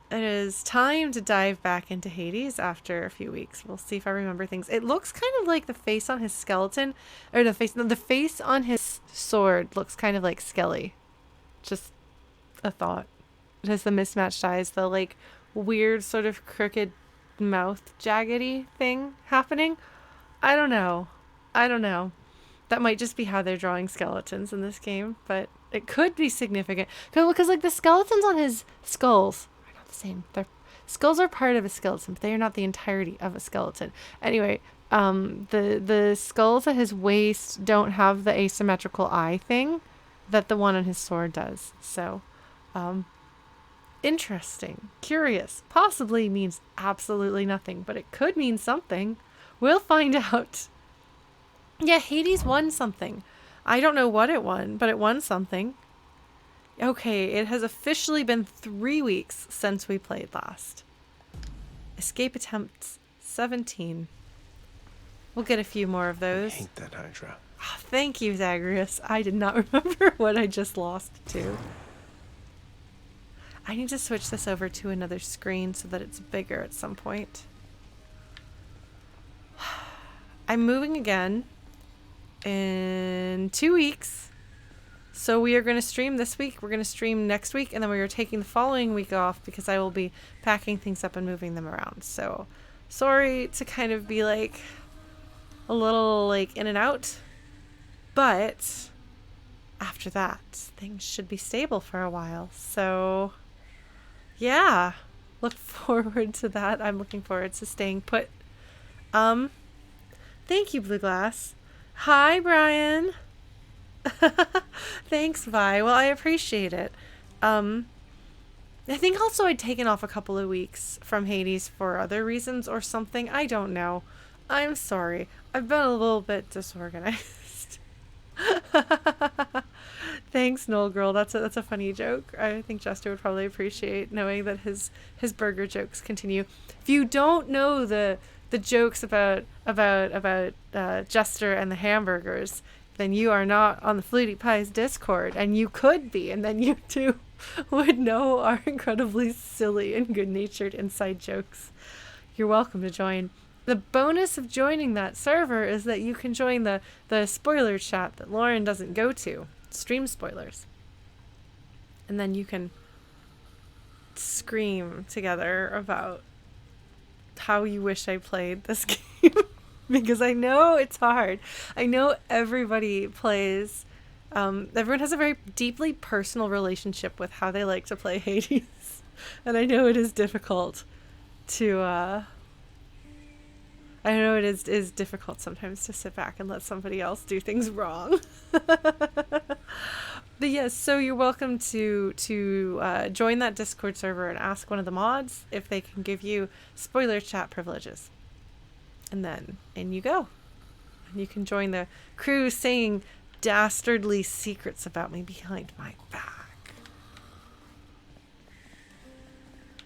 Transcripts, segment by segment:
It is time to dive back into Hades after a few weeks. We'll see if I remember things. It looks kind of like the face on his skeleton, or the face on his sword looks kind of like Skelly. Just a thought. It has the mismatched eyes, the like weird sort of crooked mouth jaggedy thing happening. I don't know. I don't know. That might just be how they're drawing skeletons in this game, but it could be significant. Because like the skeletons on his skulls are not the same. Their skulls are part of a skeleton, but they are not the entirety of a skeleton. Anyway, the skulls at his waist don't have the asymmetrical eye thing that the one on his sword does. So, interesting, curious, possibly means absolutely nothing, but it could mean something. We'll find out. Yeah, Hades won something. I don't know what it won, but it won something. Okay, it has officially been 3 weeks since we played last. Escape attempts 17. We'll get a few more of those. I hate that Hydra. Oh, thank you, Zagreus. I did not remember what I just lost to. I need to switch this over to another screen so that it's bigger at some point. I'm moving again in 2 weeks. So we are going to stream this week, we're going to stream next week, and then we are taking the following week off because I will be packing things up and moving them around. So sorry to kind of be like a little like in and out, but after that things should be stable for a while. So yeah, look forward to that. I'm looking forward to staying put. Thank you, Blue Glass. Hi, Brian. Thanks, Vi. Well, I appreciate it. I think also I'd taken off a couple of weeks from Hades for other reasons or something. I don't know. I'm sorry. I've been a little bit disorganized. Thanks, Noel Girl. That's a funny joke. I think Jester would probably appreciate knowing that his burger jokes continue. If you don't know the jokes about Jester and the hamburgers, then you are not on the Flutie Pies Discord, and you could be, and then you too would know our incredibly silly and good-natured inside jokes. You're welcome to join. The bonus of joining that server is that you can join the spoiler chat that Lauren doesn't go to, stream spoilers. And then you can scream together about how you wish I played this game. Because I know it's hard. I know everybody plays. Everyone has a very deeply personal relationship with how they like to play Hades. And I know it is difficult to... I know it is difficult sometimes to sit back and let somebody else do things wrong. But yes, so you're welcome to join that Discord server and ask one of the mods if they can give you spoiler chat privileges. And then in you go. And you can join the crew saying dastardly secrets about me behind my back.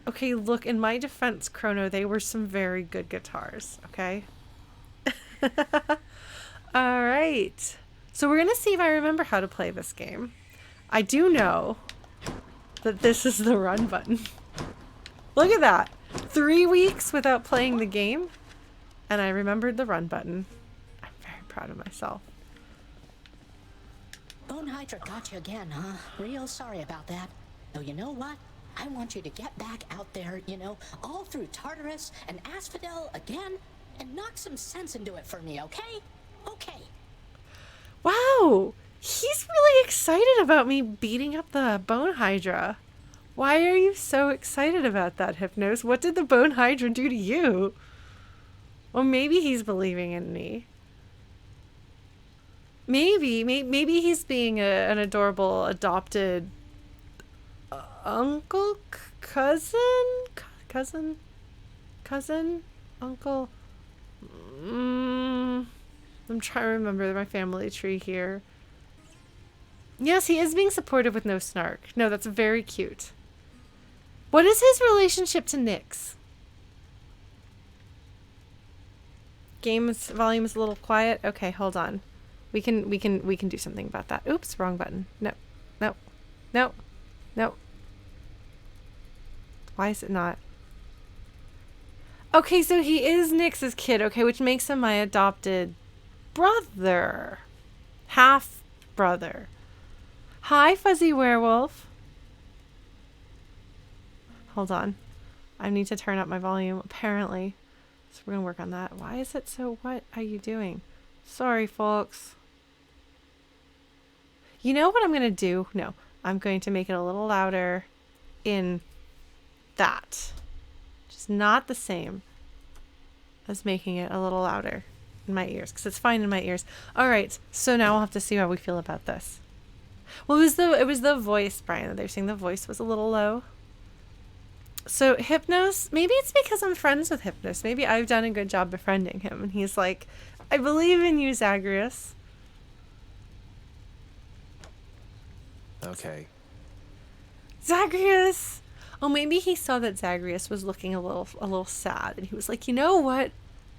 Okay, look, in my defense, Chrono, they were some very good guitars, okay? Alright. So we're going to see if I remember how to play this game. I do know that this is the run button. Look at that. 3 weeks without playing the game. And I remembered the run button. I'm very proud of myself. Bone Hydra got you again, huh? Real sorry about that. Though you know what? I want you to get back out there, all through Tartarus and Asphodel again, and knock some sense into it for me, okay? Okay. Wow! He's really excited about me beating up the Bone Hydra. Why are you so excited about that, Hypnos? What did the Bone Hydra do to you? Well, maybe he's believing in me. Maybe he's being an adorable adopted uncle, cousin, uncle. I'm trying to remember my family tree here. Yes, he is being supportive with no snark. No, that's very cute. What is his relationship to Nyx? Game's volume is a little quiet. Okay, hold on. We can do something about that. Oops, wrong button. No. Why is it not? Okay, so he is Nyx's kid. Okay, which makes him my adopted brother. Half brother. Hi, Fuzzy Werewolf. Hold on. I need to turn up my volume, apparently. So we're going to work on that. Why is it so... What are you doing? Sorry, folks. You know what I'm going to do? No. I'm going to make it a little louder in that. Just not the same as making it a little louder in my ears, because it's fine in my ears. All right. So now we'll have to see how we feel about this. Well, it was the voice, Brian, that they're saying the voice was a little low. So Hypnos, maybe it's because I'm friends with Hypnos. Maybe I've done a good job befriending him. And he's like, I believe in you, Zagreus. Okay. Zagreus! Oh, maybe he saw that Zagreus was looking a little sad. And he was like, you know what?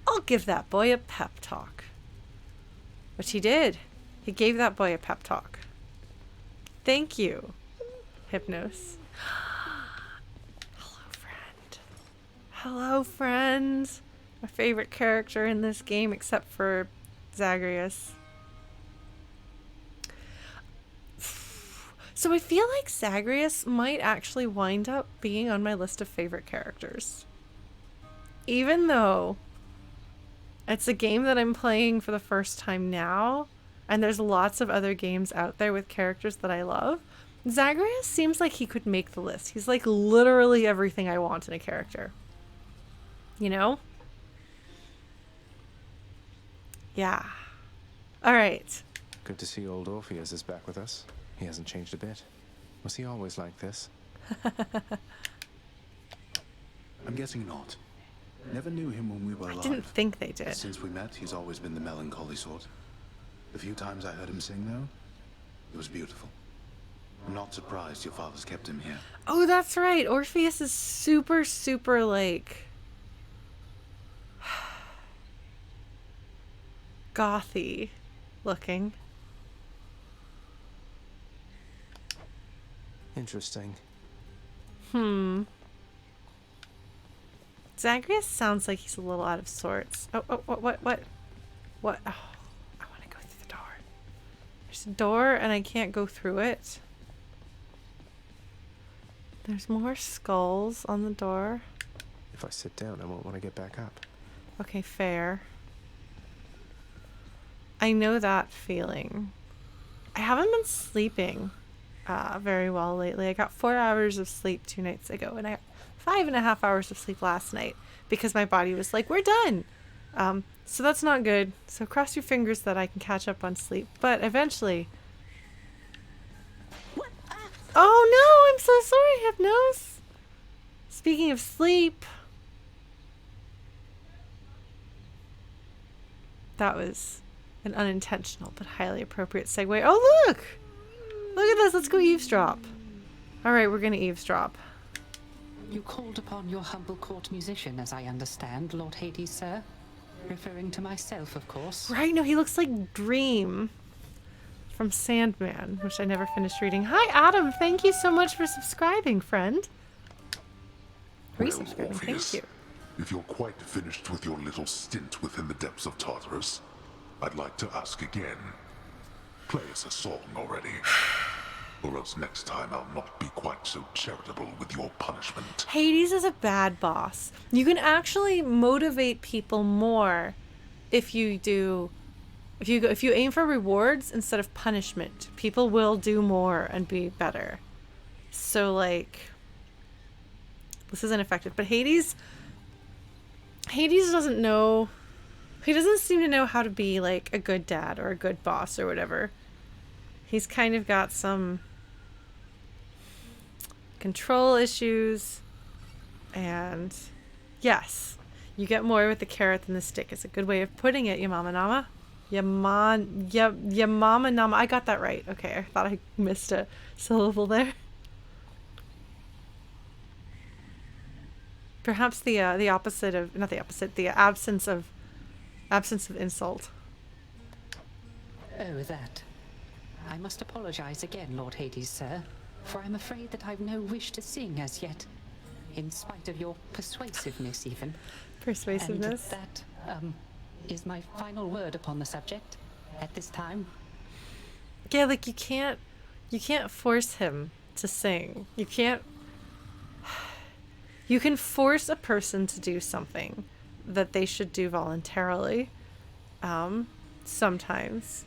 I'll give that boy a pep talk. Which he did. He gave that boy a pep talk. Thank you, Hypnos. Hello, friend. Hello, friend. My favorite character in this game, except for Zagreus. So I feel like Zagreus might actually wind up being on my list of favorite characters. Even though it's a game that I'm playing for the first time now, and there's lots of other games out there with characters that I love, Zagreus seems like he could make the list. He's like literally everything I want in a character. You know? Yeah. All right. Good to see old Orpheus is back with us. He hasn't changed a bit. Was he always like this? I'm guessing not. Never knew him when we were alive. I didn't think they did. Since we met, he's always been the melancholy sort. The few times I heard him sing, though, it was beautiful. I'm not surprised your father's kept him here. Oh, that's right. Orpheus is super, super like gothy looking. Interesting. Zagreus sounds like he's a little out of sorts. Oh, what? Oh, I want to go through the door. There's a door and I can't go through it. There's more skulls on the door. If I sit down, I won't want to get back up. Okay, fair. I know that feeling. I haven't been sleeping very well lately. I got 4 hours of sleep 2 nights ago, and I got 5.5 hours of sleep last night because my body was like, we're done. So that's not good. So cross your fingers that I can catch up on sleep. But eventually... Oh no, I'm so sorry, Hypnos. Speaking of sleep... That was an unintentional but highly appropriate segue. Oh, look! Look at this. Let's go eavesdrop. All right, we're going to eavesdrop. You called upon your humble court musician, as I understand, Lord Hades, sir. Referring to myself, of course. Right? No, he looks like Dream from Sandman, which I never finished reading. Hi, Adam. Thank you so much for subscribing, friend. Resubscribing. Thank you. If you're quite finished with your little stint within the depths of Tartarus, I'd like to ask again. Play us a song already. Or else next time I'll not be quite so charitable with your punishment. Hades is a bad boss. You can actually motivate people more if you aim for rewards instead of punishment. People will do more and be better. So like, this isn't effective. But Hades doesn't know. He doesn't seem to know how to be like a good dad or a good boss or whatever. He's kind of got some control issues. And yes, you get more with the carrot than the stick. It's a good way of putting it, Yamama Nama. Yamama Nama. I got that right. Okay, I thought I missed a syllable there. Perhaps the opposite of, not the opposite, the absence of insult. Oh, that. I must apologize again, Lord Hades, sir, for I'm afraid that I've no wish to sing as yet. in spite of your persuasiveness even. Persuasiveness. And that is my final word upon the subject at this time. Yeah, like you can't force him to sing. You can't. You can force a person to do something that they should do voluntarily, sometimes,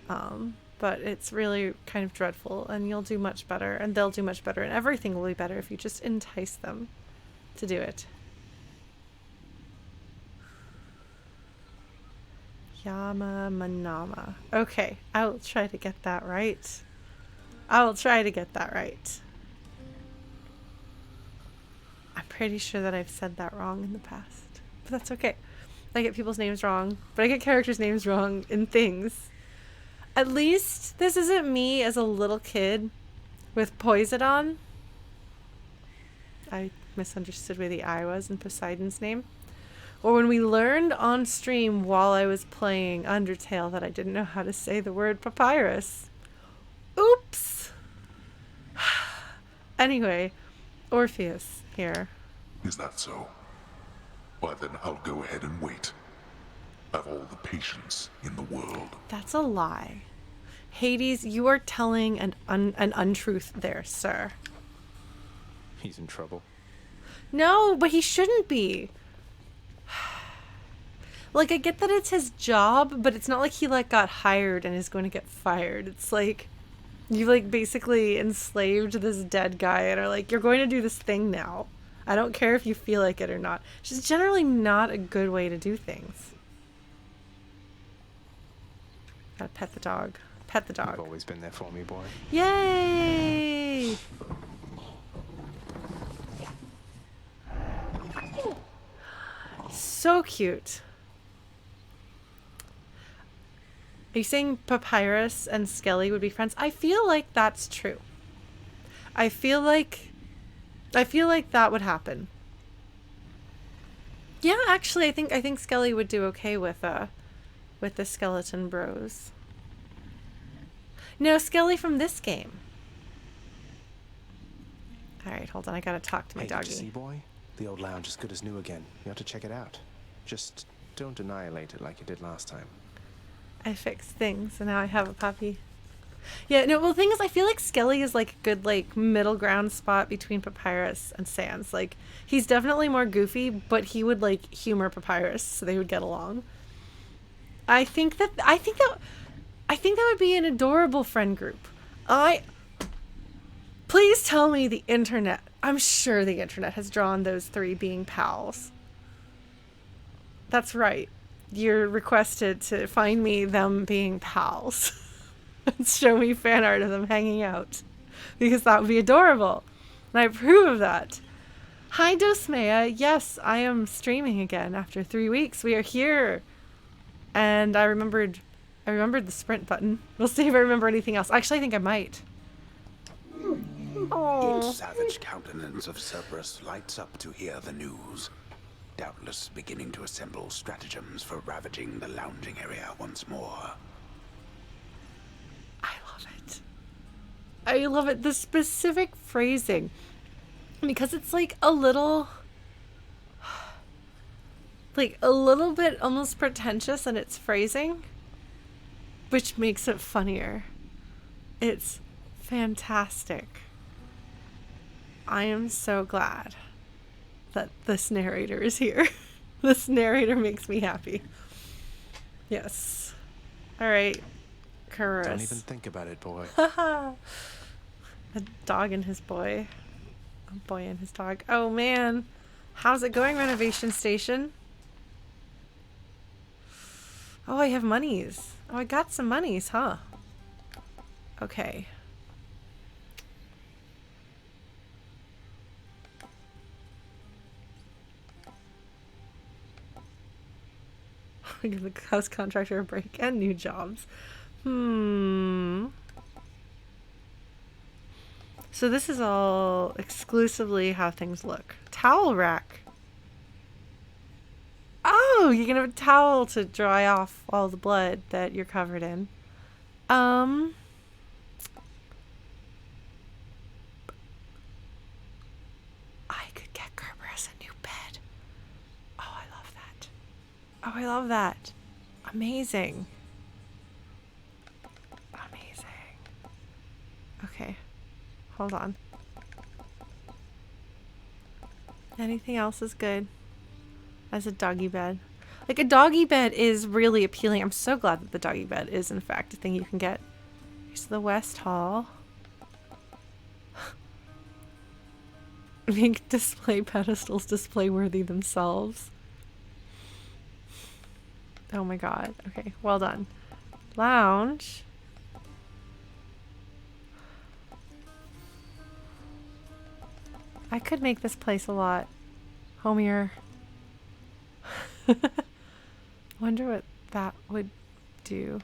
but it's really kind of dreadful, and you'll do much better, and they'll do much better, and everything will be better if you just entice them to do it. Yama Manama. Okay, I will try to get that right. I'm pretty sure that I've said that wrong in the past, but that's okay. I get people's names wrong, but I get characters' names wrong in things. At least this isn't me as a little kid with Poseidon. I misunderstood where the I was in Poseidon's name. Or when we learned on stream while I was playing Undertale that I didn't know how to say the word papyrus. Oops! Anyway, Orpheus here. Is that so? Why then I'll go ahead and wait. I've all the patience in the world. That's a lie. Hades, you are telling an untruth there, sir. He's in trouble. No, but he shouldn't be. Like, I get that it's his job, but it's not like he, like, got hired and is going to get fired. It's like, you, like, basically enslaved this dead guy and are like, you're going to do this thing now. I don't care if you feel like it or not. It's just generally not a good way to do things. Gotta pet the dog. Pet the dog. You've always been there for me, boy. Yay! So cute. Are you saying Papyrus and Skelly would be friends? I feel like that's true. I feel like that would happen. Yeah, actually, I think Skelly would do okay with the skeleton bros. No, Skelly from this game. All right, hold on. I gotta talk to my Hey, doggy. did you see, boy? The old lounge is good as new again. You have to check it out. Just don't annihilate it like you did last time. I fixed things, and now I have a puppy. Yeah, no, well, the thing is, I feel like Skelly is, like, a good, like, middle ground spot between Papyrus and Sans. Like, he's definitely more goofy, but he would, like, humor Papyrus, so they would get along. I think that would be an adorable friend group. Please tell me the internet. I'm sure the internet has drawn those three being pals. That's right. You're requested to find me them being pals and show me fan art of them hanging out, because that would be adorable, and I approve of that. Hi Dosmea, yes, I am streaming again after 3 weeks. We are here, and I remembered the sprint button. We'll see if I remember anything else. Actually, I think I might. The savage countenance of Cerberus lights up to hear the news, doubtless beginning to assemble stratagems for ravaging the lounging area once more. I love it. The specific phrasing, because it's like a little bit almost pretentious in its phrasing, which makes it funnier. It's fantastic. I am so glad that this narrator is here. This narrator makes me happy. Yes. All right. Curus. Don't even think about it, boy. A dog and his boy. A boy and his dog. Oh man. How's it going, renovation station? Oh, I have monies. Oh, I got some monies, huh? Okay. Give the house contractor a break and new jobs. So this is all exclusively how things look. Towel rack. Oh, you can have a towel to dry off all the blood that you're covered in. I could get Oh, I love that. Amazing. Amazing. Okay. Hold on. Anything else is good. As a doggy bed. Like, a doggy bed is really appealing. I'm so glad that the doggy bed is, in fact, a thing you can get. Here's the West Hall. Make display pedestals display worthy themselves. Oh my god. Okay, well done. Lounge. I could make this place a lot homier. Wonder what that would do.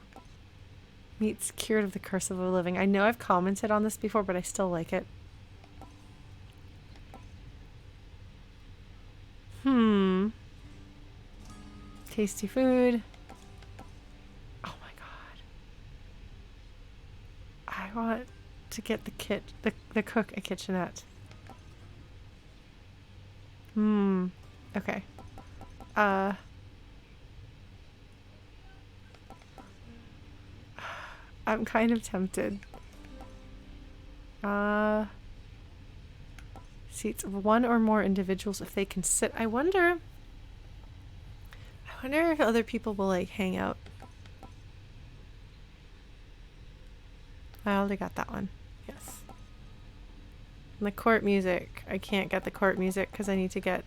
Meets cured of the curse of the living. I know I've commented on this before, but I still like it. Tasty food. Oh my god. I want to get the cook a kitchenette. Okay. I'm kind of tempted. Seats of one or more individuals if they can sit. I wonder if other people will like hang out. I already got that one. Yes. And the court music. I can't get the court music because I need to get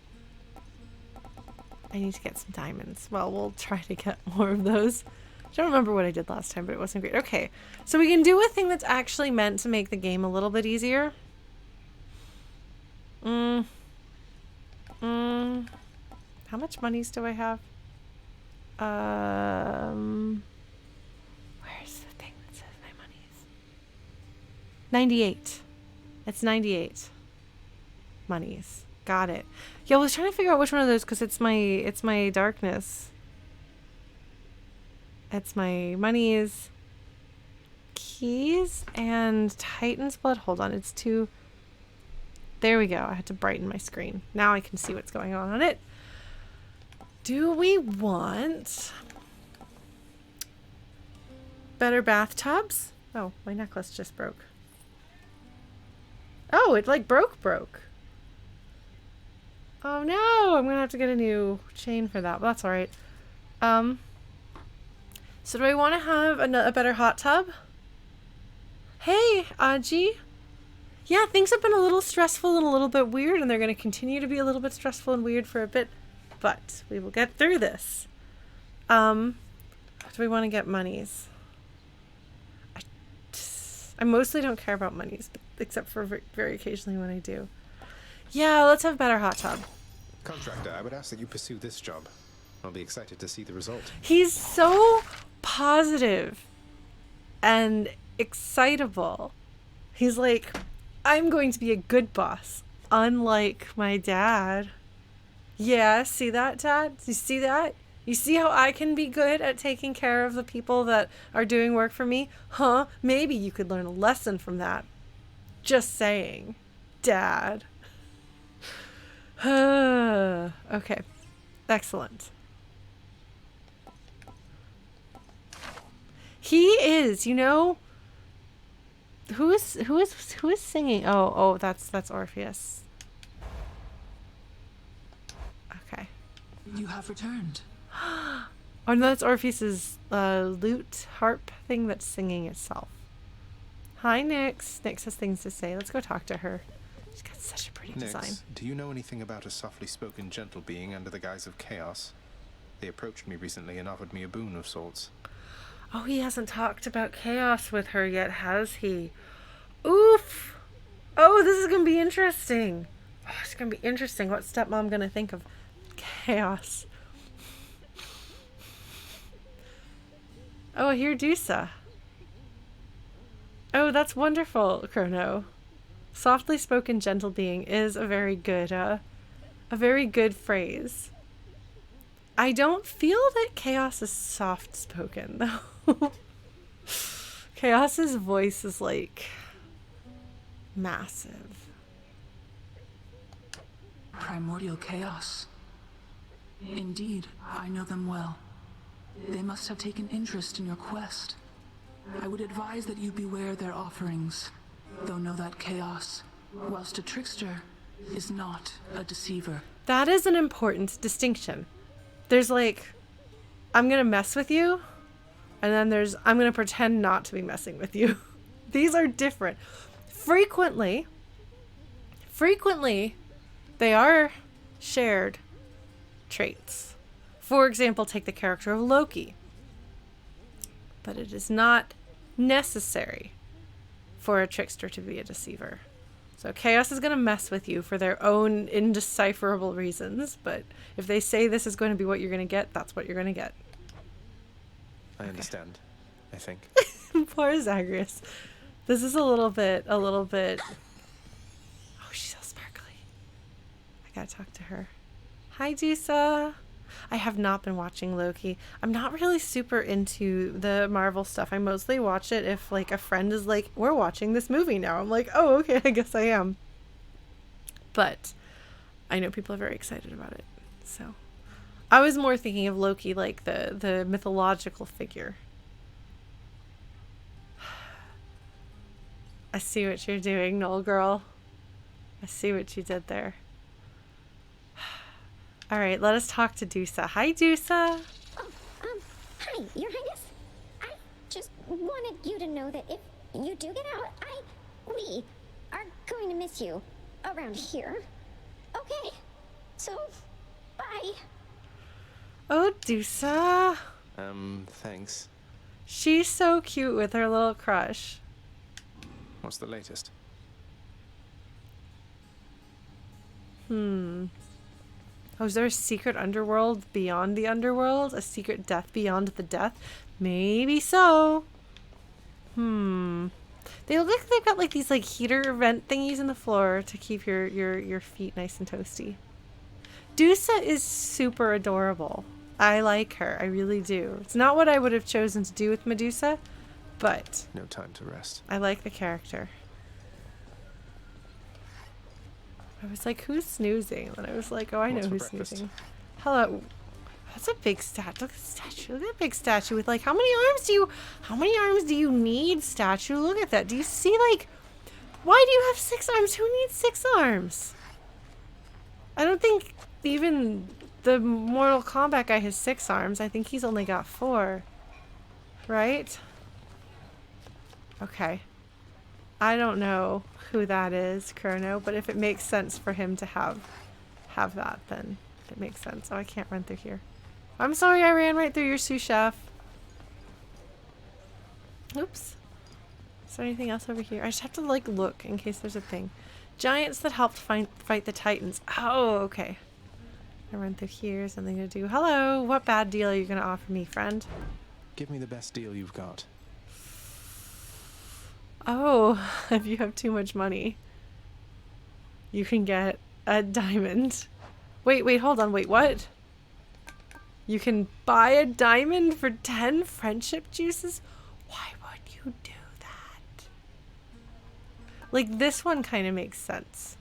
some diamonds. Well, we'll try to get more of those. I don't remember what I did last time, but it wasn't great. Okay, so we can do a thing that's actually meant to make the game a little bit easier. How much monies do I have? Where's the thing that says my monies? 98. It's 98 monies. Got it. Yeah, I was trying to figure out which one of those because it's my darkness. It's my monies, keys, and Titan's blood. Hold on, it's two. There we go. I had to brighten my screen. Now I can see what's going on it. Do we want better bathtubs? Oh, my necklace just broke. Oh, it like broke. Oh no, I'm gonna have to get a new chain for that, but that's alright. So do I want to have a better hot tub? Hey, Aji. Yeah, things have been a little stressful and a little bit weird, and they're going to continue to be a little bit stressful and weird for a bit, but we will get through this. Do we want to get monies? I mostly don't care about monies, but except for very occasionally when I do. Yeah, let's have a better hot tub. Contractor, I would ask that you pursue this job. I'll be excited to see the result. He's so positive and excitable. He's like, I'm going to be a good boss, unlike my dad. Yeah, see that, Dad? You see that? You see how I can be good at taking care of the people that are doing work for me? Huh? Maybe you could learn a lesson from that. Just saying, Dad. Okay, excellent. He is, you know. Who is singing? Oh, that's Orpheus. Okay. You have returned. Oh no, that's Orpheus's lute harp thing that's singing itself. Hi, Nyx. Nyx has things to say. Let's go talk to her. She's got such a pretty design. Do you know anything about a softly spoken gentle being under the guise of chaos? They approached me recently and offered me a boon of sorts. Oh, he hasn't talked about chaos with her yet, has he? Oof! Oh, this is going to be interesting. Oh, it's going to be interesting. What's stepmom going to think of chaos? Oh, here, Dusa. Oh, that's wonderful, Chrono. Softly spoken gentle being is a very good phrase. I don't feel that Chaos is soft spoken though. Chaos's voice is like massive. Primordial chaos. Indeed, I know them well. They must have taken interest in your quest. I would advise that you beware their offerings, though know that chaos, whilst a trickster, is not a deceiver. That is an important distinction. There's like, I'm gonna mess with you, and then there's, I'm gonna pretend not to be messing with you. These are different. Frequently, they are shared traits. For example, take the character of Loki. But it is not necessary for a trickster to be a deceiver. So Chaos is going to mess with you for their own indecipherable reasons, but if they say this is going to be what you're going to get, that's what you're going to get. I understand, I think. Poor Zagreus. This is a little bit... Oh, she's so sparkly. I gotta talk to her. Hi, Dusa. I have not been watching Loki. I'm not really super into the Marvel stuff. I mostly watch it if like a friend is like, we're watching this movie now. I'm like, oh, okay, I guess I am. But I know people are very excited about it. So I was more thinking of Loki like the mythological figure. I see what you're doing, Knoll girl. I see what you did there. All right, let us talk to Dusa. Hi, Dusa. Oh, hi, Your Highness. I just wanted you to know that if you do get out, we are going to miss you around here. Okay, so, bye. Oh, Dusa. Thanks. She's so cute with her little crush. What's the latest? Oh, is there a secret underworld beyond the underworld? A secret death beyond the death? Maybe so. They look like they've got like these like heater vent thingies in the floor to keep your feet nice and toasty. Dusa is super adorable. I like her. I really do. It's not what I would have chosen to do with Medusa, but No time to rest. I like the character. I was like, who's snoozing? And I was like, oh, I know What's for who's breakfast? snoozing. Hello. That's a big statue. Look at the statue. Look at that big statue with like, how many arms do you need, statue? Look at that. Do you see like, why do you have 6 arms? Who needs 6 arms? I don't think even the Mortal Kombat guy has 6 arms. I think he's only got 4. Right? Okay. I don't know who that is, Chrono, but if it makes sense for him to have that, then it makes sense. Oh, I can't run through here. I'm sorry I ran right through your sous chef. Oops. Is there anything else over here? I just have to like look in case there's a thing. Giants that helped fight the Titans. Oh, okay. I run through here, something to do. Hello, what bad deal are you going to offer me, friend? Give me the best deal you've got. Oh, if you have too much money, you can get a diamond. Wait, hold on. Wait, what? You can buy a diamond for 10 friendship juices? Why would you do that? Like, this one kind of makes sense.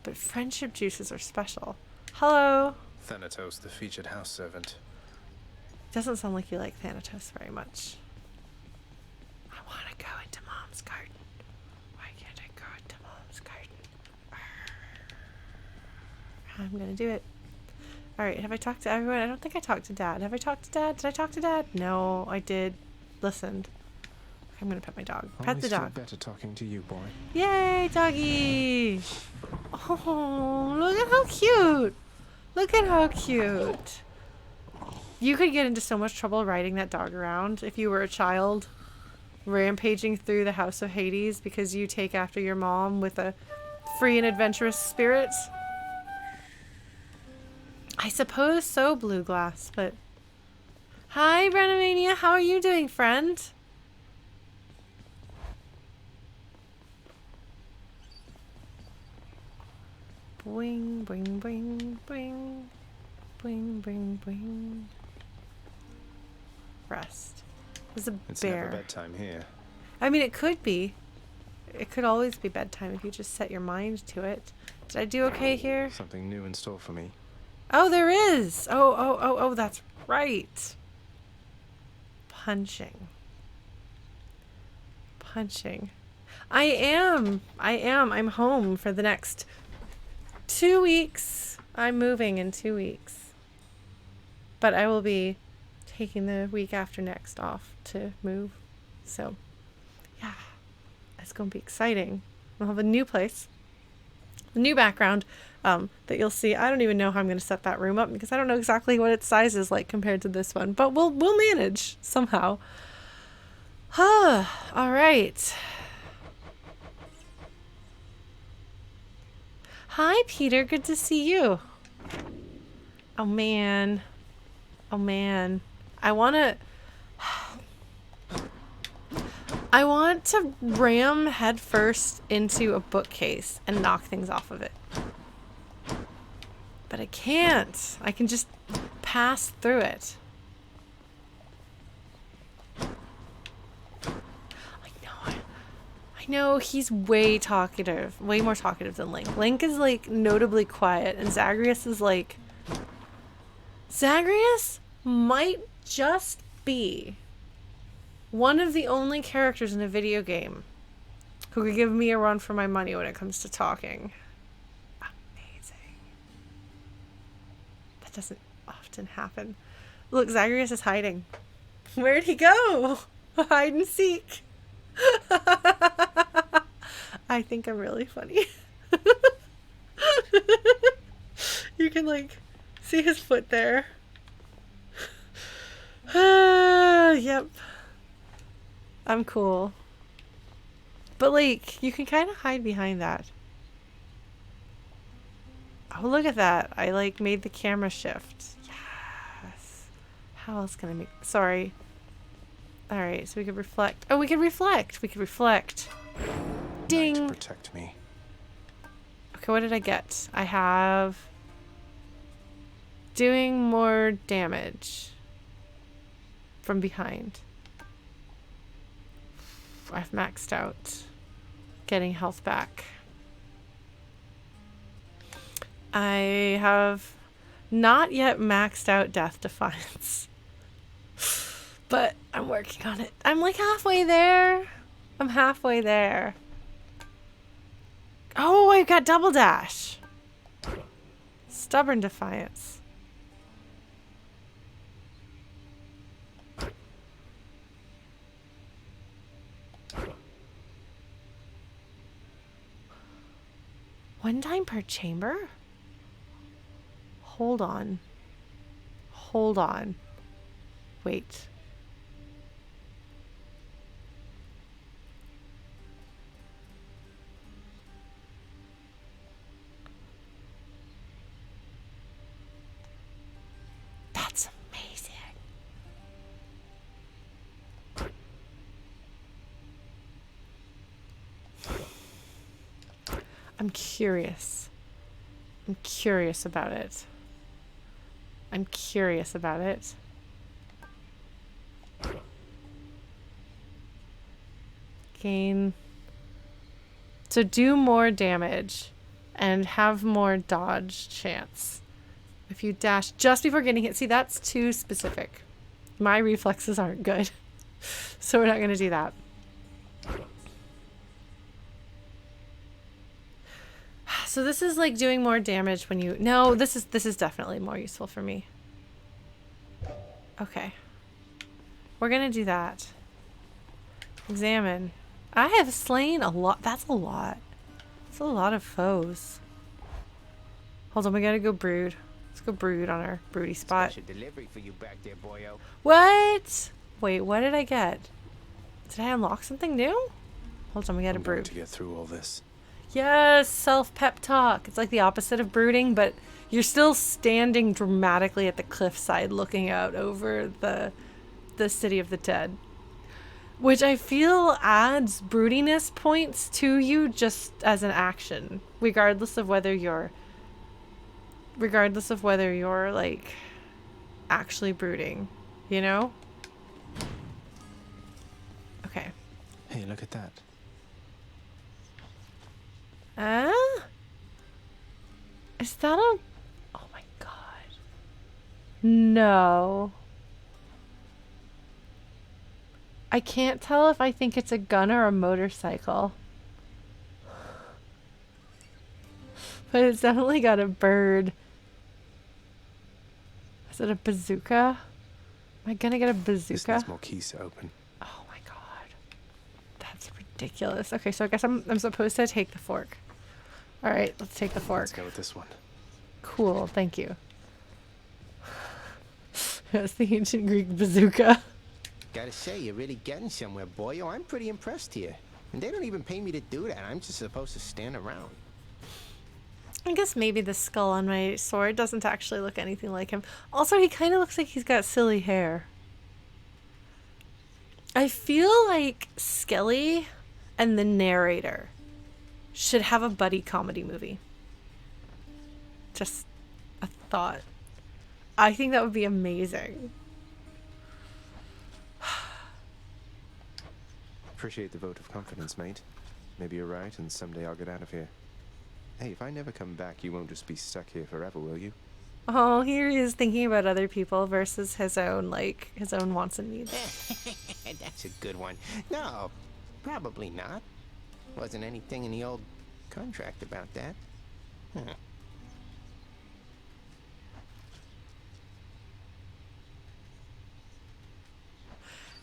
But friendship juices are special. Hello. Thanatos, the featured house servant. Doesn't sound like you like Thanatos very much. I want to go into Mom's garden. Why can't I go into Mom's garden? I'm gonna do it. Alright, have I talked to everyone? I don't think I talked to Dad. Have I talked to Dad? Did I talk to Dad? No, I did. Listened. I'm gonna pet my dog. Pet the Always feel dog. better talking to you, boy. Yay, doggy! Oh, look at how cute! Look at how cute! You could get into so much trouble riding that dog around if you were a child rampaging through the House of Hades because you take after your mom with a free and adventurous spirit. I suppose so, Blue Glass, but... Hi, Brenomania, how are you doing, friend? Boing, boing, boing, boing. Boing, boing, boing. Rest. There's a It's bear. never bedtime here. I mean, it could be. It could always be bedtime if you just set your mind to it. Did I do okay here? Something new in store for me. Oh, there is. Oh, that's right. Punching. I am. I'm home for the next 2 weeks. I'm moving in 2 weeks. But I will be taking the week after next off to move. So, yeah. It's going to be exciting. We'll have a new place. A new background that you'll see. I don't even know how I'm going to set that room up because I don't know exactly what its size is like compared to this one. But we'll manage somehow. All right. Hi, Peter. Good to see you. Oh, man. I want to ram headfirst into a bookcase and knock things off of it. But I can't. I can just pass through it. I know he's way more talkative than Link. Link is like notably quiet, and Zagreus is like... Zagreus might just be one of the only characters in a video game who could give me a run for my money when it comes to talking. Amazing. That doesn't often happen. Look, Zagreus is hiding. Where'd he go? Hide and seek. I think I'm really funny. You can like see his foot there. Yep. I'm cool. But like, you can kind of hide behind that. Oh, look at that. I like made the camera shift. Yes. How else can I make... Sorry. Alright, so we could reflect. Oh, we could reflect. Ding. Night, protect me. Okay, what did I get? I have... doing more damage from behind. I've maxed out. Getting health back. I have not yet maxed out Death Defiance. But I'm working on it. I'm like halfway there. Oh, I've got Double Dash. Stubborn Defiance. One time per chamber? Hold on. Wait. That's amazing. I'm curious about it. Gain. So do more damage and have more dodge chance. If you dash just before getting hit. See, that's too specific. My reflexes aren't good. So we're not going to do that. So this is like doing more damage when you... No, this is definitely more useful for me. Okay. We're going to do that. Examine. I have slain a lot. That's a lot. That's a lot of foes. Hold on, we got to go brood. Let's go brood on our broody spot. Special delivery for you back there, boyo. What? Wait, what did I get? Did I unlock something new? Hold on, we got to brood. To get through all this. Yes, self-pep talk. It's like the opposite of brooding, but you're still standing dramatically at the cliffside looking out over the city of the dead. Which I feel adds broodiness points to you just as an action, regardless of whether you're like actually brooding, you know? Okay. Hey, look at that. Is that a... Oh my god. No. I can't tell if I think it's a gun or a motorcycle. But it's definitely got a bird. Is it a bazooka? Am I gonna get a This bazooka? needs more keys to open. Oh my god. That's ridiculous. Okay, so I guess I'm supposed to take the fork. Alright, let's take the fork. Let's go with this one. Cool, thank you. That's the ancient Greek bazooka. Gotta say, you're really getting somewhere, boyo. I'm pretty impressed here. And they don't even pay me to do that. I'm just supposed to stand around. I guess maybe the skull on my sword doesn't actually look anything like him. Also, he kind of looks like he's got silly hair. I feel like Skelly and the narrator should have a buddy comedy movie. Just a thought. I think that would be amazing. Appreciate the vote of confidence, mate. Maybe you're right, and someday I'll get out of here. Hey, if I never come back, you won't just be stuck here forever, will you? Oh, here he is thinking about other people versus his own, like, his own wants and needs. That's a good one. No, probably not. Wasn't anything in the old contract about that. Huh.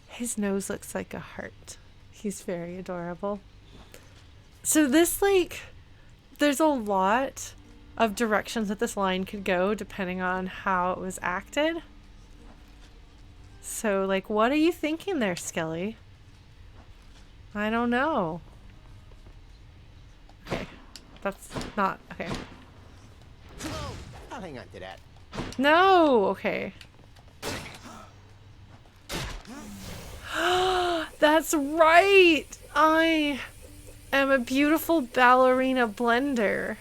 His nose looks like a heart. He's very adorable. So this, like, there's a lot of directions that this line could go depending on how it was acted. So, like, what are you thinking there, Skelly? I don't know. Okay. That's not... Okay. I'll hang on to that. No! Okay. That's right! I am a beautiful ballerina blender.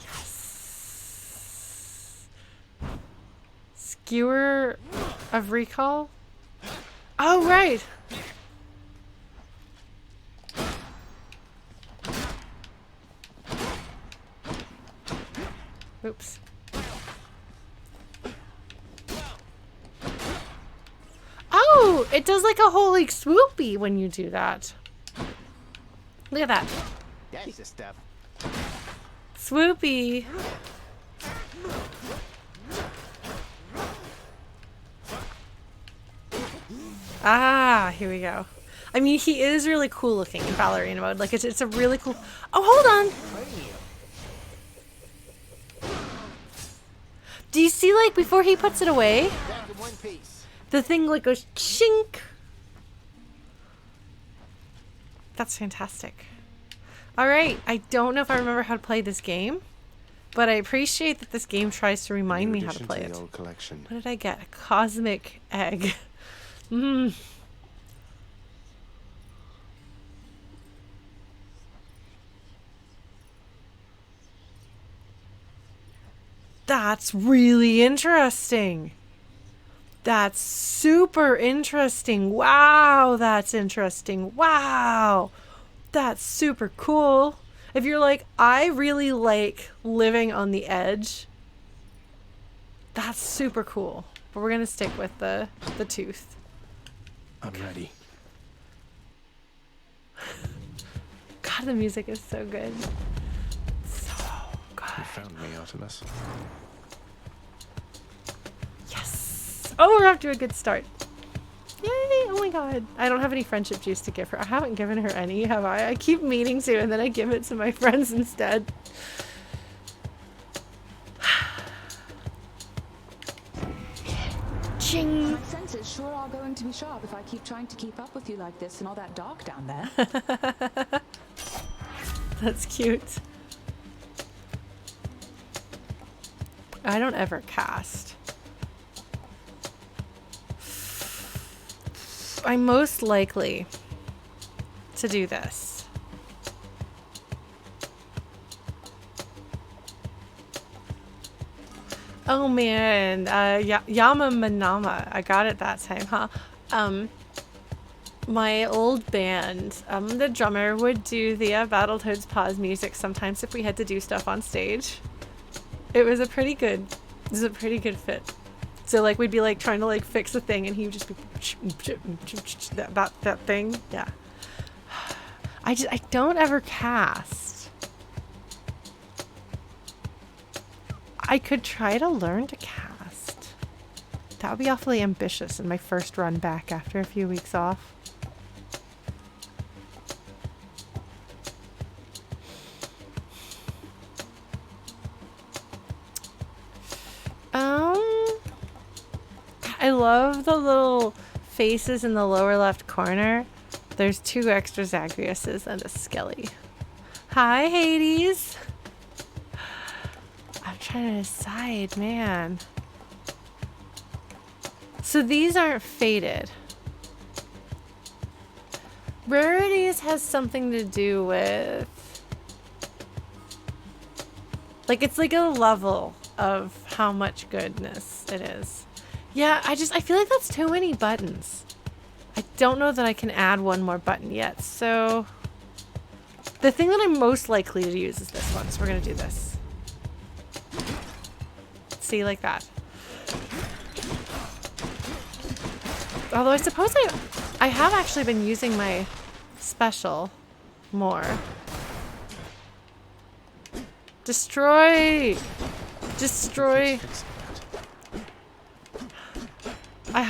Yes. Skewer of recall? Oh, right! Oops. Oh, it does like a whole like swoopy when you do that. Look at that. That's the stuff. Swoopy. Ah, here we go. I mean, he is really cool looking in ballerina mode. Like, it's a really cool... Oh, hold on! Do you see, like, before he puts it away? Back in one piece. The thing, like, goes chink! That's fantastic. Alright, I don't know if I remember how to play this game, but I appreciate that this game tries to remind me how to play it. Old collection. What did I get? A cosmic egg. Mmm. That's really interesting. That's super interesting. Wow, that's interesting. Wow. That's super cool. If you're like, I really like living on the edge, that's super cool. But we're going to stick with the tooth. I'm ready. God, the music is so good. So good. You found me, Artemis. Yes. Oh, we're off to a good start. Yay. Oh my god. I don't have any friendship juice to give her. I haven't given her any, have I? I keep meaning to, and then I give it to my friends instead. Ching. My senses sure are going to be sharp if I keep trying to keep up with you like this and all that dark down there. That's cute. I don't ever cast. I'm most likely to do this. Oh man, Yama Manama. I got it that time, huh? My old band, the drummer would do the Battletoads pause music sometimes if we had to do stuff on stage. It was a pretty good fit. So like we'd be like trying to like fix a thing and he would just be that thing. Yeah. I don't ever cast. I could try to learn to cast. That would be awfully ambitious in my first run back after a few weeks off. I love the little faces in the lower left corner. There's 2 extra Zagreuses and a Skelly. Hi, Hades. I'm trying to decide, man. So these aren't faded. Rarities has something to do with... like, it's like a level of how much goodness it is. Yeah, I feel like that's too many buttons. I don't know that I can add one more button yet, so... the thing that I'm most likely to use is this one, so we're gonna do this. See, like that. Although I suppose I have actually been using my special more. Destroy! Destroy! I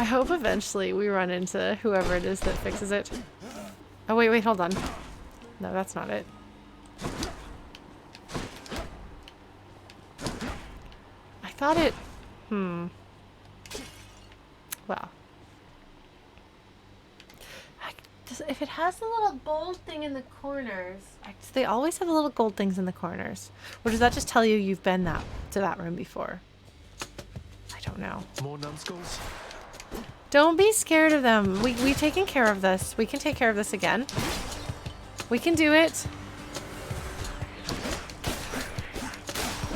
hope eventually we run into whoever it is that fixes it. Oh, wait, hold on. No, that's not it. I thought it... Well. If it has the little gold thing in the corners... they always have the little gold things in the corners. Or does that just tell you you've been to that room before? I don't know. More numbskulls? Don't be scared of them. We've taken care of this. We can take care of this again. We can do it.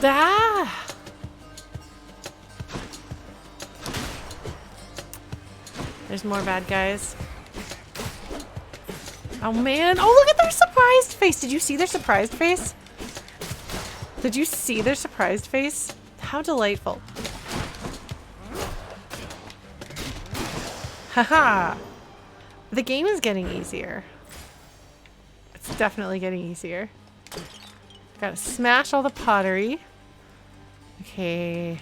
Ah! There's more bad guys. Oh man. Oh, look at their surprised face. Did you see their surprised face? Did you see their surprised face? How delightful. Haha. The game is getting easier. It's definitely getting easier. Gotta smash all the pottery. Okay.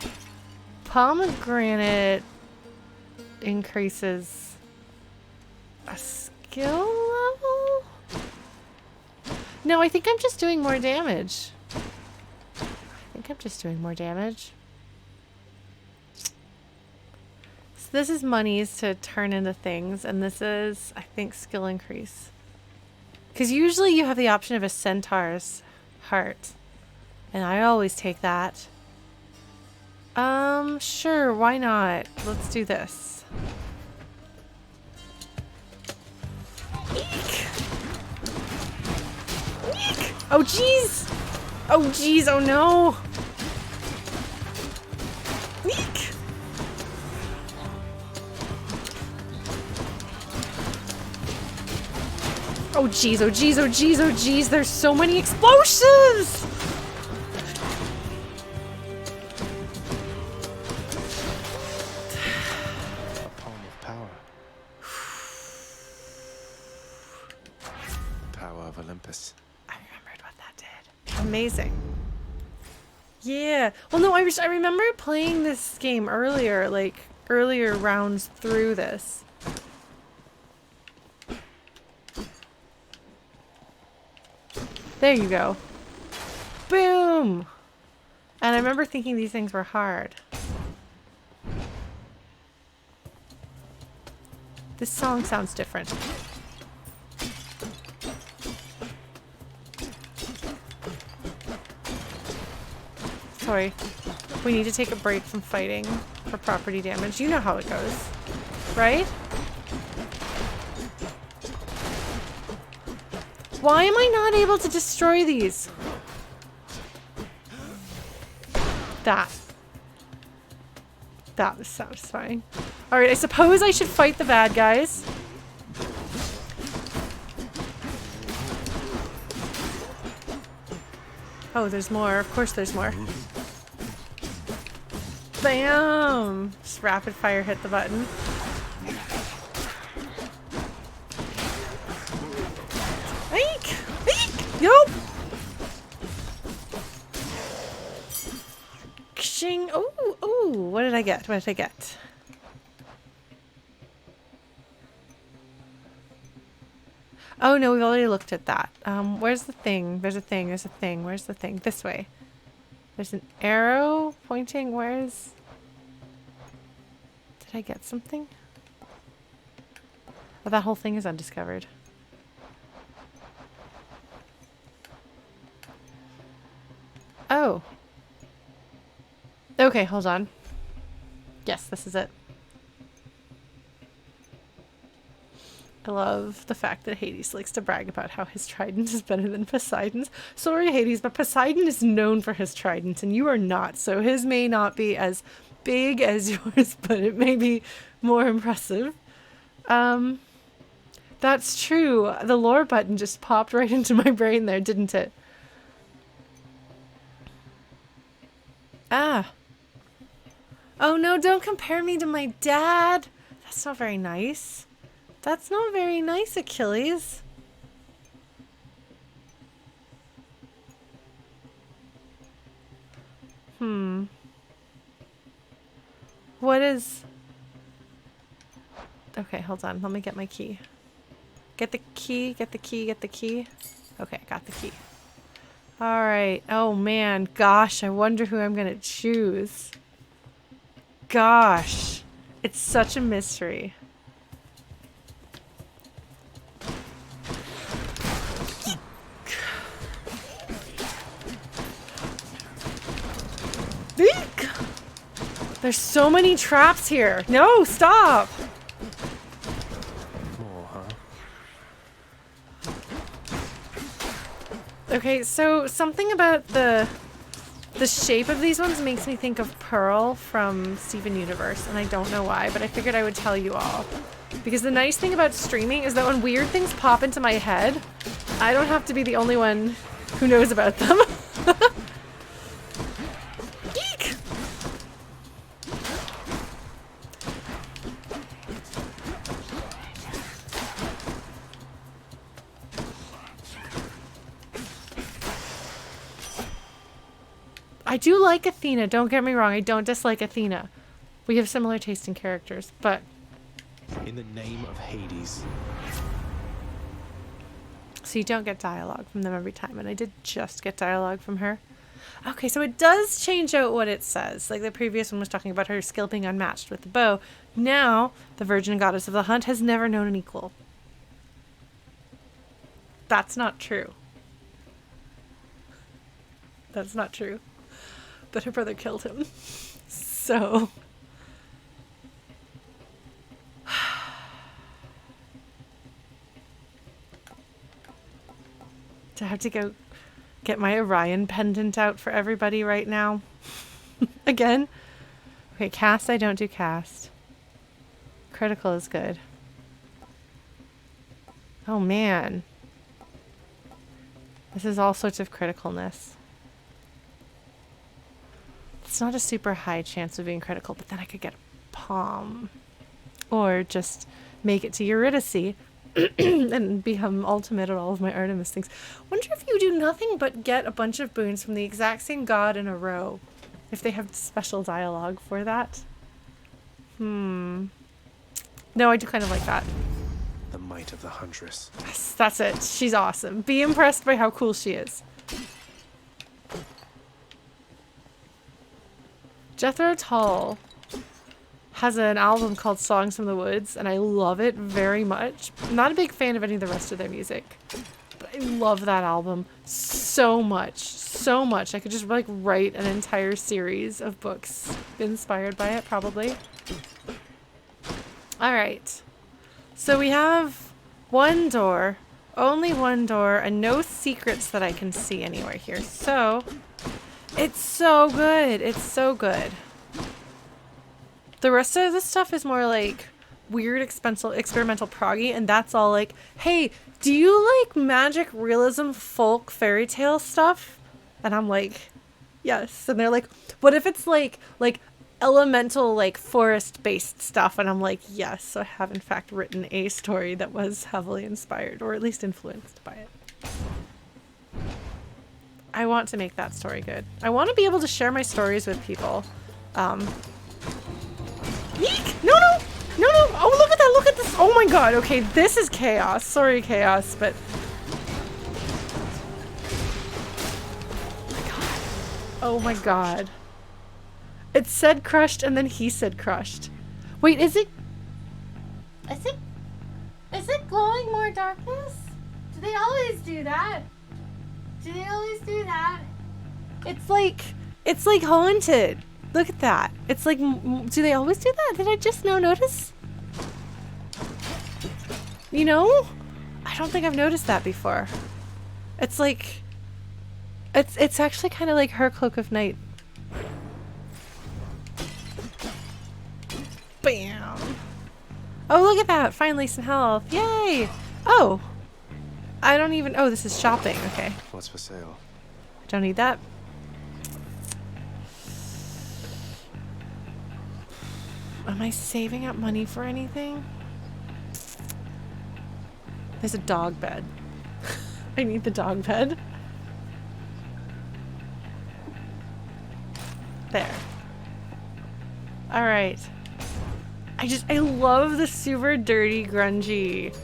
Pomegranate increases a skill level? No, I think I'm just doing more damage. So this is monies to turn into things, and this is, I think, skill increase. Because usually you have the option of a Centaur's Heart. And I always take that. Sure, why not? Let's do this. Eek! Eek! Oh, jeez! Oh, jeez, oh no! Eek! Oh, jeez, oh, jeez, oh, jeez, oh, jeez, there's so many explosives! Olympus. I remembered what that did. Amazing. Yeah. Well, no, I remember playing this game earlier, like earlier rounds through this. There you go. Boom! And I remember thinking these things were hard. This song sounds different. Sorry. We need to take a break from fighting for property damage. You know how it goes, right? Why am I not able to destroy these? That was satisfying. Alright, I suppose I should fight the bad guys. Oh, there's more. Of course there's more. Bam! Just rapid fire hit the button. Eek! Eek! Yup! Kshing! Ooh! Ooh! What did I get? What did I get? Oh no, we've already looked at that. Where's the thing? There's a thing. There's a thing. Where's the thing? This way. There's an arrow pointing. Where's... Did I get something? Oh, that whole thing is undiscovered. Oh. Okay, hold on. Yes, this is it. I love the fact that Hades likes to brag about how his trident is better than Poseidon's. Sorry, Hades, but Poseidon is known for his trident, and you are not. So his may not be as big as yours, but it may be more impressive. That's true. The lore button just popped right into my brain there, didn't it? Ah. Oh no, don't compare me to my dad. That's not very nice. That's not very nice, Achilles. What is... Okay, hold on. Let me get my key. Get the key, get the key, get the key. Okay, I got the key. Alright. Oh man, gosh, I wonder who I'm gonna choose. Gosh. It's such a mystery. Eek! There's so many traps here. No, stop! More, huh? Okay, so something about the shape of these ones makes me think of Pearl from Steven Universe, and I don't know why, but I figured I would tell you all. Because the nice thing about streaming is that when weird things pop into my head, I don't have to be the only one who knows about them. Geek! I do like Athena, don't get me wrong, I don't dislike Athena. We have similar taste in characters, but... In the name of Hades. So you don't get dialogue from them every time, and I did just get dialogue from her. Okay, so it does change out what it says. Like the previous one was talking about her skill being unmatched with the bow. Now, the virgin goddess of the hunt has never known an equal. That's not true. That's not true. But her brother killed him. So... Do I have to go get my Orion pendant out for everybody right now? Again? Okay, cast, I don't do cast. Critical is good. Oh man. This is all sorts of criticalness. It's not a super high chance of being critical, but then I could get a palm. Or just make it to Eurydice and become ultimate at all of my Artemis things. Wonder if you do nothing but get a bunch of boons from the exact same god in a row. If they have special dialogue for that. No, I do kind of like that. The might of the Huntress. Yes, that's it. She's awesome. Be impressed by how cool she is. Jethro Tull has an album called Songs from the Woods, and I love it very much. I'm not a big fan of any of the rest of their music, but I love that album so much. So much. I could just like write an entire series of books inspired by it, probably. Alright. So we have one door, only one door, and no secrets that I can see anywhere here. So, it's so good. It's so good. The rest of the stuff is more like weird experimental proggy, and that's all like, hey, do you like magic realism folk fairy tale stuff? And I'm like, yes. And they're like, what if it's like elemental, like forest-based stuff, and I'm like, yes, I have in fact written a story that was heavily inspired, or at least influenced by it. I want to make that story good. I want to be able to share my stories with people. Eek! No, no! No, no! Oh, look at that! Look at this! Oh my god! Okay, this is chaos. Sorry, chaos, but... Oh my god. It said crushed, and then he said crushed. Wait, is it... Is it glowing more darkness? Do they always do that? Do they always do that? It's like haunted. Look at that. It's like, do they always do that? Did I just now notice? You know? I don't think I've noticed that before. It's like, it's actually kind of like her cloak of night. Bam. Oh, look at that. Finally some health. Yay. Oh. I don't even, oh, this is shopping. Okay. What's for sale? Don't need that. Am I saving up money for anything? There's a dog bed. I need the dog bed. There. Alright. I love the super dirty, grungy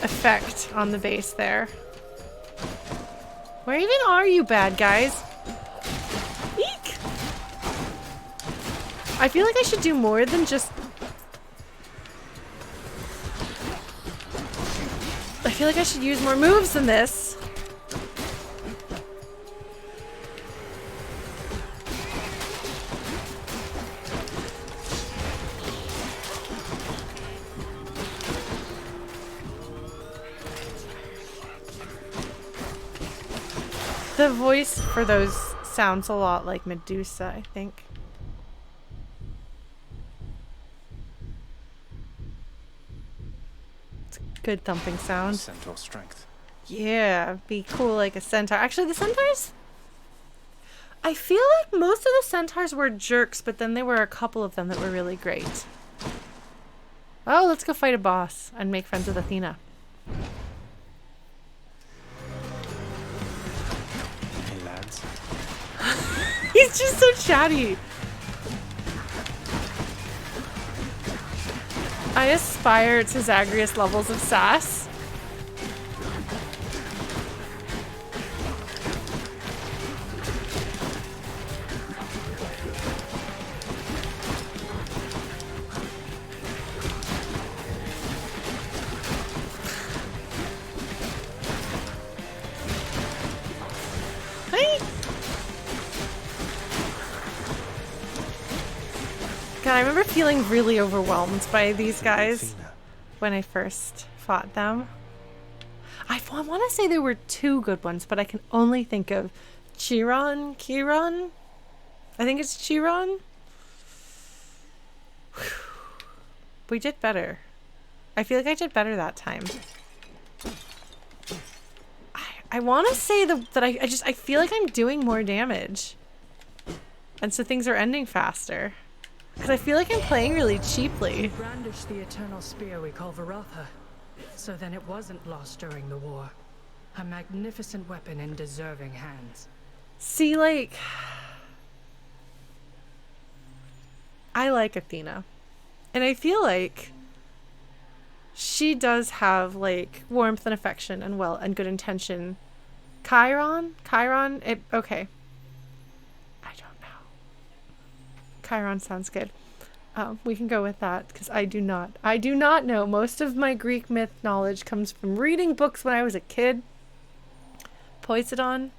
effect on the base there. Where even are you, bad guys? Eek! I feel like I should do more than just... I feel like I should use more moves than this. The voice for those sounds a lot like Medusa, I think. It's a good thumping sound. Centaur strength. Yeah, be cool like a centaur. Actually, the centaurs... I feel like most of the centaurs were jerks, but then there were a couple of them that were really great. Oh, let's go fight a boss and make friends with Athena. He's just so chatty. I aspire to Zagreus levels of sass. God, I remember feeling really overwhelmed by these guys when I first fought them. I want to say there were two good ones, but I can only think of Chiron? I think it's Chiron. We did better. I feel like I did better that time. I want to say that I feel like I'm doing more damage. And so things are ending faster. Because I feel like I'm playing really cheaply. Brandished the eternal spear we call Varatha. So then it wasn't lost during the war. A magnificent weapon in deserving hands. See, like... I like Athena. And I feel like she does have, like, warmth and affection and good intention. Chiron? Okay. I don't know. Chiron sounds good. We can go with that, because I do not know. Most of my Greek myth knowledge comes from reading books when I was a kid. Poseidon?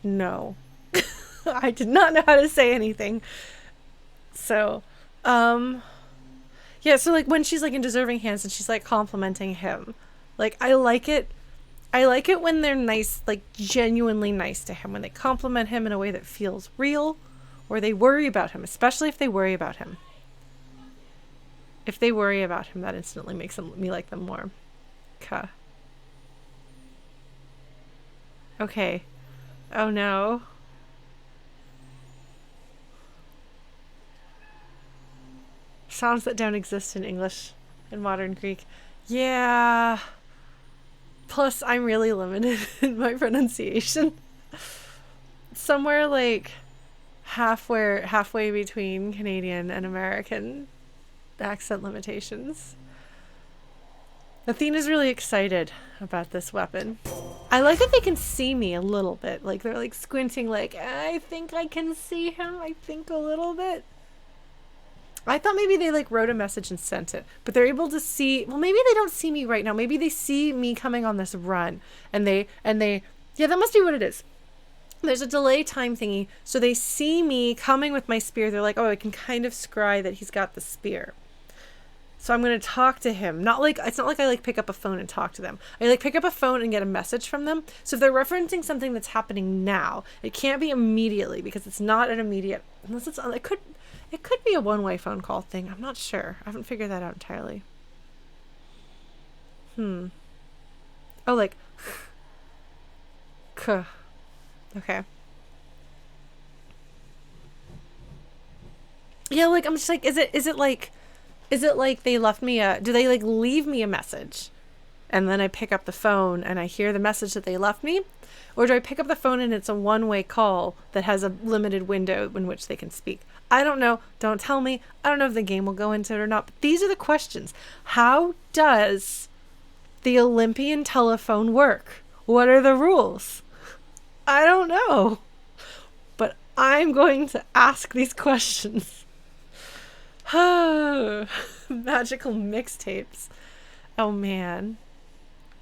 No. I did not know how to say anything. So, yeah, so like when she's like in deserving hands and she's like complimenting him, like I like it when they're nice, like genuinely nice to him, when they compliment him in a way that feels real, or they worry about him, especially if they worry about him. If they worry about him, that instantly makes me like them more. Okay. Oh no. sounds that don't exist in English and modern Greek. Yeah. Plus, I'm really limited in my pronunciation. Somewhere like halfway between Canadian and American accent limitations. Athena's really excited about this weapon. I like that they can see me a little bit. Like, they're like squinting like, I think I can see him. I think a little bit. I thought maybe they like wrote a message and sent it, but they're able to see. Well, maybe they don't see me right now. Maybe they see me coming on this run and they, yeah, that must be what it is. There's a delay time thingy. So they see me coming with my spear. They're like, oh, I can kind of scry that he's got the spear. So I'm going to talk to him. It's not like I like pick up a phone and talk to them. I like pick up a phone and get a message from them. So if they're referencing something that's happening now, it can't be immediately because it's not an immediate, unless it's, it could be a one-way phone call thing. I'm not sure. I haven't figured that out entirely. Oh, like, okay. Yeah, like, I'm just like, is it like they left me do they like leave me a message and then I pick up the phone and I hear the message that they left me? Or do I pick up the phone and it's a one-way call that has a limited window in which they can speak? I don't know. Don't tell me. I don't know if the game will go into it or not. But these are the questions. How does the Olympian telephone work? What are the rules? I don't know. But I'm going to ask these questions. Magical mixtapes. Oh, man.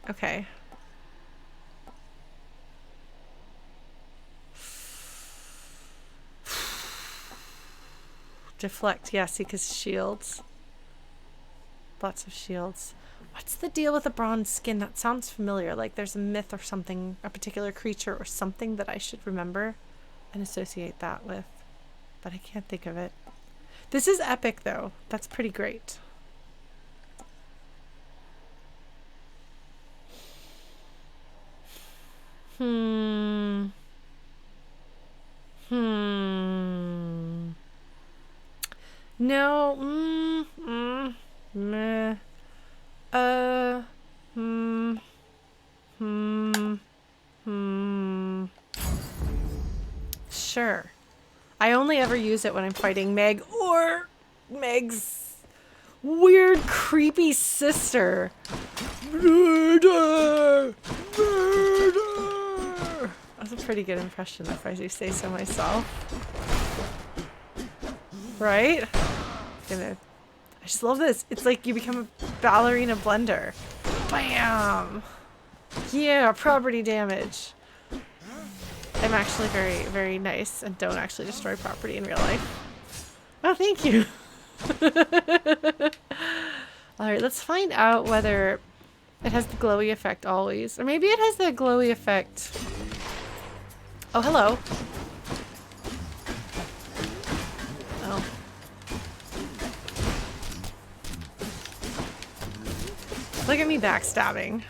Okay. Deflect, yes, because shields. Lots of shields. What's the deal with the bronze skin? That sounds familiar. Like there's a myth or something, a particular creature or something that I should remember and associate that with. But I can't think of it. This is epic, though. That's pretty great. No. Meh. Sure. I only ever use it when I'm fighting Meg or Meg's weird, creepy sister. Murder! Murder! That's a pretty good impression, if I do say so myself. Right? I just love this. It's like you become a ballerina blender. Bam! Yeah, property damage. I'm actually very, very nice and don't actually destroy property in real life. Oh, thank you. Alright, let's find out whether it has the glowy effect always. Or maybe it has the glowy effect. Oh, hello. Oh. Look at me backstabbing.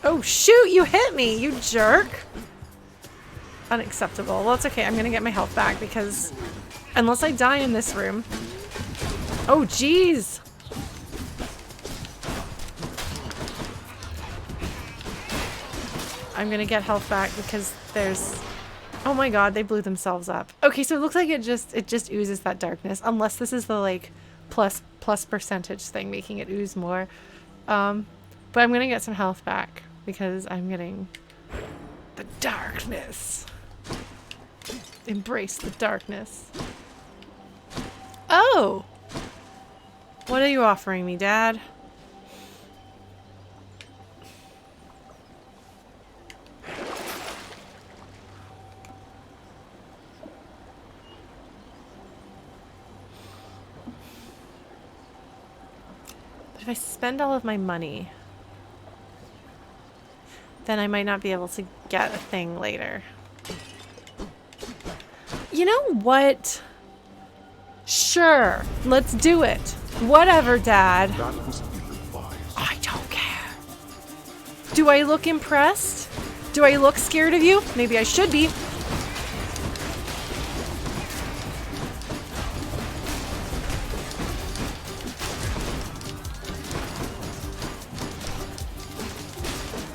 Oh shoot, you hit me, you jerk! Unacceptable. Well, it's okay, I'm gonna get my health back because unless I die in this room. Oh jeez! I'm gonna get health back because there's... Oh my god, they blew themselves up. Okay, so it looks like it just oozes that darkness. Unless this is the like plus percentage thing making it ooze more. But I'm gonna get some health back because I'm getting the darkness. Embrace the darkness. Oh! What are you offering me, Dad? If I spend all of my money, then I might not be able to get a thing later. You know what? Sure, let's do it. Whatever, Dad. I don't care. Do I look impressed? Do I look scared of you? Maybe I should be.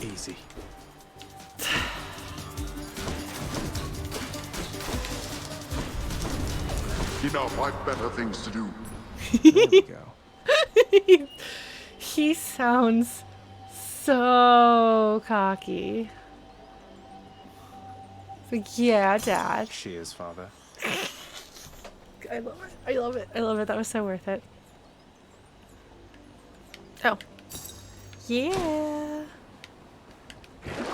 Easy. Enough, I've better things to do. There we go. He sounds so cocky. Like, yeah, Dad. Cheers, Father. I love it. I love it. I love it. That was so worth it. Oh. Yeah.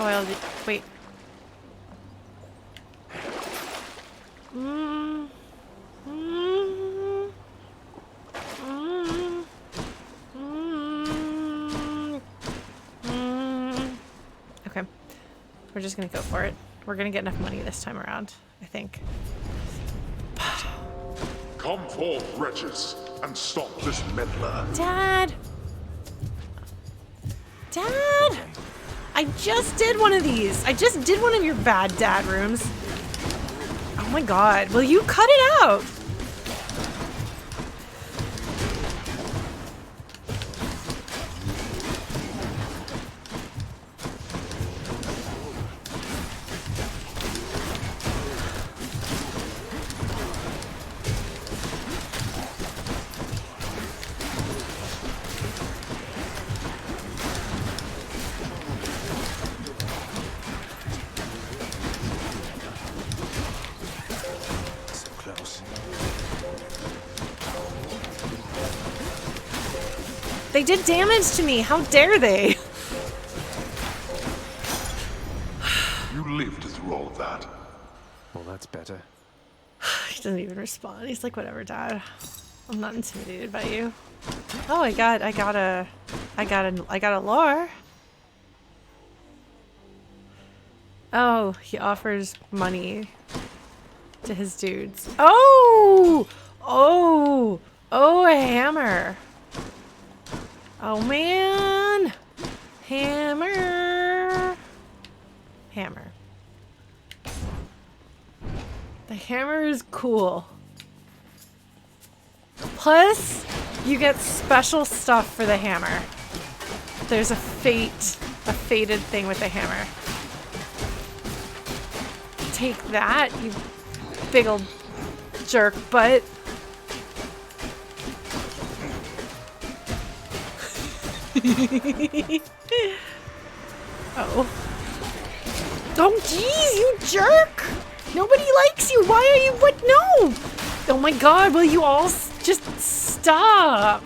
Oh, I'll do. Wait. Mm. Mm. Mm. Mm. Mm. Okay. We're just gonna go for it. We're gonna get enough money this time around, I think. Come forth, wretches, and stop this meddler. Dad! Dad! I just did one of these. I just did one of your bad dad rooms. Oh my god. Will you cut it out? They did damage to me. How dare they? You lived through all of that. Well, that's better. He doesn't even respond. He's like, whatever, Dad. I'm not intimidated by you. Oh, I got a lore. Oh, he offers money to his dudes. Oh! Oh! Oh, a hammer. Oh, man. Hammer. Hammer. The hammer is cool. Plus, you get special stuff for the hammer. There's a fated thing with the hammer. Take that, you big ol' jerk butt. Oh. Oh, jeez, you jerk! Nobody likes you. Why are you? What? No! Oh my god, will you all just stop?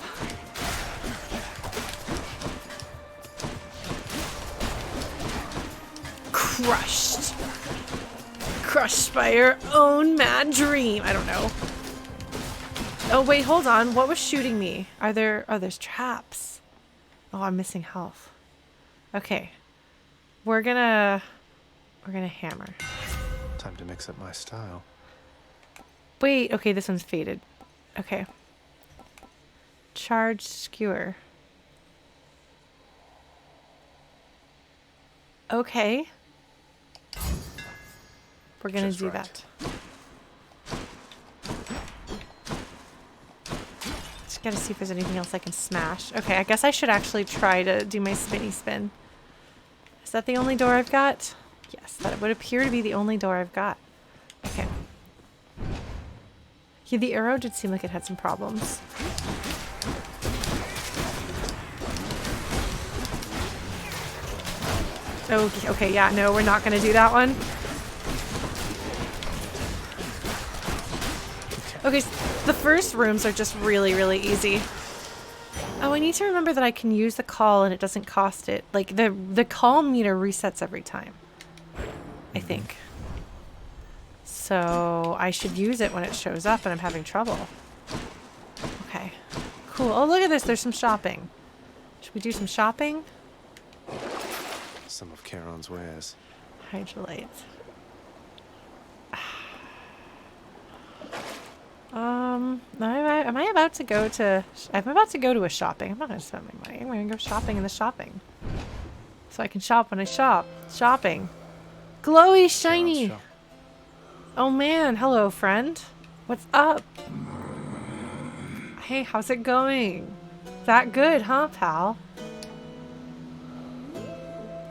Crushed. Crushed by your own mad dream. I don't know. Oh, wait, hold on. What was shooting me? Are there... Oh, there's traps. Oh, I'm missing health. Okay. We're gonna hammer. Time to mix up my style. Wait, okay, this one's faded. Okay. Charged skewer. Okay. We're gonna do that. Just gotta see if there's anything else I can smash. Okay, I guess I should actually try to do my spinny spin. Is that the only door I've got? Yes, that would appear to be the only door I've got. Okay. Yeah, the arrow did seem like it had some problems. Okay, yeah, no, we're not gonna do that one. Okay, so the first rooms are just really, really easy. Oh, I need to remember that I can use the call and it doesn't cost it. Like, the call meter resets every time. I think. So, I should use it when it shows up and I'm having trouble. Okay. Cool. Oh, look at this. There's some shopping. Should we do some shopping? Some of Charon's wares. Hydra lights. Am I about to go to... I'm about to go to a shopping. I'm not going to spend my money. I'm going to go shopping in the shopping. So I can shop when I shop. Shopping. Glowy, shiny. Oh man, hello friend. What's up? Hey, how's it going? That good, huh, pal?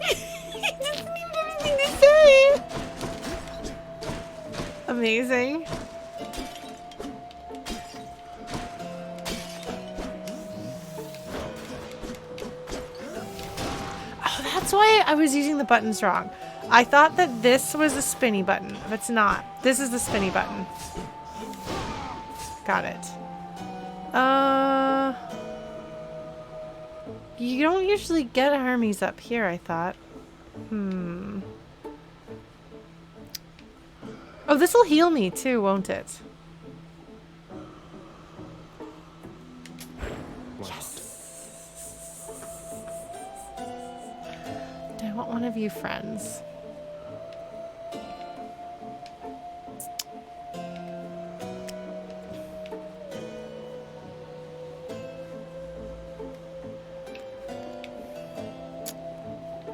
He doesn't even have anything to say. Amazing. Oh, that's why I was using the buttons wrong. I thought that this was the spinny button, but it's not. This is the spinny button. Got it. You don't usually get armies up here, I thought. Oh, this'll heal me too, won't it? Yes. Do I want one of you friends?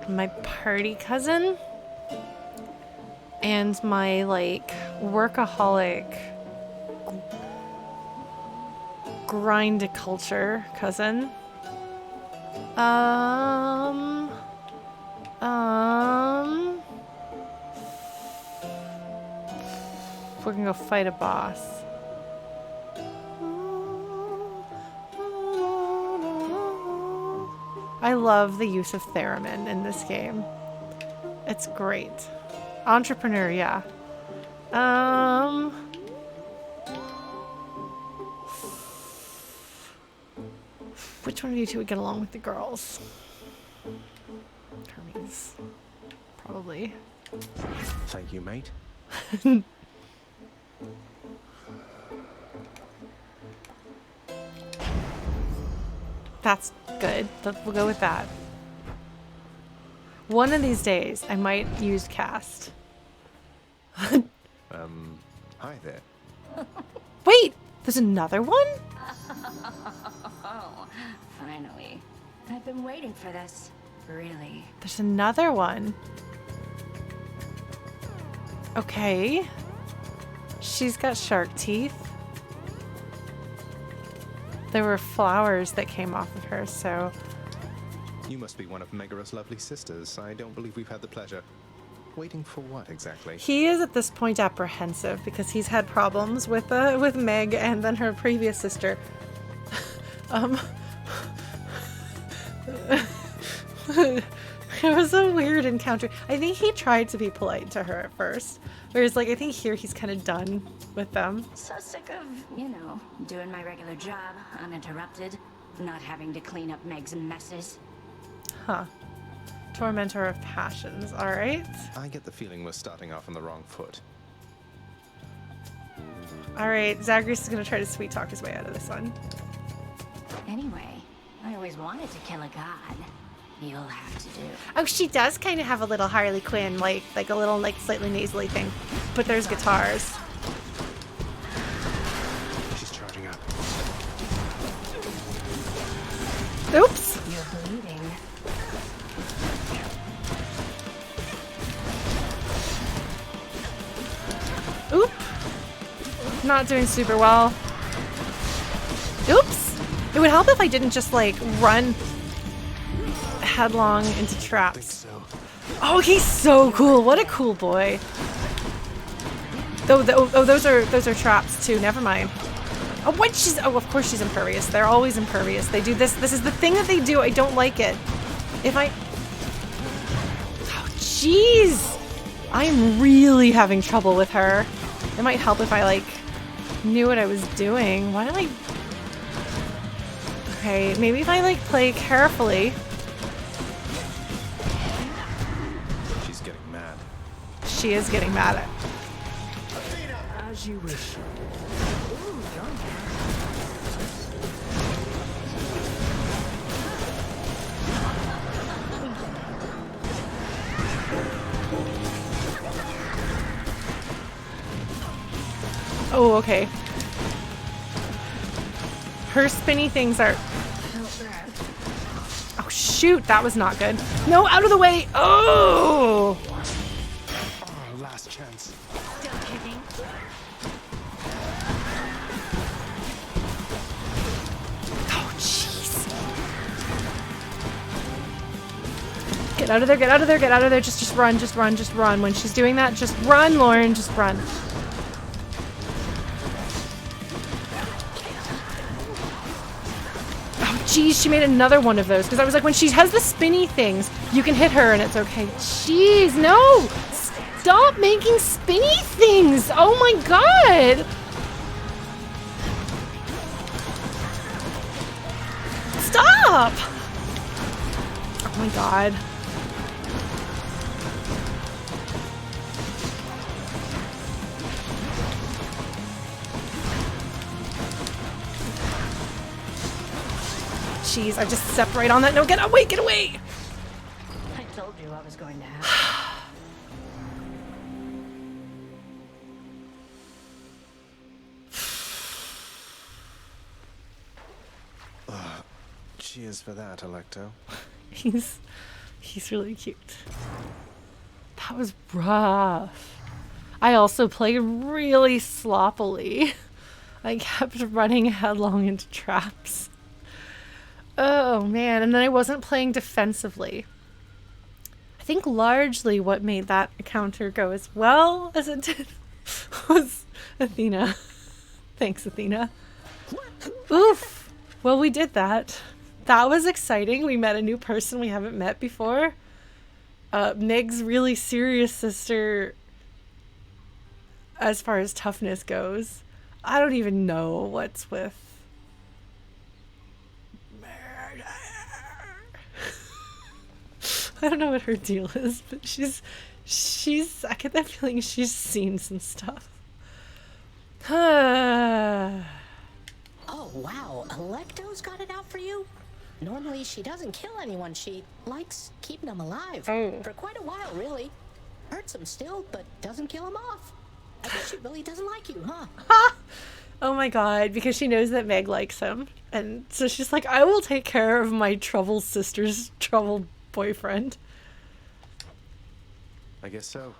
My party cousin and my like workaholic grind culture cousin. We're gonna go fight a boss. I love the use of theremin in this game. It's great. Entrepreneur, yeah. Which one of you two would get along with the girls? Hermes. Probably. Thank you, mate. That's good. We'll go with that. One of these days, I might use cast. Hi there. Wait! There's another one? Oh, finally. I've been waiting for this. Really. There's another one. Okay. She's got shark teeth. There were flowers that came off of her, so... You must be one of Megaros' lovely sisters. I don't believe we've had the pleasure. Waiting for what exactly? He is at this point apprehensive because he's had problems with Meg and then her previous sister. It was a weird encounter. I think he tried to be polite to her at first. Whereas, like, I think here he's kind of done with them. So sick of, you know, doing my regular job, uninterrupted, not having to clean up Meg's messes. Huh. Tormentor of passions. Alright. I get the feeling we're starting off on the wrong foot. Alright, Zagreus is going to try to sweet talk his way out of this one. Anyway, I always wanted to kill a god. You'll have to do. Oh, she does kind of have a little Harley Quinn, like a little, like, slightly nasally thing. But there's guitars. She's charging up. Oops! You're bleeding. Oop! Not doing super well. Oops! It would help if I didn't just, like, run headlong into traps. Oh, he's so cool! What a cool boy! Oh, those are traps too. Never mind. Oh, what? She's of course she's impervious. They're always impervious. They do this. This is the thing that they do. I don't like it. If I... Oh, jeez! I'm really having trouble with her. It might help if I, like, knew what I was doing. Why did I... Okay, maybe if I, like, play carefully. She's getting mad. She is getting mad at... As you wish. Oh, okay. Her spinny things are... Oh, shoot, that was not good. No, out of the way. Oh! Oh, last chance. Still kicking. Oh, jeez. Get out of there, get out of there, get out of there. Just run, just run, just run. When she's doing that, just run, Lauren, just run. Jeez, she made another one of those. Because I was like, when she has the spinny things, you can hit her and it's okay. Jeez, no! Stop making spinny things! Oh my god! Stop! Oh my god. Jeez, I just stepped right on that. No, get away, get away! I told you I was going to happen. Cheers for that, Alecto. He's really cute. That was rough. I also played really sloppily. I kept running headlong into traps. Oh man, and then I wasn't playing defensively. I think largely what made that encounter go as well as it did was Athena. Thanks, Athena. Oof. Well, we did that. That was exciting. We met a new person we haven't met before. Meg's really serious sister, as far as toughness goes. I don't even know what's with murder. I don't know what her deal is, but she's I get that feeling she's seen some stuff. Oh, wow. Alecto's got it out for you? Normally, she doesn't kill anyone. She likes keeping them alive. Oh. For quite a while, really. Hurts them still, but doesn't kill them off. I guess she really doesn't like you, huh? Oh my god, because she knows that Meg likes him. And so she's like, I will take care of my troubled sister's troubled boyfriend. I guess so.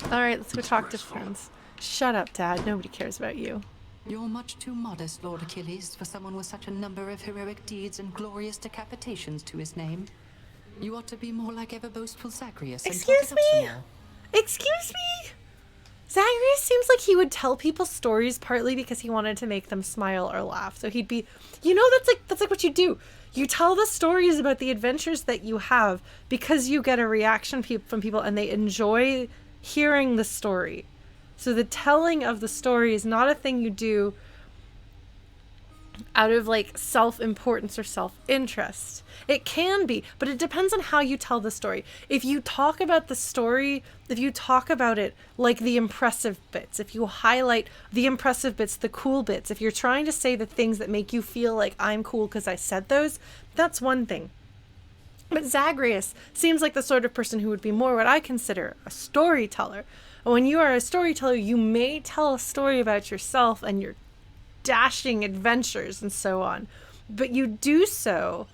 Alright, let's go talk to friends. Shut up, Dad. Nobody cares about you. You're much too modest, Lord Achilles, for someone with such a number of heroic deeds and glorious decapitations to his name. You ought to be more like ever boastful Zagreus. Excuse me? Excuse me? Zagreus seems like he would tell people stories partly because he wanted to make them smile or laugh. So he'd be, you know, that's like what you do. You tell the stories about the adventures that you have because you get a reaction from people and they enjoy hearing the story. So the telling of the story is not a thing you do out of like self-importance or self-interest. It can be, but it depends on how you tell the story. If you talk about the story, if you talk about it like the impressive bits, if you highlight the impressive bits, the cool bits, if you're trying to say the things that make you feel like I'm cool because I said those, that's one thing. But Zagreus seems like the sort of person who would be more what I consider a storyteller. When you are a storyteller, you may tell a story about yourself and your dashing adventures and so on, but you do so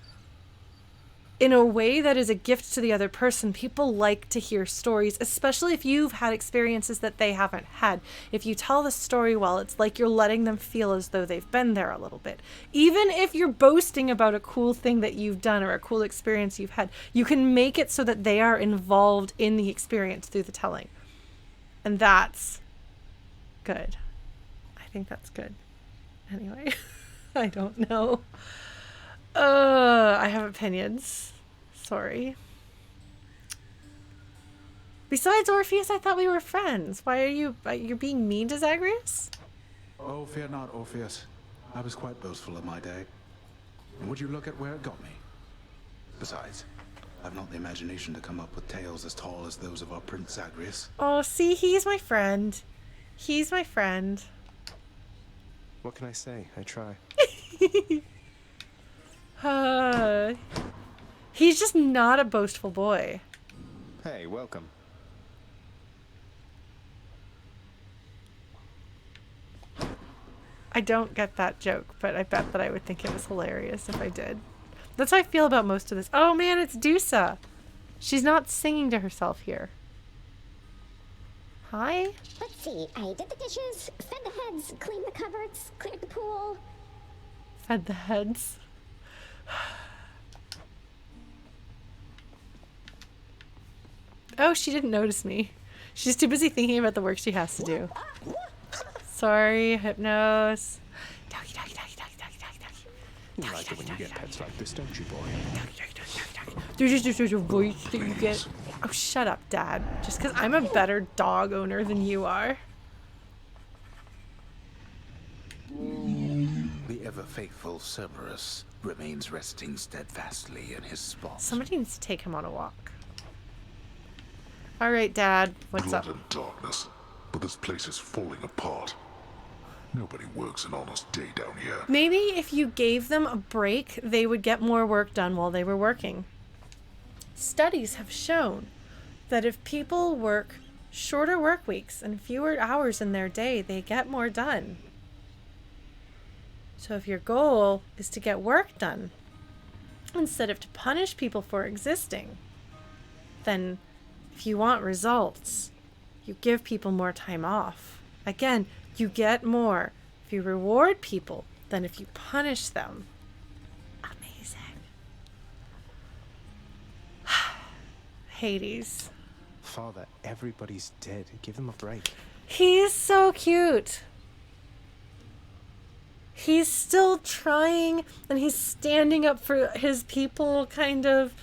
in a way that is a gift to the other person. People like to hear stories, especially if you've had experiences that they haven't had. If you tell the story well, it's like you're letting them feel as though they've been there a little bit. Even if you're boasting about a cool thing that you've done or a cool experience you've had, you can make it so that they are involved in the experience through the telling. And that's good. I think that's good. Anyway, I don't know. I have opinions. Sorry. Besides, Orpheus, I thought we were friends. Why are you're being mean to Zagreus? Oh, fear not, Orpheus. I was quite boastful in my day. And would you look at where it got me? Besides, I've not the imagination to come up with tales as tall as those of our Prince Zagreus. Oh, see, he's my friend. He's my friend. What can I say? I try. He's just not a boastful boy. Hey, welcome. I don't get that joke, but I bet that I would think it was hilarious if I did. That's how I feel about most of this. Oh man, it's Dusa. She's not singing to herself here. Hi? Let's see. I did the dishes, fed the heads, cleaned the cupboards, cleared the pool. Fed the heads. Oh, she didn't notice me. She's too busy thinking about the work she has to do. Sorry, Hypnos. Doggy, doggy, doggy, doggy, doggy, doggy, doggy. You like it when you get pets like this, don't you, boy? There's just a voice that you get. Oh, shut up, Dad. Just because I'm a better dog owner than you are. The ever-faithful Cerberus remains resting steadfastly in his spot. Somebody needs to take him on a walk. All right, Dad. What's up? Blood and darkness, but this place is falling apart. Nobody works an honest day down here. Maybe if you gave them a break, they would get more work done while they were working. Studies have shown that if people work shorter work weeks and fewer hours in their day, they get more done. So if your goal is to get work done, instead of to punish people for existing, then if you want results, you give people more time off. Again, you get more if you reward people than if you punish them. Amazing. Hades. Father, everybody's dead. Give them a break. He's so cute. He's still trying and he's standing up for his people, kind of.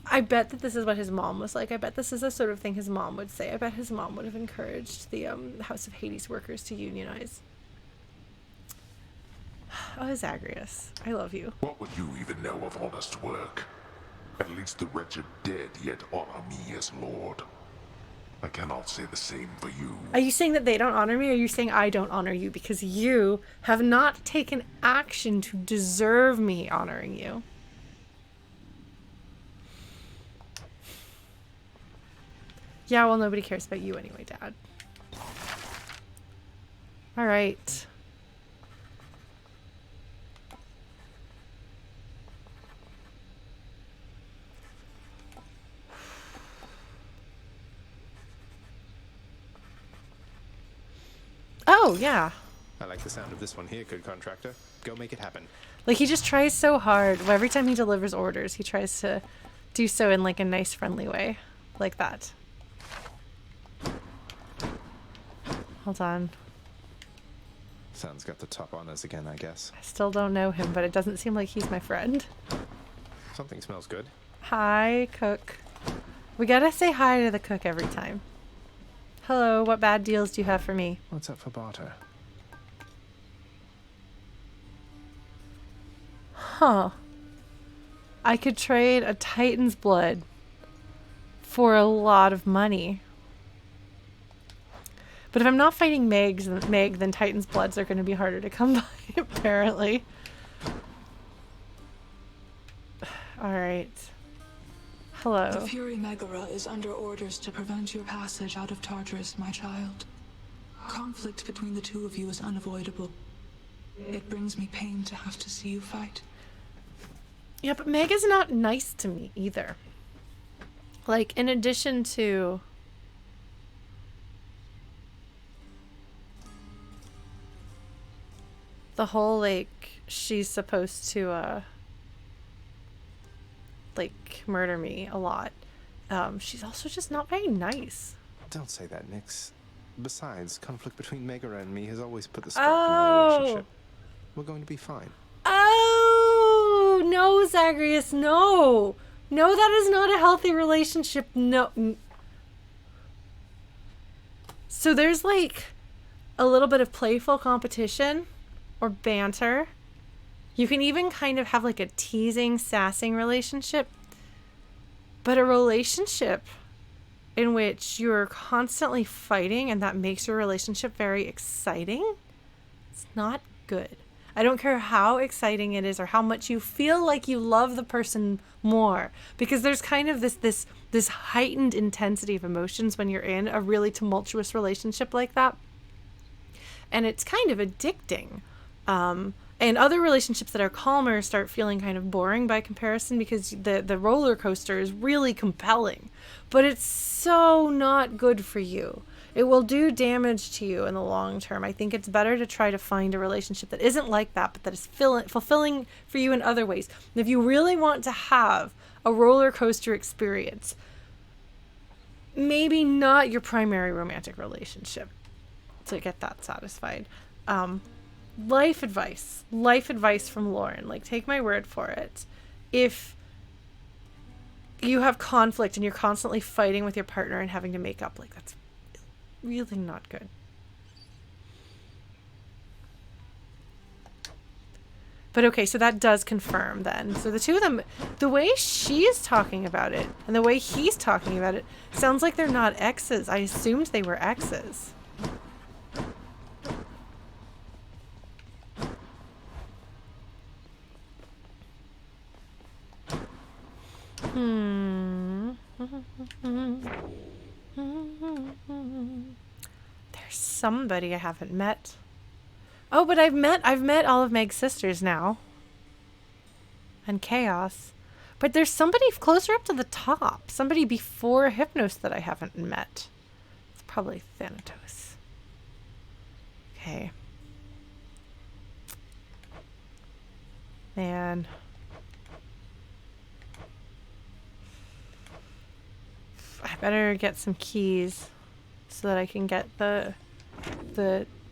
I bet that this is what his mom was like. I bet this is the sort of thing his mom would say. I bet his mom would have encouraged the House of Hades workers to unionize. Oh, Zagreus, I love you. What would you even know of honest work? At least the wretched dead yet honor me as lord. I cannot say the same for you. Are you saying that they don't honor me, or are you saying I don't honor you because you have not taken action to deserve me honoring you? Yeah, well, nobody cares about you anyway, Dad. All right. Oh, yeah. I like the sound of this one here, good contractor. Go make it happen. Like, he just tries so hard. Every time he delivers orders, he tries to do so in, like, a nice, friendly way. Like that. Hold on. Sun's got the top on us again, I guess. I still don't know him, but it doesn't seem like he's my friend. Something smells good. Hi, cook. We gotta say hi to the cook every time. Hello, what bad deals do you have for me? What's up for barter? Huh. I could trade a Titan's blood for a lot of money. But if I'm not fighting Meg, then Titan's bloods are going to be harder to come by, apparently. Alright. Hello. The Fury Megara is under orders to prevent your passage out of Tartarus, my child. Conflict between the two of you is unavoidable. It brings me pain to have to see you fight. Yeah, but Meg is not nice to me either. Like, in addition to... the whole, like, she's supposed to, like, murder me a lot. She's also just not very nice. Don't say that, Nyx. Besides, conflict between Megara and me has always put the spark in our relationship. We're going to be fine. Oh, no, Zagreus, no. No, that is not a healthy relationship. No. So there's, like, a little bit of playful competition or banter. You can even kind of have, like, a teasing, sassing relationship. But a relationship in which you're constantly fighting and that makes your relationship very exciting, it's not good. I don't care how exciting it is or how much you feel like you love the person more, because there's kind of this heightened intensity of emotions when you're in a really tumultuous relationship like that. and it's kind of addicting. And other relationships that are calmer start feeling kind of boring by comparison, because the roller coaster is really compelling, but it's so not good for you. It will do damage to you in the long term. I think it's better to try to find a relationship that isn't like that, but that is fulfilling for you in other ways. And if you really want to have a roller coaster experience, maybe not your primary romantic relationship to get that satisfied. Life advice from Lauren. Like, take my word for it. If you have conflict and you're constantly fighting with your partner and having to make up, like, that's really not good. But okay, so that does confirm then. So the two of them, the way she's talking about it and the way he's talking about it, sounds like they're not exes. I assumed they were exes. There's somebody I haven't met. Oh, but I've met all of Meg's sisters now. And Chaos. But there's somebody closer up to the top. Somebody before Hypnos that I haven't met. It's probably Thanatos. Okay. Man. I better get some keys so that I can get the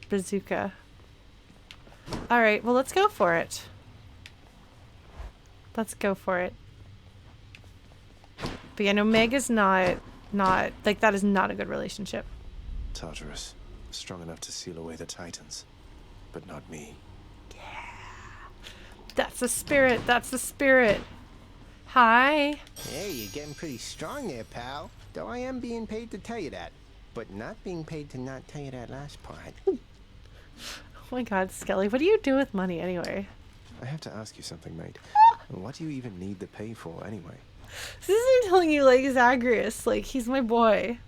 bazooka. Alright, well, let's go for it. Let's go for it. But yeah, no, Meg is not, like, that is not a good relationship. Tartarus, strong enough to seal away the Titans, but not me. That's the spirit, that's the spirit. Hi. Hey, you're getting pretty strong there, pal. Though I am being paid to tell you that, but not being paid to not tell you that last part. Oh my god, Skelly, what do you do with money anyway? I have to ask you something, mate. What do you even need the pay for anyway? This isn't telling you like Zagreus, like he's my boy.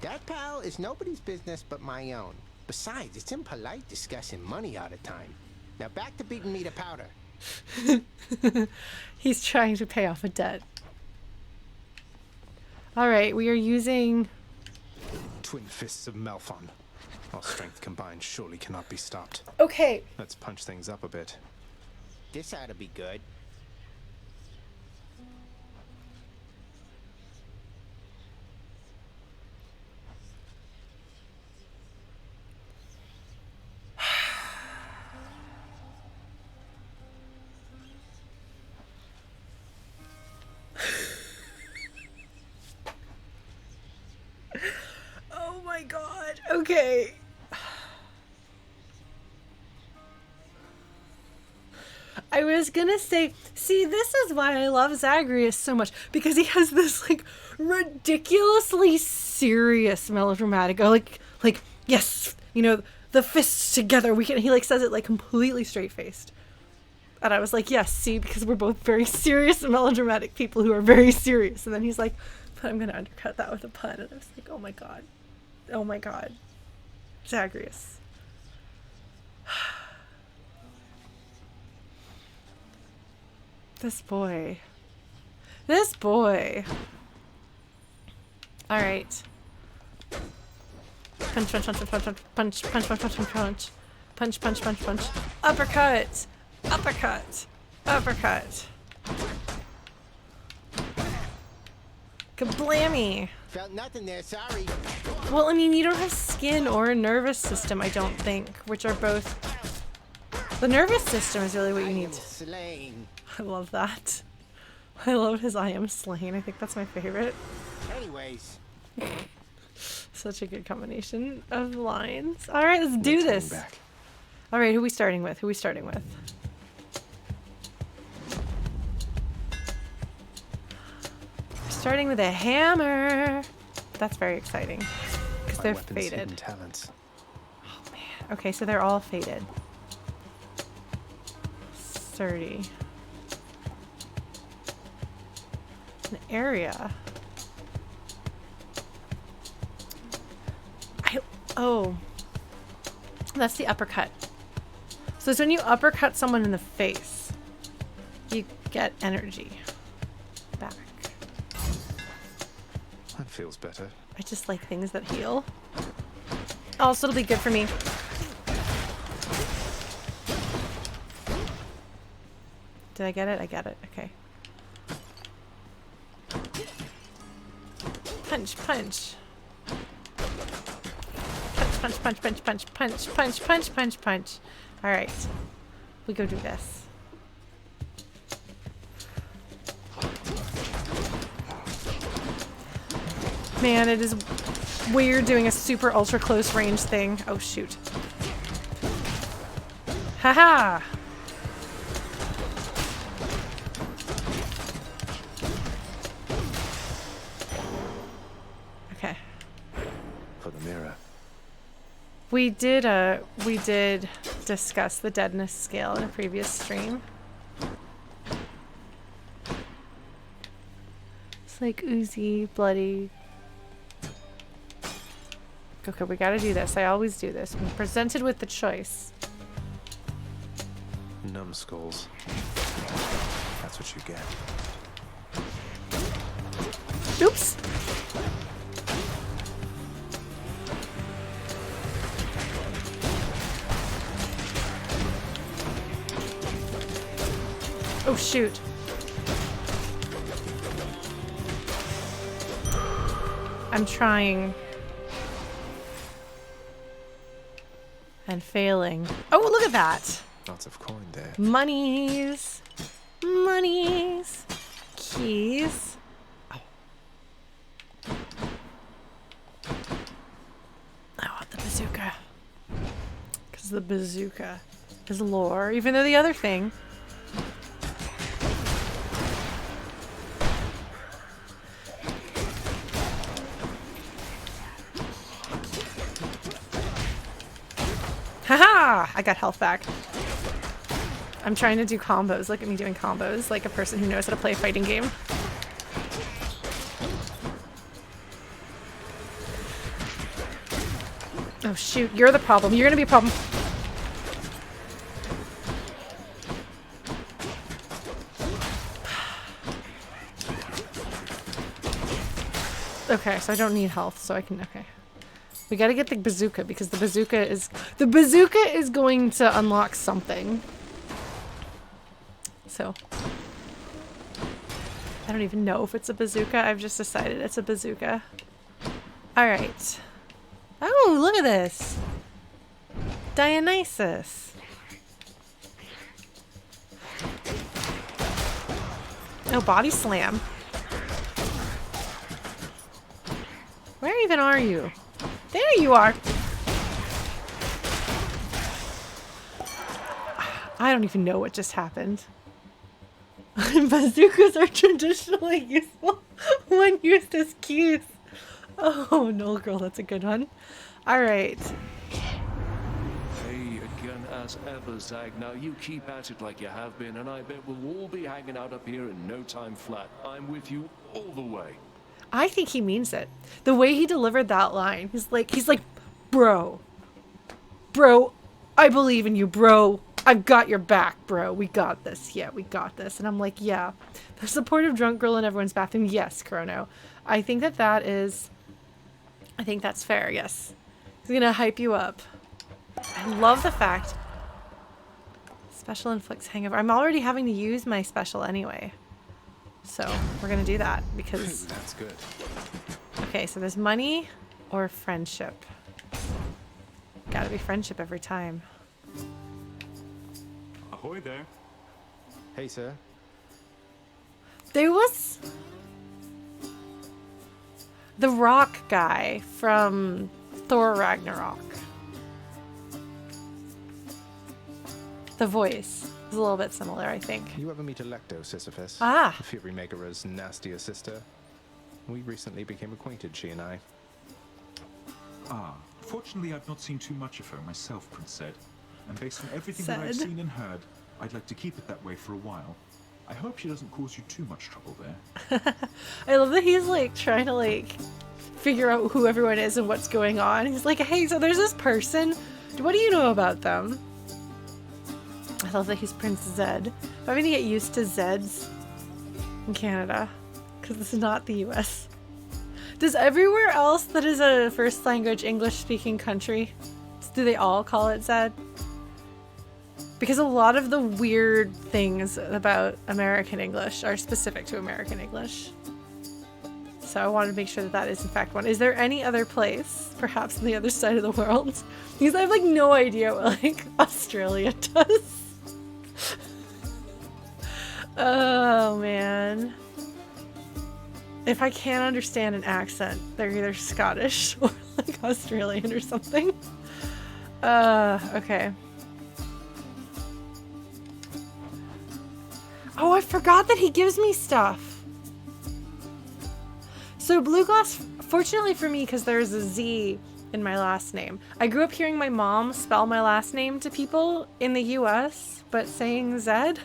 That, pal, is nobody's business but my own. Besides, it's impolite discussing money all the time. Now back to beating me to powder. He's trying to pay off a debt. Alright, we are using... Twin fists of Malphon. Our strength combined surely cannot be stopped. Okay. Let's punch things up a bit. This ought to be good. Oh my god. Okay. I was gonna say, see, this is why I love Zagreus so much, because he has this like ridiculously serious melodramatic, like yes, you know, the fists together, we can. He like says it like completely straight faced, and I was like, yes, see, because we're both very serious and melodramatic people who are very serious, and then he's like, but I'm gonna undercut that with a pun, and I was like, oh my god, Zagreus. This boy. All right. Punch. Uppercut. Kablammy. Felt nothing there, sorry. Well, I mean, you don't have skin or a nervous system, I don't think, which are both... The nervous system is really what you need. Slain. I love that. I love his I am slain. I think that's my favorite. Anyways. Such a good combination of lines. All right, let's do this. All right, who are we starting with? Starting with a hammer. That's very exciting because they're faded. Talents. Oh man. Okay, so they're all faded. Sturdy. An area. Oh. That's the uppercut. So it's when you uppercut someone in the face, you get energy back. That feels better. I just like things that heal. Also, it'll be good for me. Did I get it? I get it. Okay. Punch, punch. Punch, punch, punch, punch, punch, punch, punch, punch, punch. All right. We go do this. Man, it is weird doing a super ultra close range thing. Oh, shoot. Haha! Okay. For the mirror. We did discuss the deadness scale in a previous stream. It's like oozy, bloody. Okay, we gotta do this. I always do this. When presented with the choice. Numbskulls. That's what you get. Oops! Oh, shoot. I'm trying. And failing. Oh, look at that! Lots of coin there. Monies. Monies. Keys. Oh. I want the bazooka. Because the bazooka is lore, even though the other thing. Haha! I got health back. I'm trying to do combos. Look at me doing combos like a person who knows how to play a fighting game. Oh shoot, you're the problem. You're gonna be a problem. Okay, so I don't need health, so I can, okay. We gotta get the bazooka because the bazooka is going to unlock something. So I don't even know if it's a bazooka. I've just decided it's a bazooka. All right. Oh, look at this. Dionysus. Oh, body slam. Where even are you? There you are. I don't even know what just happened. Bazookas are traditionally useful when used as keys. Oh, no, girl, that's a good one. All right. Hey, again as ever, Zag. Now you keep at it like you have been, and I bet we'll all be hanging out up here in no time flat. I'm with you all the way. I think he means it. The way he delivered that line, he's like, bro, I believe in you, bro. I've got your back, bro. We got this. Yeah, we got this. And I'm like, yeah. The supportive drunk girl in everyone's bathroom. Yes, Chrono. I think that's fair. Yes. He's going to hype you up. I love the fact. Special inflicts hangover. I'm already having to use my special anyway. So we're going to do that because. That's good. Okay, so there's money or friendship. Gotta be friendship every time. Ahoy there. Hey, sir. There was the rock guy from Thor Ragnarok. The voice is a little bit similar, I think. You ever meet Alecto, Sisyphus? Ah. The Fury Maker's nastier sister. We recently became acquainted, she and I. Ah, fortunately I've not seen too much of her myself, Prince Zed. And based on everything that I've seen and heard, I'd like to keep it that way for a while. I hope she doesn't cause you too much trouble there. I love that he's like trying to like figure out who everyone is and what's going on. He's like, hey, so there's this person What do you know about them? I love that he's Prince Zed. I'm having to get used to Zeds in Canada, because this is not the US. Does everywhere else that is a first language English speaking country, do they all call it Zed? Because a lot of the weird things about American English are specific to American English. So I wanted to make sure that that is in fact one. Is there any other place, perhaps on the other side of the world? Because I have like no idea what like Australia does. Oh man. If I can't understand an accent, they're either Scottish or like Australian or something. Okay. Oh, I forgot that he gives me stuff. So blue glass, fortunately for me, because there's a Z in my last name. I grew up hearing my mom spell my last name to people in the US, but saying Zed.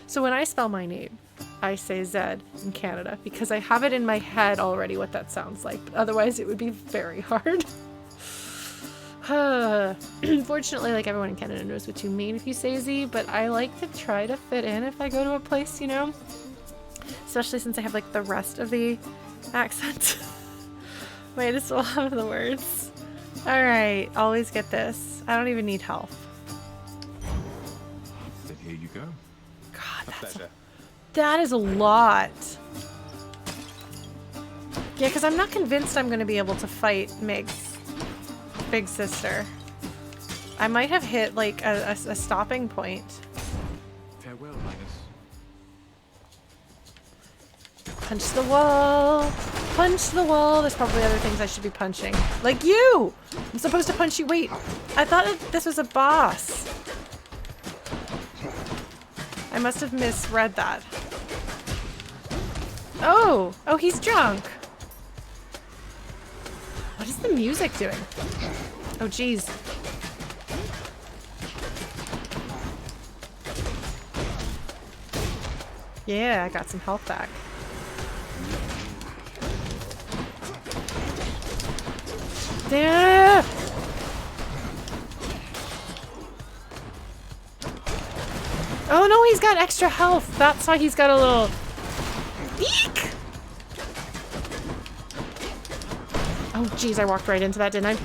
So when I spell my name, I say Zed in Canada because I have it in my head already what that sounds like. But otherwise, it would be very hard. Fortunately, like everyone in Canada knows what you mean if you say Z, but I like to try to fit in if I go to a place, you know? Especially since I have like the rest of the accent. Wait, I still have the words. Alright, always get this. I don't even need health. Then here you go. God, that is a lot. Yeah, because I'm not convinced I'm going to be able to fight Meg's big sister. I might have hit like a stopping point. Farewell, Highness. Punch the wall. Punch the wall. There's probably other things I should be punching. Like you! I'm supposed to punch you. Wait, I thought this was a boss. I must have misread that. Oh! Oh, he's drunk. What is the music doing? Oh, geez. Yeah, I got some health back. There! Oh no, he's got extra health. That's why he's got a little... Eek! Oh jeez, I walked right into that, didn't I?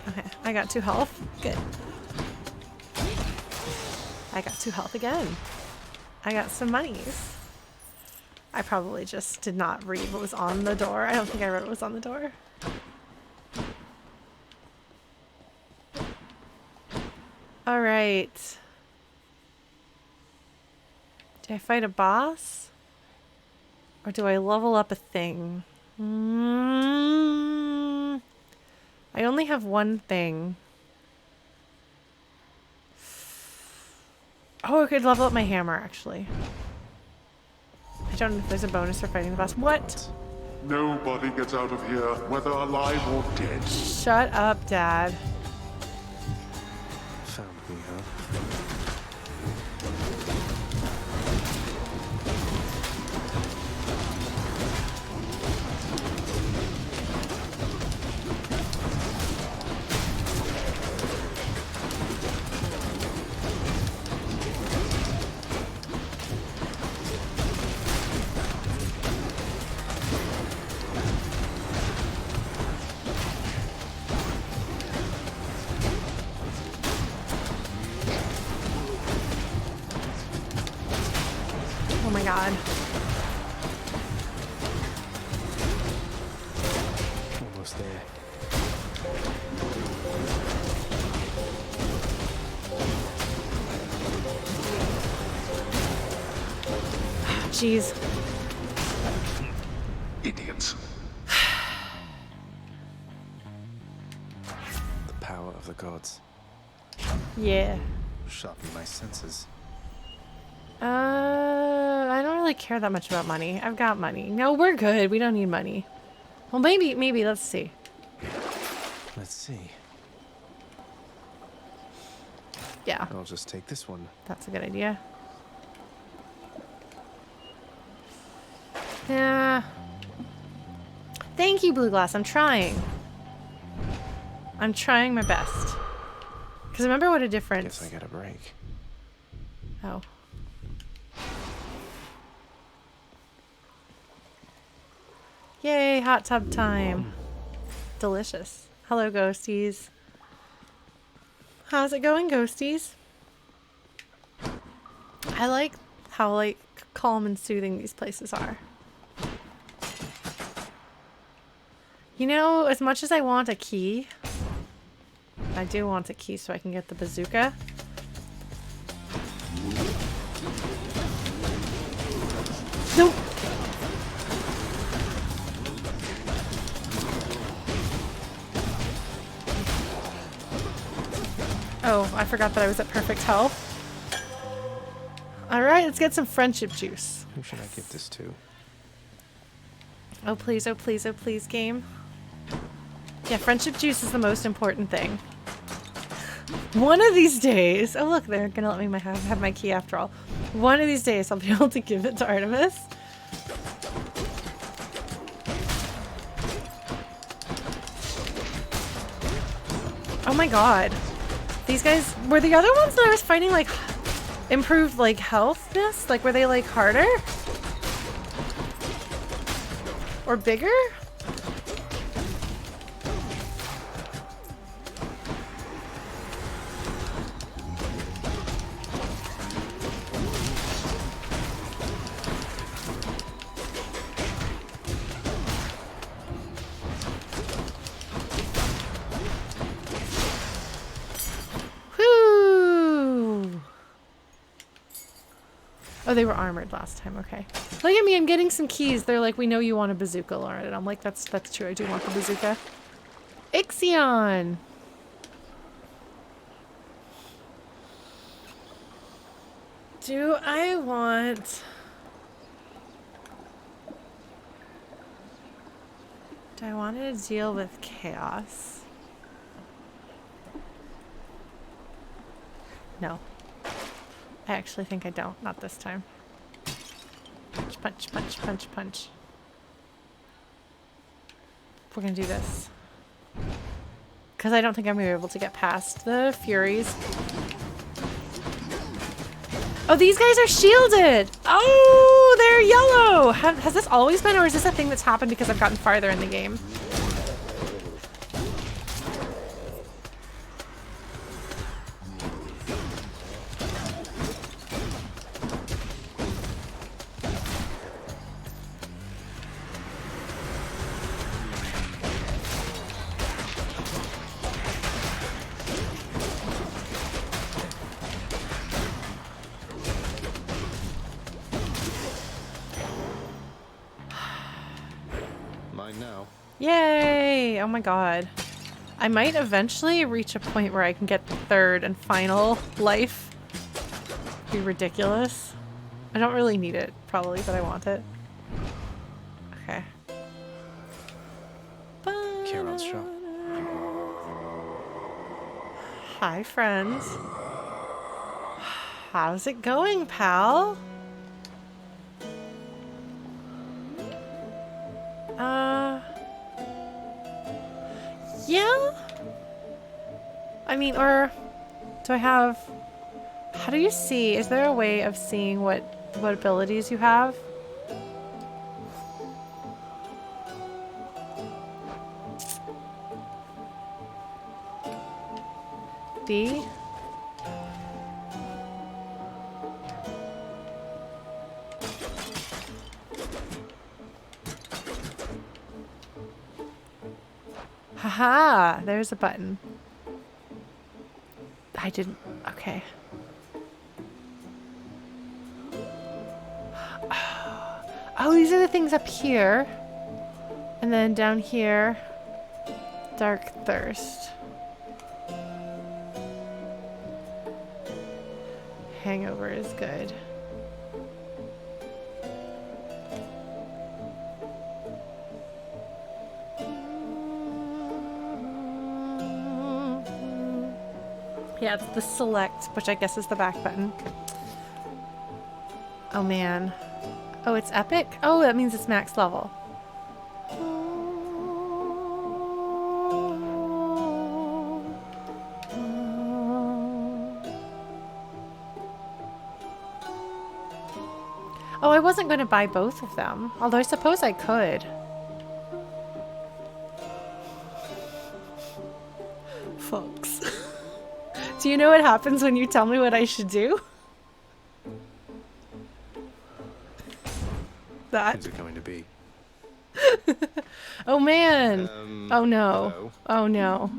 Okay, I got 2 health. Good. I got 2 health again. I got some monies. I probably just did not read what was on the door. I don't think I read what was on the door. Alright. Do I fight a boss? Or do I level up a thing? I only have one thing. Oh, I could level up my hammer, actually. I don't know if there's a bonus for fighting the boss. What? Nobody gets out of here, whether alive or dead. Shut up, Dad. Found me, huh? Oh my god. Almost there. Jeez. Idiots. The power of the gods. Yeah. Sharpen my senses. I don't really care that much about money. I've got money. No, we're good. We don't need money. Well, maybe. Let's see. Let's see. Yeah. I'll just take this one. That's a good idea. Yeah. Thank you, Blue Glass. I'm trying. I'm trying my best. Because remember what a difference. Guess I got a break. Oh. Yay, hot tub time. Delicious. Hello, ghosties. How's it going, ghosties? I like how, like, calm and soothing these places are. You know, as much as I want a key, I do want a key so I can get the bazooka. Nope. Oh, I forgot that I was at perfect health. Alright, let's get some friendship juice. Who should I give this to? Oh please, oh please, oh please, game. Yeah, friendship juice is the most important thing. One of these days... Oh look, they're gonna let me have my key after all. One of these days I'll be able to give it to Artemis. Oh my god. These guys... Were the other ones that I was fighting like... improved like healthness? Like were they like harder? Or bigger? Oh, they were armored last time. Okay. Look at me. I'm getting some keys. They're like, we know you want a bazooka, Lauren. And I'm like, that's true. I do want the bazooka. Ixion. Do I want... Do I want to deal with chaos? No. I actually think I don't. Not this time. Punch, punch, punch, punch, punch. We're gonna do this. Because I don't think I'm gonna be able to get past the Furies. Oh, these guys are shielded! Oh, they're yellow! Has this always been, or is this a thing that's happened because I've gotten farther in the game? Yay! Oh my god. I might eventually reach a point where I can get the third and final life. Be ridiculous. I don't really need it, probably, but I want it. Okay. Charon's shop. Hi, friends. How's it going, pal? Yeah? I mean, or do I have... How do you see? Is there a way of seeing what abilities you have? B? Haha, there's a button. I didn't... Okay. Oh, these are the things up here. And then down here, Dark Thirst. Hangover is good. Yeah, it's the select, which I guess is the back button. Oh man. Oh, it's epic? Oh, that means it's max level. Oh, I wasn't going to buy both of them. Although I suppose I could. Folks. Do you know what happens when you tell me what I should do? That. Who's it going to be? Oh man. Oh no. Hello? Oh no.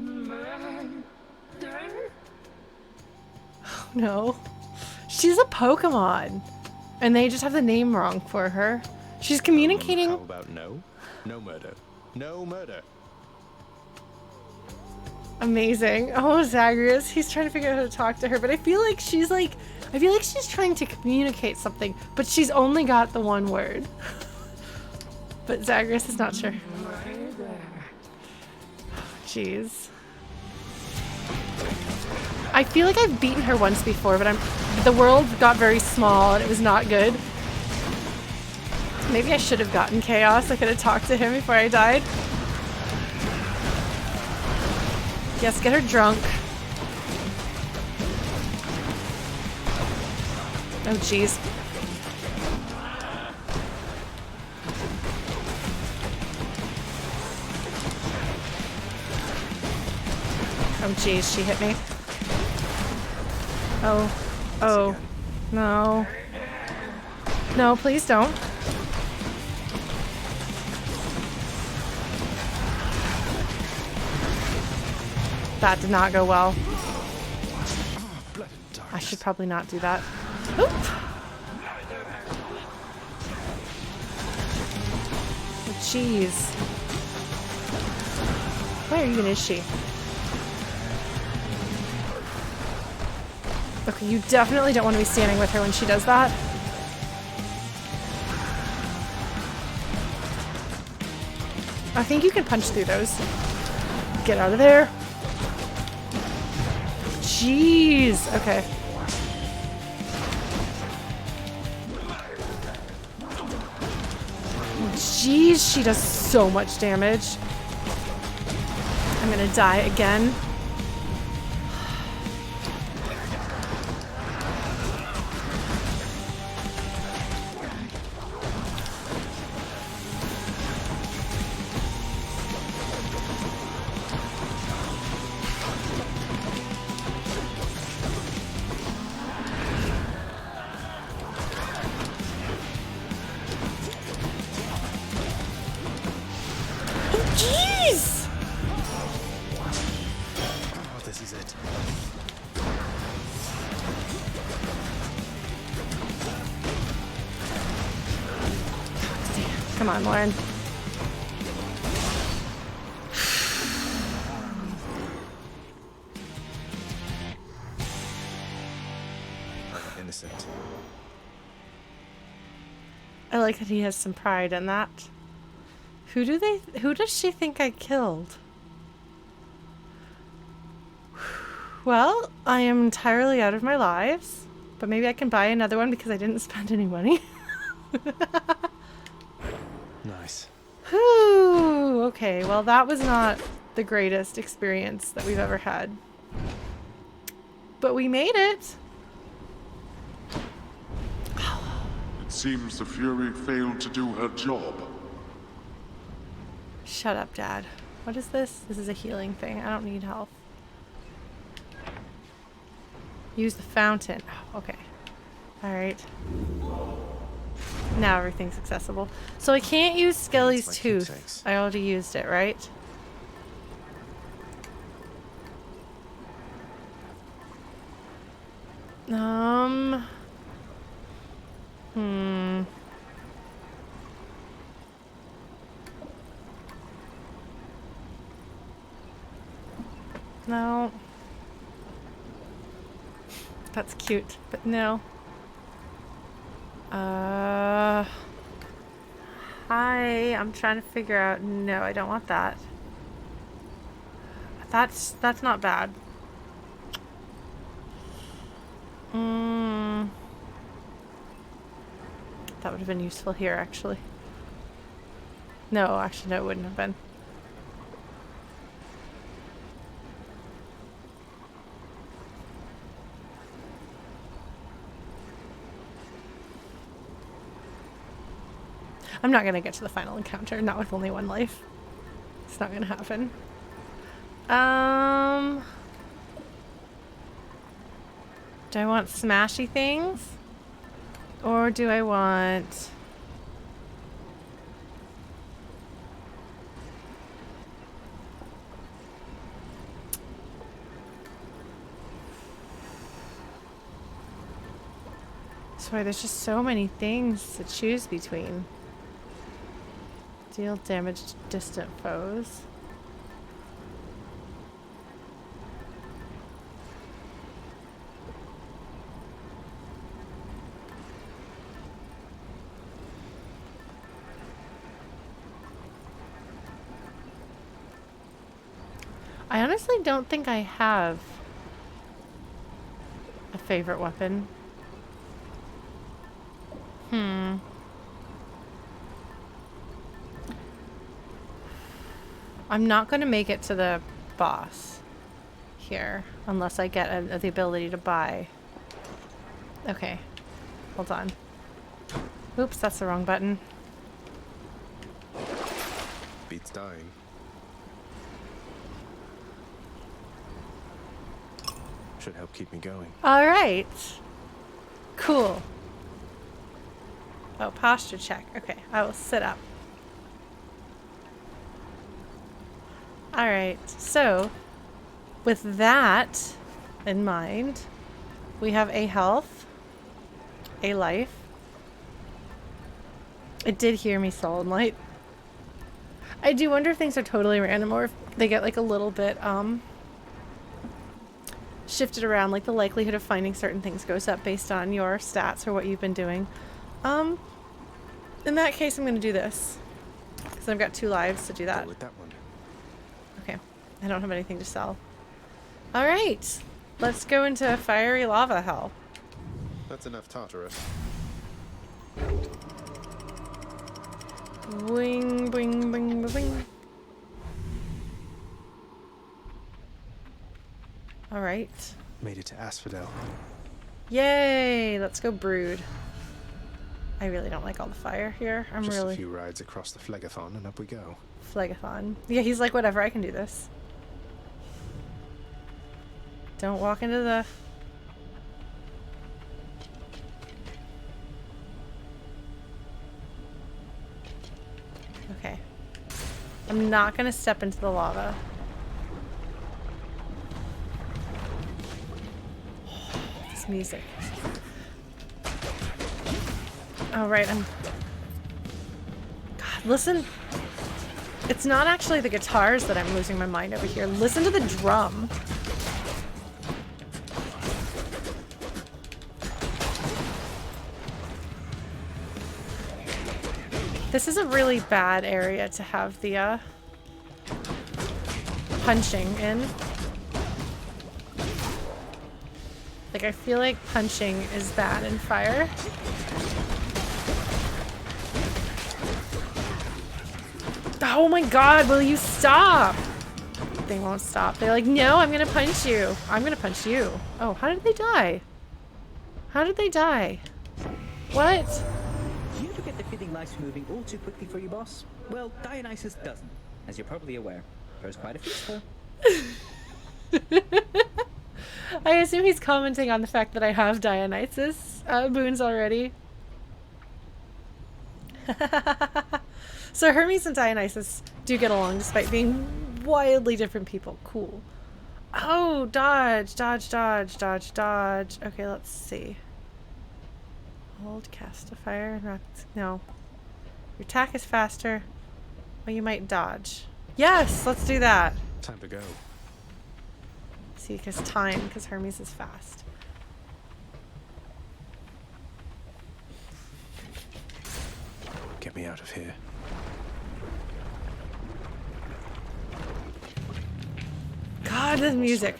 Oh no. She's a Pokemon. And they just have the name wrong for her. She's communicating. How about no? No murder. No murder. Amazing. Oh, Zagreus. He's trying to figure out how to talk to her, but I feel like she's trying to communicate something, but she's only got the one word. But Zagreus is not sure. Jeez. I feel like I've beaten her once before, but the world got very small and it was not good. Maybe I should have gotten Chaos. I could have talked to him before I died. Yes, get her drunk. Oh, jeez. Oh, jeez, she hit me. Oh. Oh. No. No, please don't. That did not go well. I should probably not do that. Oop. Oh, jeez. Where even is she? Okay, you definitely don't want to be standing with her when she does that. I think you can punch through those. Get out of there. Jeez. Okay. Jeez, she does so much damage. I'm gonna die again. Come on, Lauren. I'm innocent. I like that he has some pride in that. Who does she think I killed? Well, I am entirely out of my lives, but maybe I can buy another one because I didn't spend any money. Nice. Whew. Okay, well that was not the greatest experience that we've ever had. But we made it. It seems the Fury failed to do her job. Shut up, Dad. What is this? This is a healing thing. I don't need health. Use the fountain. Oh, okay. Alright. Now everything's accessible. So I can't use Skelly's tooth. I already used it, right? No. That's cute, but no. Hi, I'm trying to figure out. No, I don't want that. That's not bad. That would have been useful here, actually. No, actually, no, it wouldn't have been. I'm not gonna get to the final encounter, not with only one life. It's not gonna happen. Do I want smashy things? Or do I want... Sorry, there's just so many things to choose between. Deal damage to distant foes. I honestly don't think I have a favorite weapon. I'm not going to make it to the boss here unless I get the ability to buy. Okay, hold on. Oops, that's the wrong button. Beats dying. Should help keep me going. All right. Cool. Oh, posture check. Okay, I will sit up. All right, so with that in mind, we have a health, a life. It did hear me, Solid Light. I do wonder if things are totally random or if they get like a little bit shifted around, like the likelihood of finding certain things goes up based on your stats or what you've been doing. In that case, I'm going to do this because I've got 2 lives to do that. Go with that one. Okay, I don't have anything to sell. All right, let's go into fiery lava hell. That's enough Tartarus. Boing, boing, boing, boing. All right. Made it to Asphodel. Yay! Let's go brood. I really don't like all the fire here. I'm Just really... a few rides across the Phlegathon and up we go. Phlegathon. Yeah, he's like, whatever, I can do this. Don't walk into the... Okay. I'm not gonna step into the lava. This music. Oh, right, God, listen. It's not actually the guitars that I'm losing my mind over here. Listen to the drum. This is a really bad area to have the punching in. Like, I feel like punching is bad in fire. Oh my god, will you stop? They won't stop. They're like, no, I'm gonna punch you. I'm gonna punch you. Oh, how did they die? How did they die? What? Do you ever get the feeling life's moving all too quickly for you, boss? Well, Dionysus doesn't, as you're probably aware. There's quite a few. I assume he's commenting on the fact that I have Dionysus boons already. So Hermes and Dionysus do get along despite being wildly different people. Cool. Oh, dodge, dodge, dodge, dodge, dodge. Okay, let's see. Hold, cast a fire. No. Your attack is faster. Well, you might dodge. Yes, let's do that. Time to go. See, because Hermes is fast. Get me out of here. God, the music.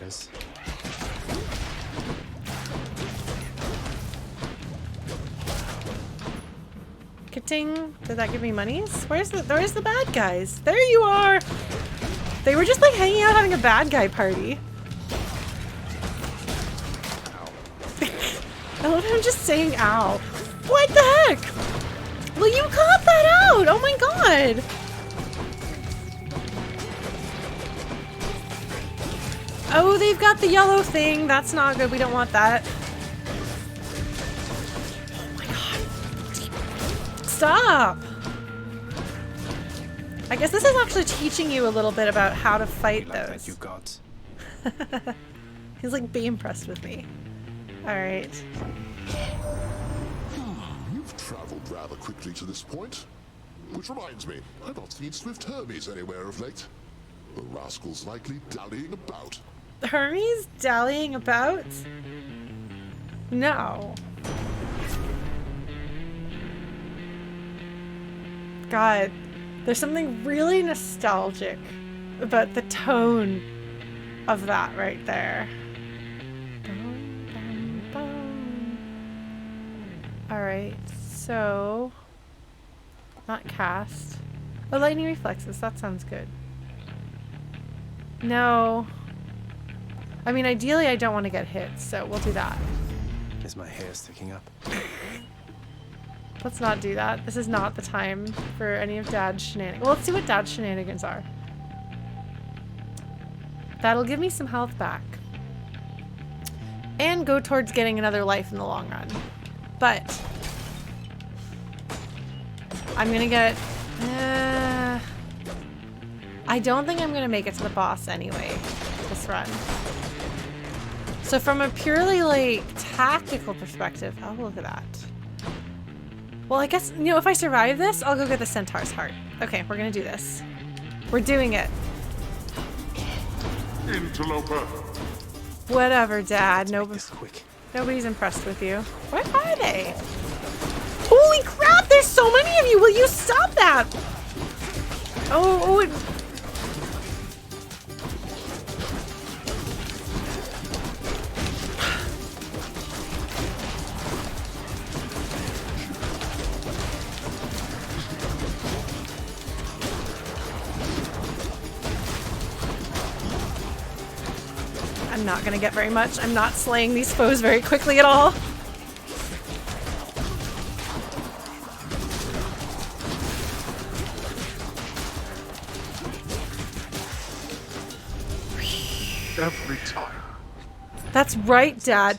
Ka-ting. Did that give me monies? Where's the bad guys? There you are! They were just like hanging out having a bad guy party. I love him just saying ow. What the heck? Well, you got that out! Oh my god! Oh, they've got the yellow thing. That's not good. We don't want that. Oh my god. Stop! I guess this is actually teaching you a little bit about how to fight those. You got. He's like, be impressed with me. Alright. You've traveled rather quickly to this point. Which reminds me, I've not seen Swift Hermes anywhere of late. The rascal's likely dallying about. Hermes dallying about? No. God, there's something really nostalgic about the tone of that right there. Alright, so... Not cast. Oh, lightning reflexes, that sounds good. No. I mean, ideally I don't want to get hit, so we'll do that. Is my hair sticking up? Let's not do that. This is not the time for any of Dad's shenanigans. Well, let's see what Dad's shenanigans are. That'll give me some health back. And go towards getting another life in the long run. But I'm gonna get... I don't think I'm gonna make it to the boss anyway, this run. So from a purely, like, tactical perspective... Oh, look at that. Well, I guess, you know, if I survive this, I'll go get the Centaur's Heart. Okay, we're gonna do this. We're doing it. Interloper. Whatever, Dad. Nobody's impressed with you. Where are they? Holy crap, there's so many of you! Will you stop that? Oh, it... I'm not gonna get very much. I'm not slaying these foes very quickly at all. Every time. That's right, Dad.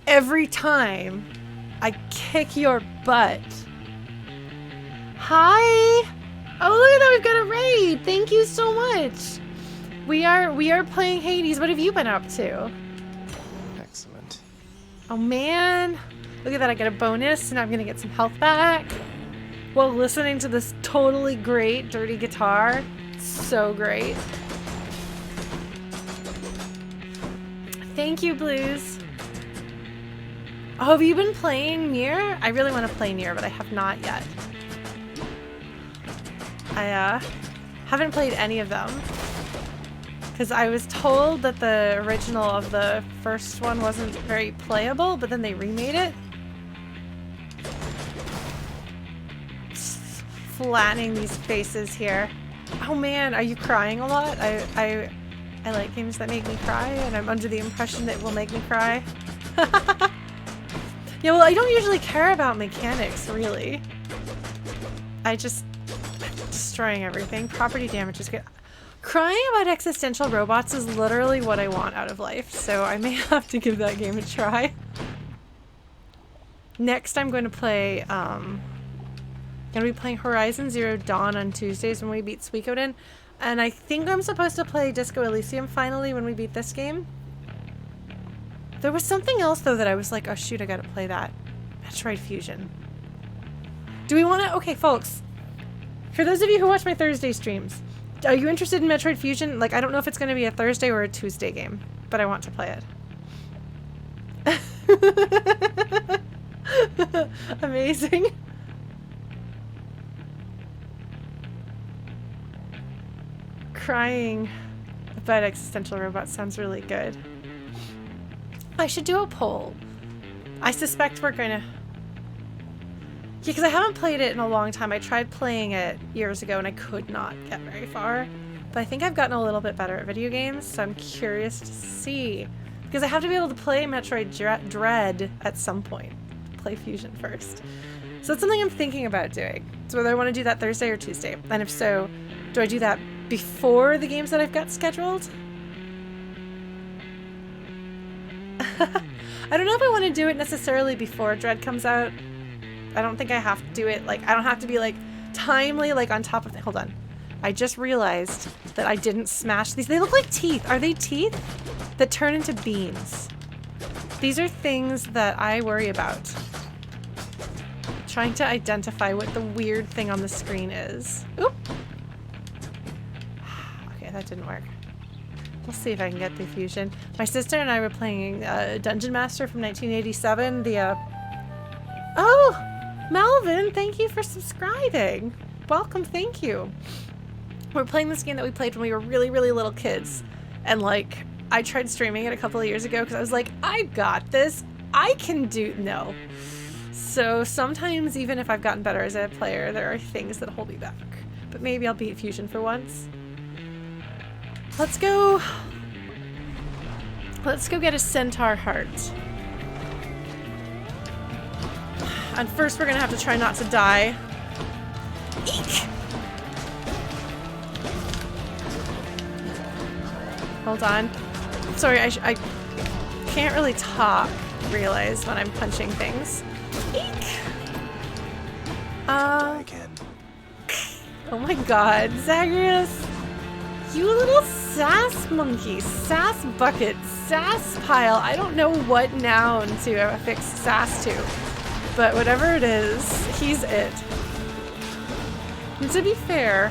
Every time I kick your butt. Hi! Oh, look at that, we've got a raid! Thank you so much! We are playing Hades. What have you been up to? Excellent. Oh man. Look at that, I get a bonus and I'm gonna get some health back while listening to this totally great dirty guitar. So great. Thank you, Blues. Oh, have you been playing Nier? I really want to play Nier, but I have not yet. I haven't played any of them. Because I was told that the original of the first one wasn't very playable, but then they remade it. Just flattening these faces here. Oh man, are you crying a lot? I like games that make me cry, and I'm under the impression that it will make me cry. Yeah, well, I don't usually care about mechanics, really. I'm destroying everything. Property damage is good. Crying about existential robots is literally what I want out of life, so I may have to give that game a try. Next, I'm going to play, gonna be playing Horizon Zero Dawn on Tuesdays when we beat Suikoden, and I think I'm supposed to play Disco Elysium finally when we beat this game. There was something else, though, that I was like, oh shoot, I gotta play that. Metroid Fusion. Do we want to... Okay, folks. For those of you who watch my Thursday streams, are you interested in Metroid Fusion? Like, I don't know if it's going to be a Thursday or a Tuesday game, but I want to play it. Amazing. Crying about existential robots sounds really good. I should do a poll. I suspect we're going to... Yeah, because I haven't played it in a long time. I tried playing it years ago and I could not get very far. But I think I've gotten a little bit better at video games, so I'm curious to see. Because I have to be able to play Metroid Dread at some point. Play Fusion first. So that's something I'm thinking about doing. So whether I want to do that Thursday or Tuesday. And if so, do I do that before the games that I've got scheduled? I don't know if I want to do it necessarily before Dread comes out. I don't think I have to do it, like, I don't have to be, like, timely, like, on top of it. Hold on. I just realized that I didn't smash these. They look like teeth. Are they teeth that turn into beams? These are things that I worry about. Trying to identify what the weird thing on the screen is. Oop! Okay, that didn't work. We'll see if I can get the fusion. My sister and I were playing Dungeon Master from 1987. Oh! Melvin, thank you for subscribing. Welcome, thank you. We're playing this game that we played when we were really, really little kids. And, like, I tried streaming it a couple of years ago because I was like, I've got this. I can do... No. So sometimes, even if I've gotten better as a player, there are things that hold me back. But maybe I'll beat Fusion for once. Let's go get a Centaur Heart. And first we're gonna have to try not to die. Eek! Hold on. Sorry, I can't really talk, realize, when I'm punching things. Eek! Oh my god, Zagreus! You little sass monkey, sass bucket, sass pile. I don't know what noun to affix sass to, but whatever it is, he's it. And to be fair...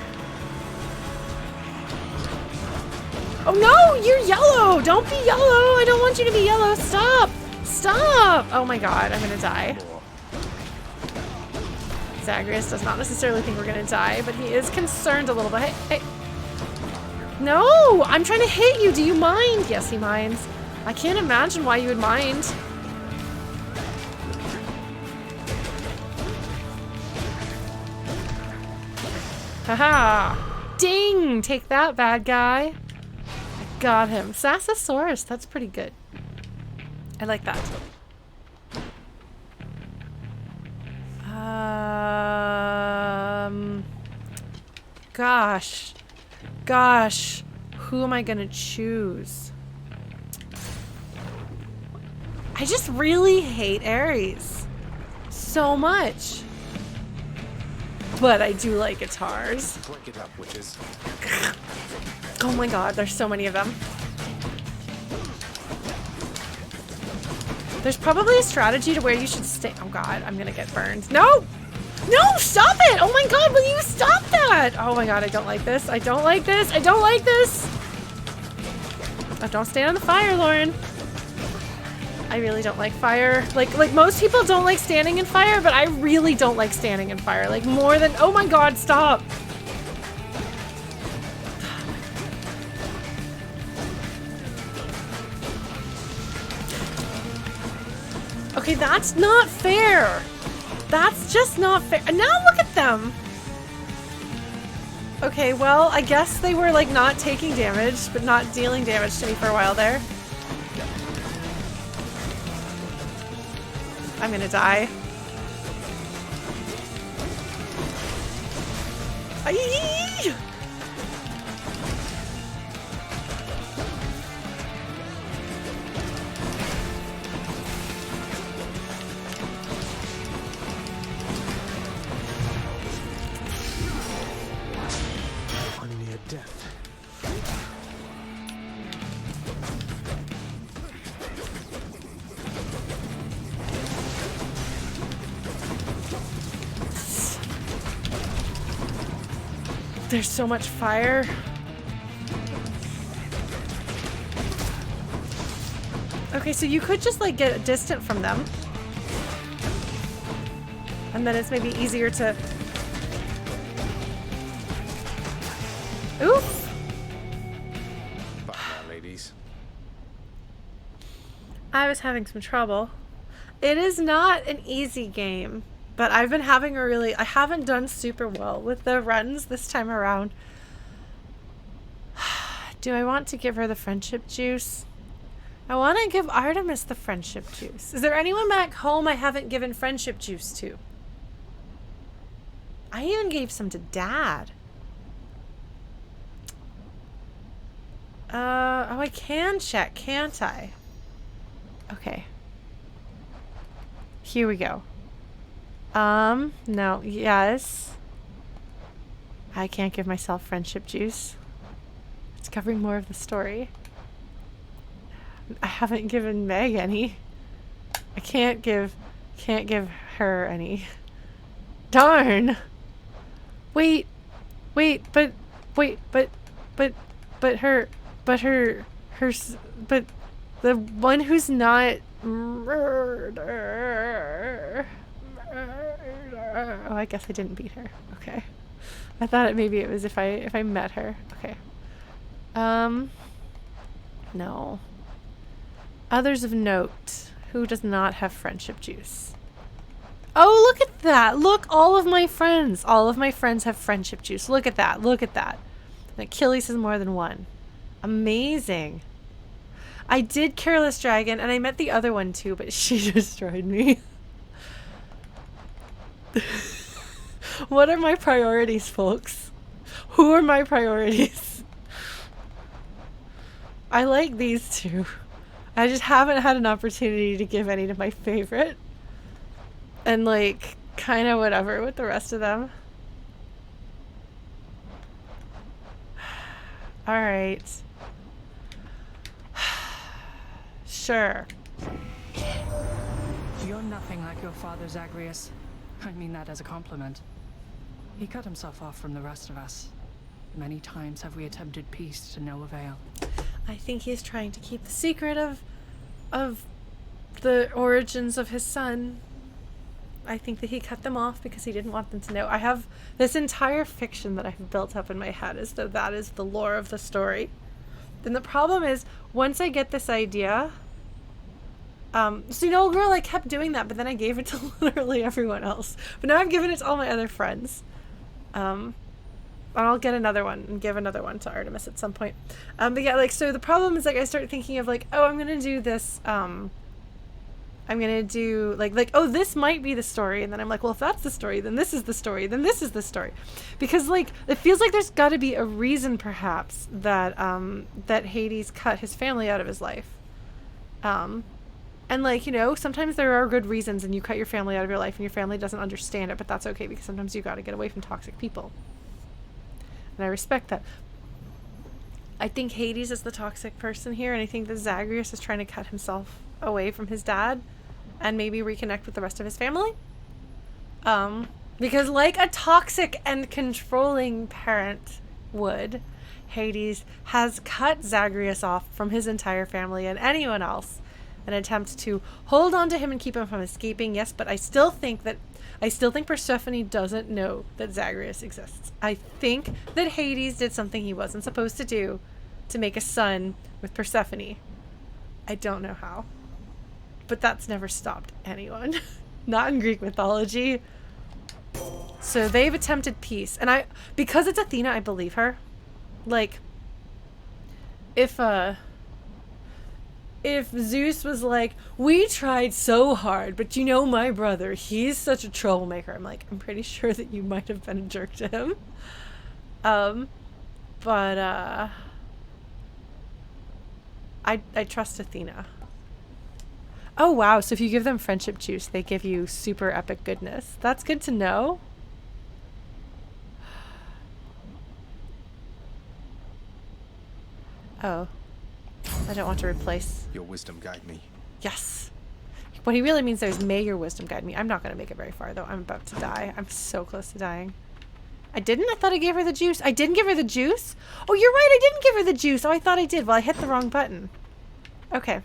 Oh no, you're yellow! Don't be yellow! I don't want you to be yellow! Stop! Stop! Oh my god, I'm gonna die. Zagreus does not necessarily think we're gonna die, but he is concerned a little bit. Hey! No! I'm trying to hit you! Do you mind? Yes, he minds. I can't imagine why you would mind. Haha! Ding! Take that, bad guy. I got him. Sassosaurus, that's pretty good. I like that. Gosh, who am I gonna choose? I just really hate Ares so much. But I do like guitars. Break it up, witches. Oh my god, there's so many of them. There's probably a strategy to where you should stay. Oh god, I'm gonna get burned. No! No, stop it! Oh my god, will you stop that? Oh my god, I don't like this. I don't like this. I don't like this. Oh, don't stand on the fire, Lauren. I really don't like fire. Like most people don't like standing in fire, but I really don't like standing in fire. Like more than... Oh my god, stop. Okay, that's not fair. That's just not fair. And now look at them. Okay, well, I guess they were like not taking damage, but not dealing damage to me for a while there. I'm gonna die. Aye! There's so much fire. Okay, so you could just like get distant from them. And then it's maybe easier to... Oof! Bye now, ladies. I was having some trouble. It is not an easy game. But I've been having I haven't done super well with the runs this time around. Do I want to give her the friendship juice? I want to give Artemis the friendship juice. Is there anyone back home I haven't given friendship juice to? I even gave some to Dad. Oh, I can check, can't I? Okay. Here we go. No, yes. I can't give myself friendship juice. It's covering more of the story. I haven't given Meg any. I can't give her any. Darn. But the one who's not murder. Oh, I guess I didn't beat her. Okay. I thought maybe it was if I met her. Okay. No. Others of note. Who does not have friendship juice? Oh, look at that. Look, all of my friends. All of my friends have friendship juice. Look at that. Look at that. And Achilles has more than one. Amazing. I did Careless Dragon, and I met the other one too, but she destroyed me. What are my priorities, folks? Who are my priorities? I like these two. I just haven't had an opportunity to give any to my favorite. And like, kind of whatever with the rest of them. Alright. Sure. You're nothing like your father, Zagreus. I mean that as a compliment. He cut himself off from the rest of us. Many times have we attempted peace to no avail. I think he's trying to keep the secret of the origins of his son. I think that he cut them off because he didn't want them to know. I have this entire fiction that I've built up in my head as though that is the lore of the story. Then the problem is, once I get this idea, so you know, girl, I kept doing that, but then I gave it to literally everyone else. But now I've given it to all my other friends. And I'll get another one and give another one to Artemis at some point. But yeah, like, so the problem is, like, I start thinking of, like, oh, I'm gonna do this, I'm gonna do, like, oh, this might be the story. And then I'm like, well, if that's the story, then this is the story, then this is the story. Because, like, it feels like there's gotta be a reason, perhaps, that, that Hades cut his family out of his life. And, like, you know, sometimes there are good reasons and you cut your family out of your life and your family doesn't understand it, but that's okay because sometimes you gotta get away from toxic people. And I respect that. I think Hades is the toxic person here, and I think that Zagreus is trying to cut himself away from his dad and maybe reconnect with the rest of his family. Because like a toxic and controlling parent would, Hades has cut Zagreus off from his entire family and anyone else in an attempt to hold on to him and keep him from escaping. Yes, but I still think Persephone doesn't know that Zagreus exists. I think that Hades did something he wasn't supposed to do to make a son with Persephone. I don't know how. But that's never stopped anyone. Not in Greek mythology. So they've attempted peace. And because it's Athena, I believe her. Like, if Zeus was like, we tried so hard, but you know my brother, he's such a troublemaker. I'm like, I'm pretty sure that you might have been a jerk to him. But I trust Athena. Oh wow, so if you give them friendship juice, they give you super epic goodness. That's good to know. Oh. I don't want to replace. Your wisdom guide me. Yes. What he really means there is, may your wisdom guide me. I'm not going to make it very far, though. I'm about to die. I'm so close to dying. I didn't? I thought I gave her the juice. I didn't give her the juice? Oh, you're right. I didn't give her the juice. Oh, I thought I did. Well, I hit the wrong button. Okay.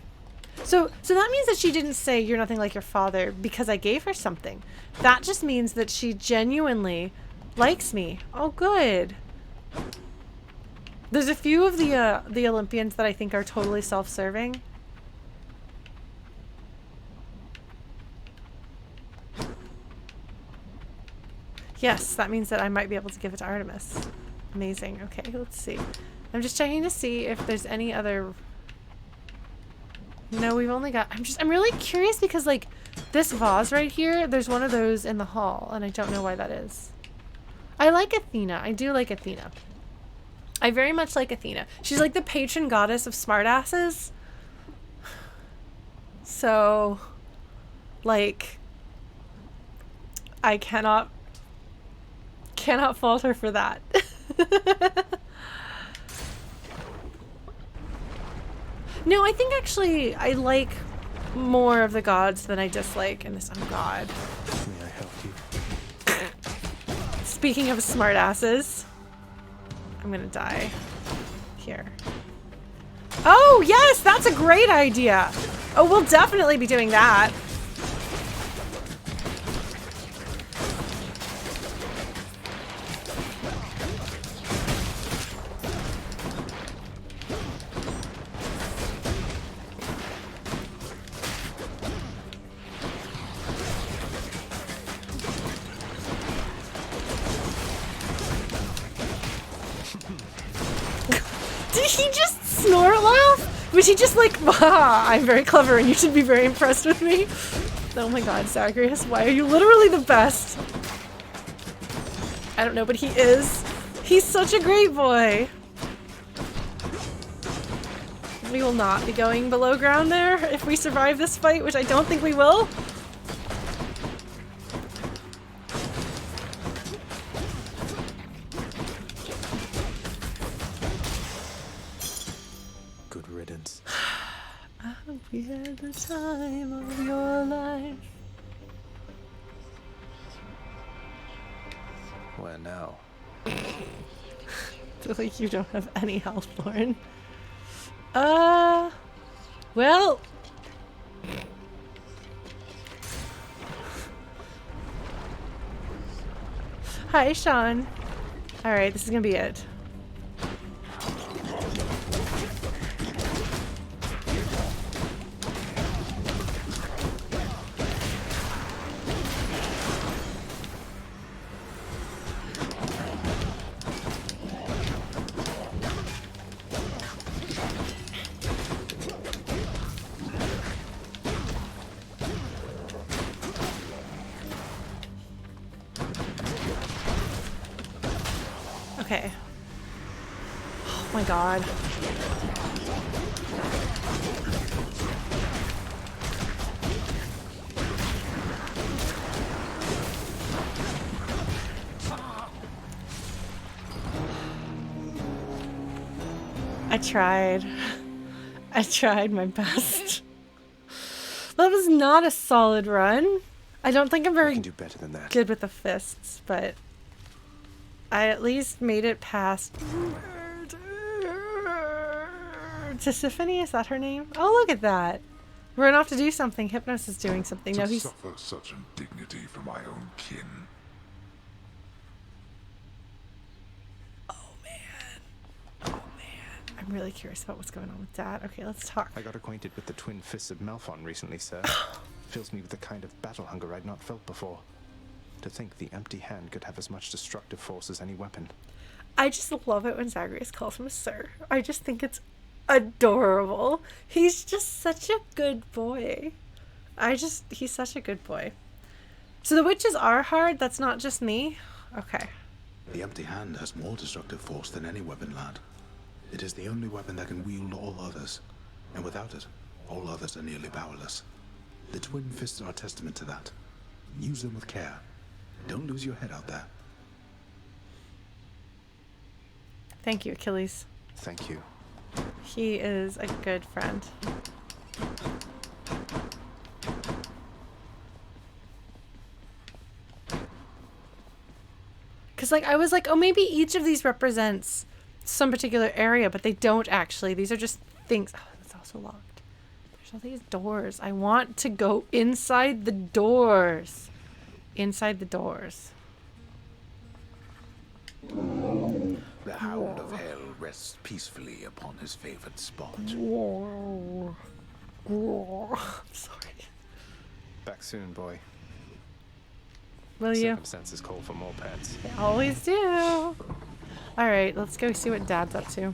So that means that she didn't say you're nothing like your father because I gave her something. That just means that she genuinely likes me. Oh, good. There's a few of the Olympians that I think are totally self-serving. Yes, that means that I might be able to give it to Artemis. Amazing. Okay, let's see. I'm just checking to see if there's any other... No, we've only got... I'm really curious because, like, this vase right here, there's one of those in the hall, and I don't know why that is. I like Athena. I do like Athena. I very much like Athena. She's like the patron goddess of smartasses. So, like, I cannot fault her for that. No, I think actually I like more of the gods than I dislike in this. Oh god. May I help you? Speaking of smartasses, I'm gonna die. Here. Oh, yes! That's a great idea! Oh, we'll definitely be doing that. Did he just snort laugh? Was he just like, ah, I'm very clever and you should be very impressed with me? Oh my god, Zagreus, why are you literally the best? I don't know, but he is. He's such a great boy. We will not be going below ground there if we survive this fight, which I don't think we will. Good riddance. I hope you had the time of your life. Where now? I feel like you don't have any health, Lauren. Well. Hi, Sean. Alright, this is gonna be it. Okay. Oh my god. I tried. I tried my best. That was not a solid run. I don't think I'm very do better than that. Good with the fists, but I at least made it past Tisiphone, is that her name? Oh, look at that. We're gonna have to do something. Hypnos is doing something. No, To he's suffer such indignity from my own kin. I'm really curious about what's going on with Dad. Okay, let's talk. I got acquainted with the twin fists of Malphon recently, sir. Fills me with a kind of battle hunger I'd not felt before. To think the empty hand could have as much destructive force as any weapon. I just love it when Zagreus calls him a sir. I just think it's adorable. He's just such a good boy. He's such a good boy. So the witches are hard? That's not just me? Okay. The empty hand has more destructive force than any weapon, lad. It is the only weapon that can wield all others, and without it, all others are nearly powerless. The twin fists are a testament to that. Use them with care. Don't lose your head out there. Thank you, Achilles. Thank you. He is a good friend. Because, like, I was like, oh, maybe each of these represents some particular area, but they don't actually. These are just things. Oh, that's also locked. There's all these doors. I want to go inside the doors. Inside the doors. The Hound of Hell rests peacefully upon his favored spot. I'm sorry. Back soon, boy. Will you? Circumstances call for more pets. They always do. Alright, let's go see what Dad's up to.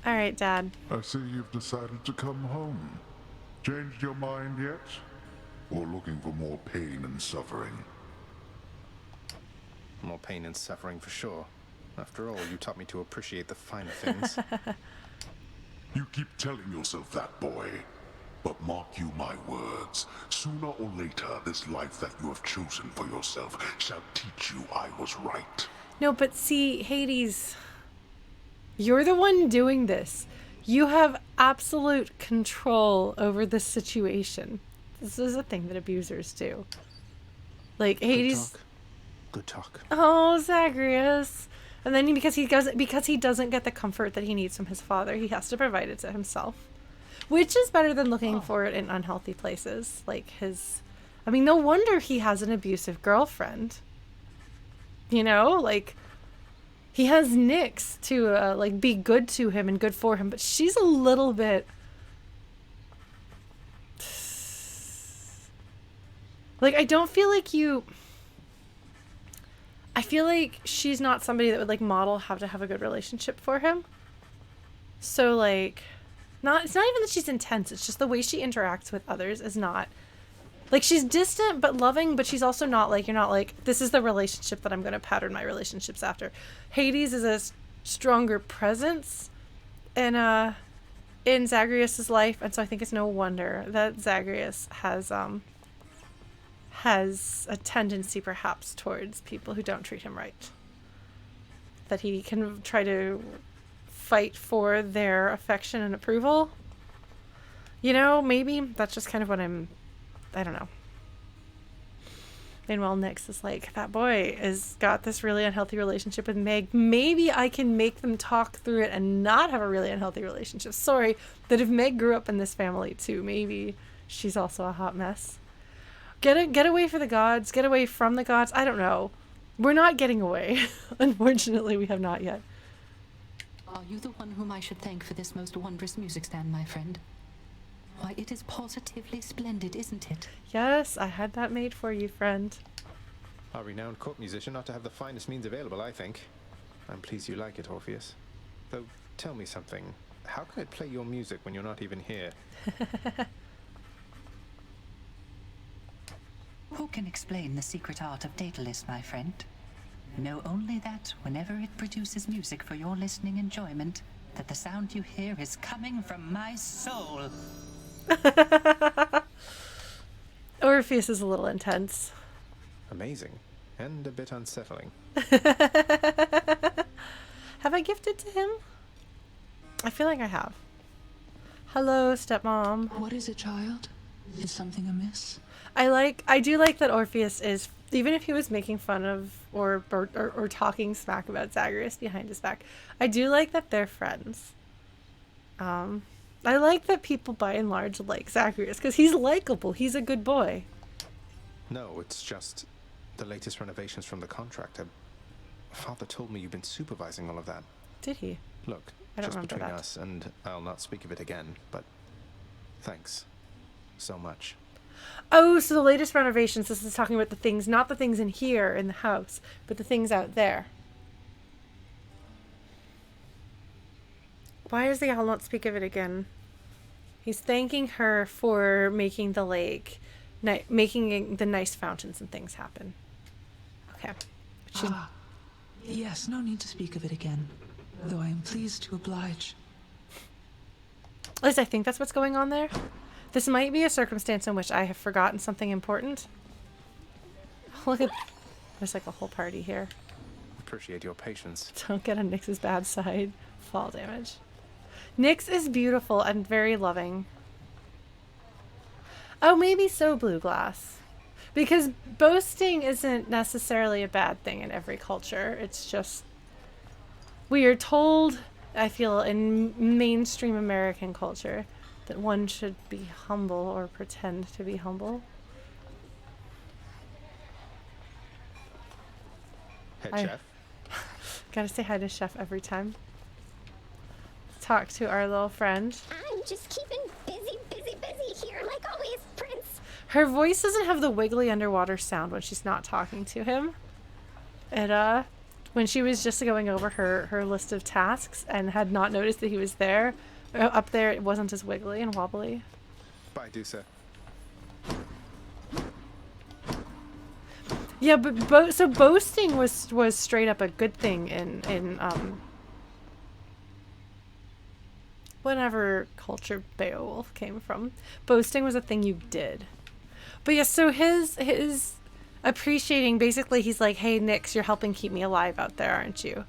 Alright, Dad. I see you've decided to come home. Changed your mind yet? Or looking for more pain and suffering? More pain and suffering for sure. After all, you taught me to appreciate the finer things. You keep telling yourself that, boy. But mark you my words, sooner or later this life that you have chosen for yourself shall teach you I was right. No, but see, Hades, you're the one doing this. You have absolute control over this situation. This is a thing that abusers do. Like, Hades... Good talk. Oh, Zagreus. And then because he doesn't get the comfort that he needs from his father, he has to provide it to himself. Which is better than looking for it in unhealthy places. Like his... I mean, no wonder he has an abusive girlfriend. You know? Like, he has Nyx to, like, be good to him and good for him. But she's a little bit... Like, I don't feel like you... I feel like she's not somebody that would, like, model how to have a good relationship for him. So, like... it's not even that she's intense, it's just the way she interacts with others is not... Like, she's distant but loving, but she's also not like, you're not like, this is the relationship that I'm going to pattern my relationships after. Hades is a stronger presence in Zagreus' life, and so I think it's no wonder that Zagreus has a tendency perhaps towards people who don't treat him right. That he can try to fight for their affection and approval. You know, maybe that's just kind of what I don't know. Meanwhile, Nyx is like, that boy has got this really unhealthy relationship with Meg. Maybe I can make them talk through it and not have a really unhealthy relationship. Sorry, that if Meg grew up in this family too, maybe she's also a hot mess. Get away for the gods. Get away from the gods. I don't know. We're not getting away. Unfortunately, we have not yet. Are you the one whom I should thank for this most wondrous music stand, my friend? Why, it is positively splendid, isn't it? Yes, I had that made for you, friend. A renowned court musician ought to have the finest means available, I think. I'm pleased you like it, Orpheus. Though, tell me something. How can it play your music when you're not even here? Who can explain the secret art of Daedalus, my friend? Know only that whenever it produces music for your listening enjoyment, that the sound you hear is coming from my soul. Orpheus is a little intense. Amazing. And a bit unsettling. Have I gifted to him? I feel like I have. Hello, stepmom. What is it, child? Is something amiss? I do like that Orpheus is, even if he was making fun of or talking smack about Zagreus behind his back, I do like that they're friends. I like that people by and large like Zagreus because he's likable. He's a good boy. No, it's just the latest renovations from the contractor. Father told me you've been supervising all of that. Did he? Look, I don't just remember between that. us, and I'll not speak of it again, but thanks so much. Oh, so the latest renovations, this is talking about the things, not the things in here in the house, but the things out there. Why does the owl not speak of it again? He's thanking her for making the lake, making the nice fountains and things happen. Okay. Yes, no need to speak of it again, though I am pleased to oblige. At least I think that's what's going on there. This might be a circumstance in which I have forgotten something important. Look at... There's like a whole party here. Appreciate your patience. Don't get on Nyx's bad side. Fall damage. Nyx is beautiful and very loving. Oh, maybe so, Blue Glass. Because boasting isn't necessarily a bad thing in every culture. It's just... We are told, I feel, in mainstream American culture, that one should be humble or pretend to be humble. Head chef. Gotta say hi to Chef every time. Talk to our little friend. I'm just keeping busy here, like always, Prince. Her voice doesn't have the wiggly underwater sound when she's not talking to him. It, when she was just going over her list of tasks and had not noticed that he was there, up there it wasn't as wiggly and wobbly. Bye, Dusa. Yeah, but so boasting was straight up a good thing in whatever culture Beowulf came from. Boasting was a thing you did. But yeah, so his appreciating, basically he's like, hey Nyx, you're helping keep me alive out there, aren't you?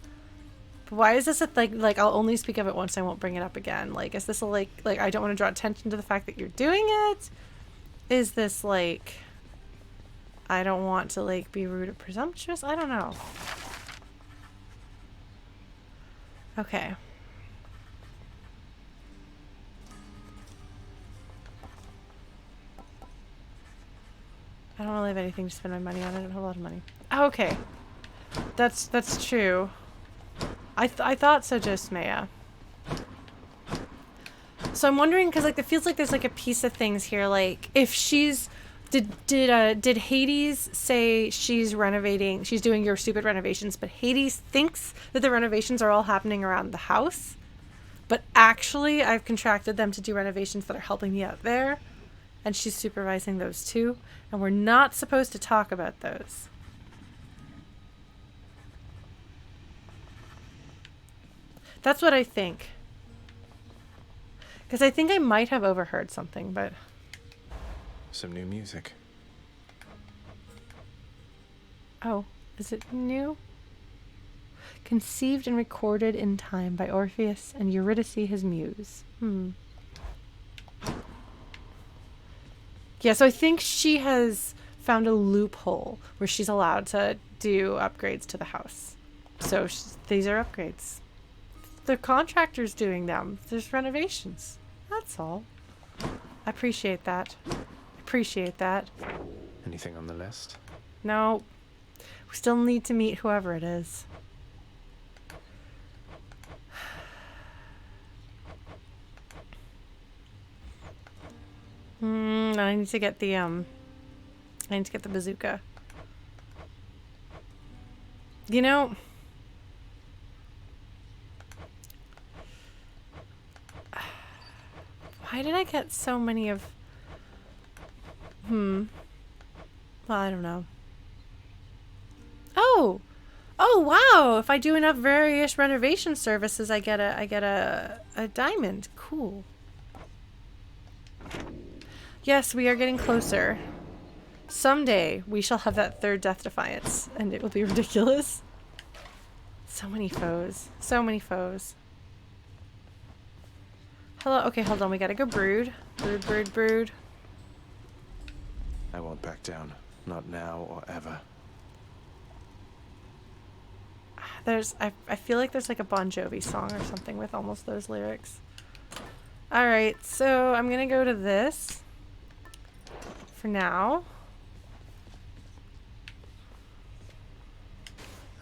But why is this a thing? Like, I'll only speak of it once, I won't bring it up again. Like, is this a like I don't want to draw attention to the fact that you're doing it? Is this like I don't want to like be rude or presumptuous? I don't know. Okay. I don't really have anything to spend my money on. I don't have a lot of money. Oh, okay. That's true. I thought so, Josmea. So I'm wondering, because like it feels like there's like a piece of things here. Like if she's did Hades say she's renovating? She's doing your stupid renovations, but Hades thinks that the renovations are all happening around the house. But actually, I've contracted them to do renovations that are helping me out there, and she's supervising those too. And we're not supposed to talk about those. That's what I think. Because I think I might have overheard something, but... Some new music. Oh, is it new? Conceived and recorded in time by Orpheus and Eurydice, his muse. Yeah, so I think she has found a loophole where she's allowed to do upgrades to the house. So these are upgrades. The contractor's doing them. There's renovations. That's all. I appreciate that. Appreciate that. Anything on the list? No. We still need to meet whoever it is. I need to get the bazooka. You know, why did I get so many of... Well, I don't know. Oh! Oh, wow! If I do enough various renovation services, I get a diamond. Cool. Yes, we are getting closer. Someday, we shall have that third death defiance, and it will be ridiculous. So many foes. So many foes. Hello. Okay, hold on. We gotta go brood. Brood, brood, brood. I won't back down. Not now or ever. I feel like there's like a Bon Jovi song or something with almost those lyrics. Alright, so I'm gonna go to this. For now.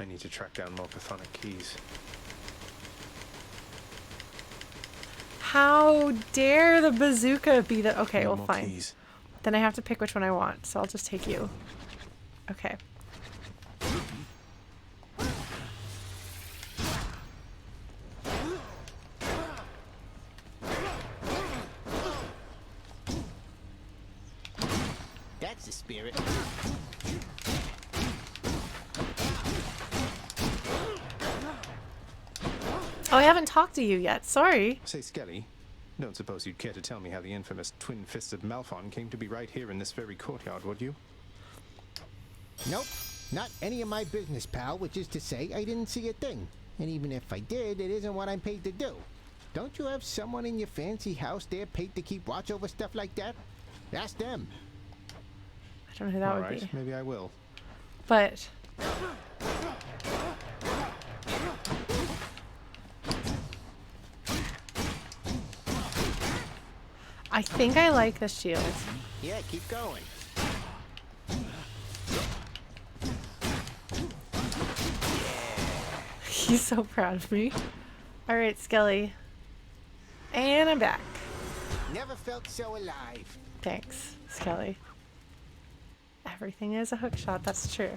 I need to track down more chthonic keys. How dare the bazooka be the... Okay, No well, more fine. keys. Then I have to pick which one I want, so I'll just take you. Okay. That's the spirit. Oh, I haven't talked to you yet. Sorry. Say, Skelly, don't suppose you'd care to tell me how the infamous twin-fisted Malphon came to be right here in this very courtyard, would you? Nope. Not any of my business, pal, which is to say I didn't see a thing. And even if I did, it isn't what I'm paid to do. Don't you have someone in your fancy house there paid to keep watch over stuff like that? Ask them. I don't know who that All would right, be. maybe I will. But... I think I like the shield. Yeah, keep going. He's so proud of me. Alright, Skelly. And I'm back. Never felt so alive. Thanks, Skelly. Everything is a hook shot, that's true.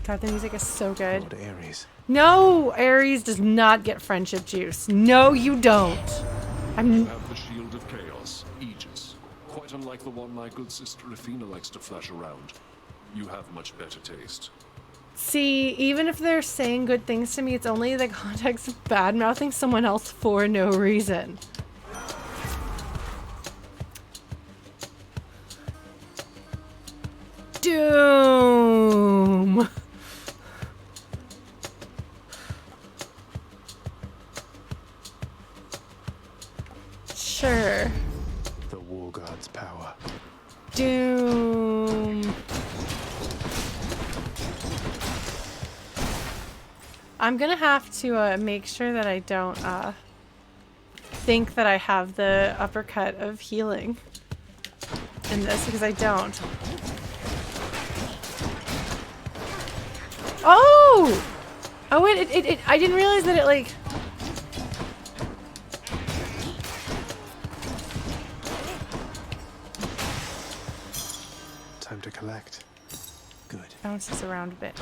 God, the music is so good. Lord Ares. No! Ares does not get friendship juice. No, you don't. You have the Shield of Chaos, Aegis. Quite quite unlike the one my good sister Athena likes to flash around. You have much better taste. See, even if they're saying good things to me, it's only the context of bad-mouthing someone else for no reason. Doom! Sure. The War God's power. Doom. I'm gonna have to make sure that I don't think that I have the uppercut of healing in this, because I don't. Oh! Oh wait, it I didn't realize that it like... Time to collect. Good. Bounces around a bit.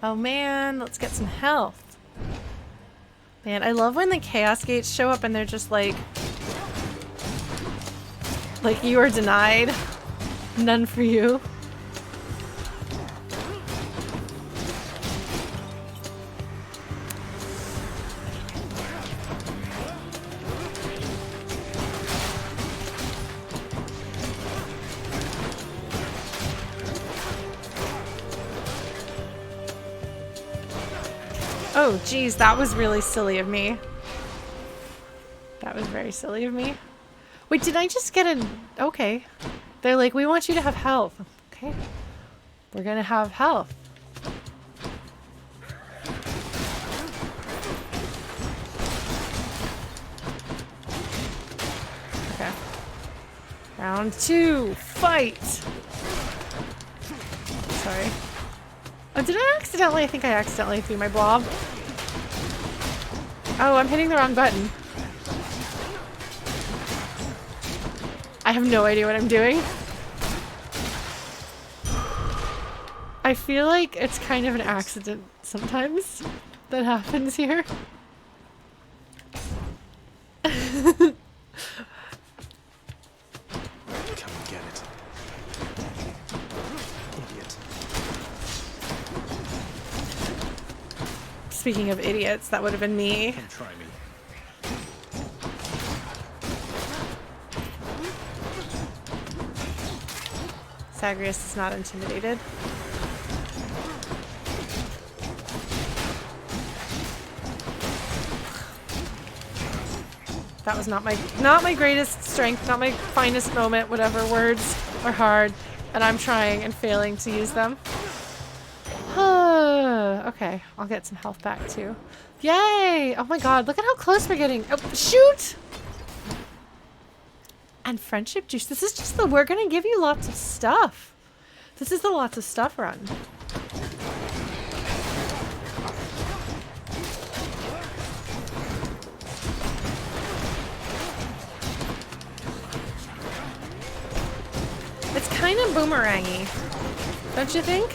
Oh man, let's get some health. Man, I love when the chaos gates show up and they're just like you are denied. None for you. Oh, geez, that was really silly of me. That was very silly of me. Wait, did I just get an... Okay. They're like, we want you to have health. Okay. We're gonna have health. Okay. Round 2, fight! Sorry. Oh, did I accidentally? I think I accidentally threw my blob. Oh, I'm hitting the wrong button. I have no idea what I'm doing. I feel like it's kind of an accident sometimes that happens here. Come and get it. Idiot. Speaking of idiots, that would have been me. Come try me. Zagreus is not intimidated. That was not my greatest strength, not my finest moment, whatever. Words are hard, and I'm trying and failing to use them. Okay, I'll get some health back too. Yay! Oh my god, look at how close we're getting. Oh, shoot! And friendship juice. This is just we're gonna give you lots of stuff. This is the lots of stuff run. It's kind of boomerangy, don't you think?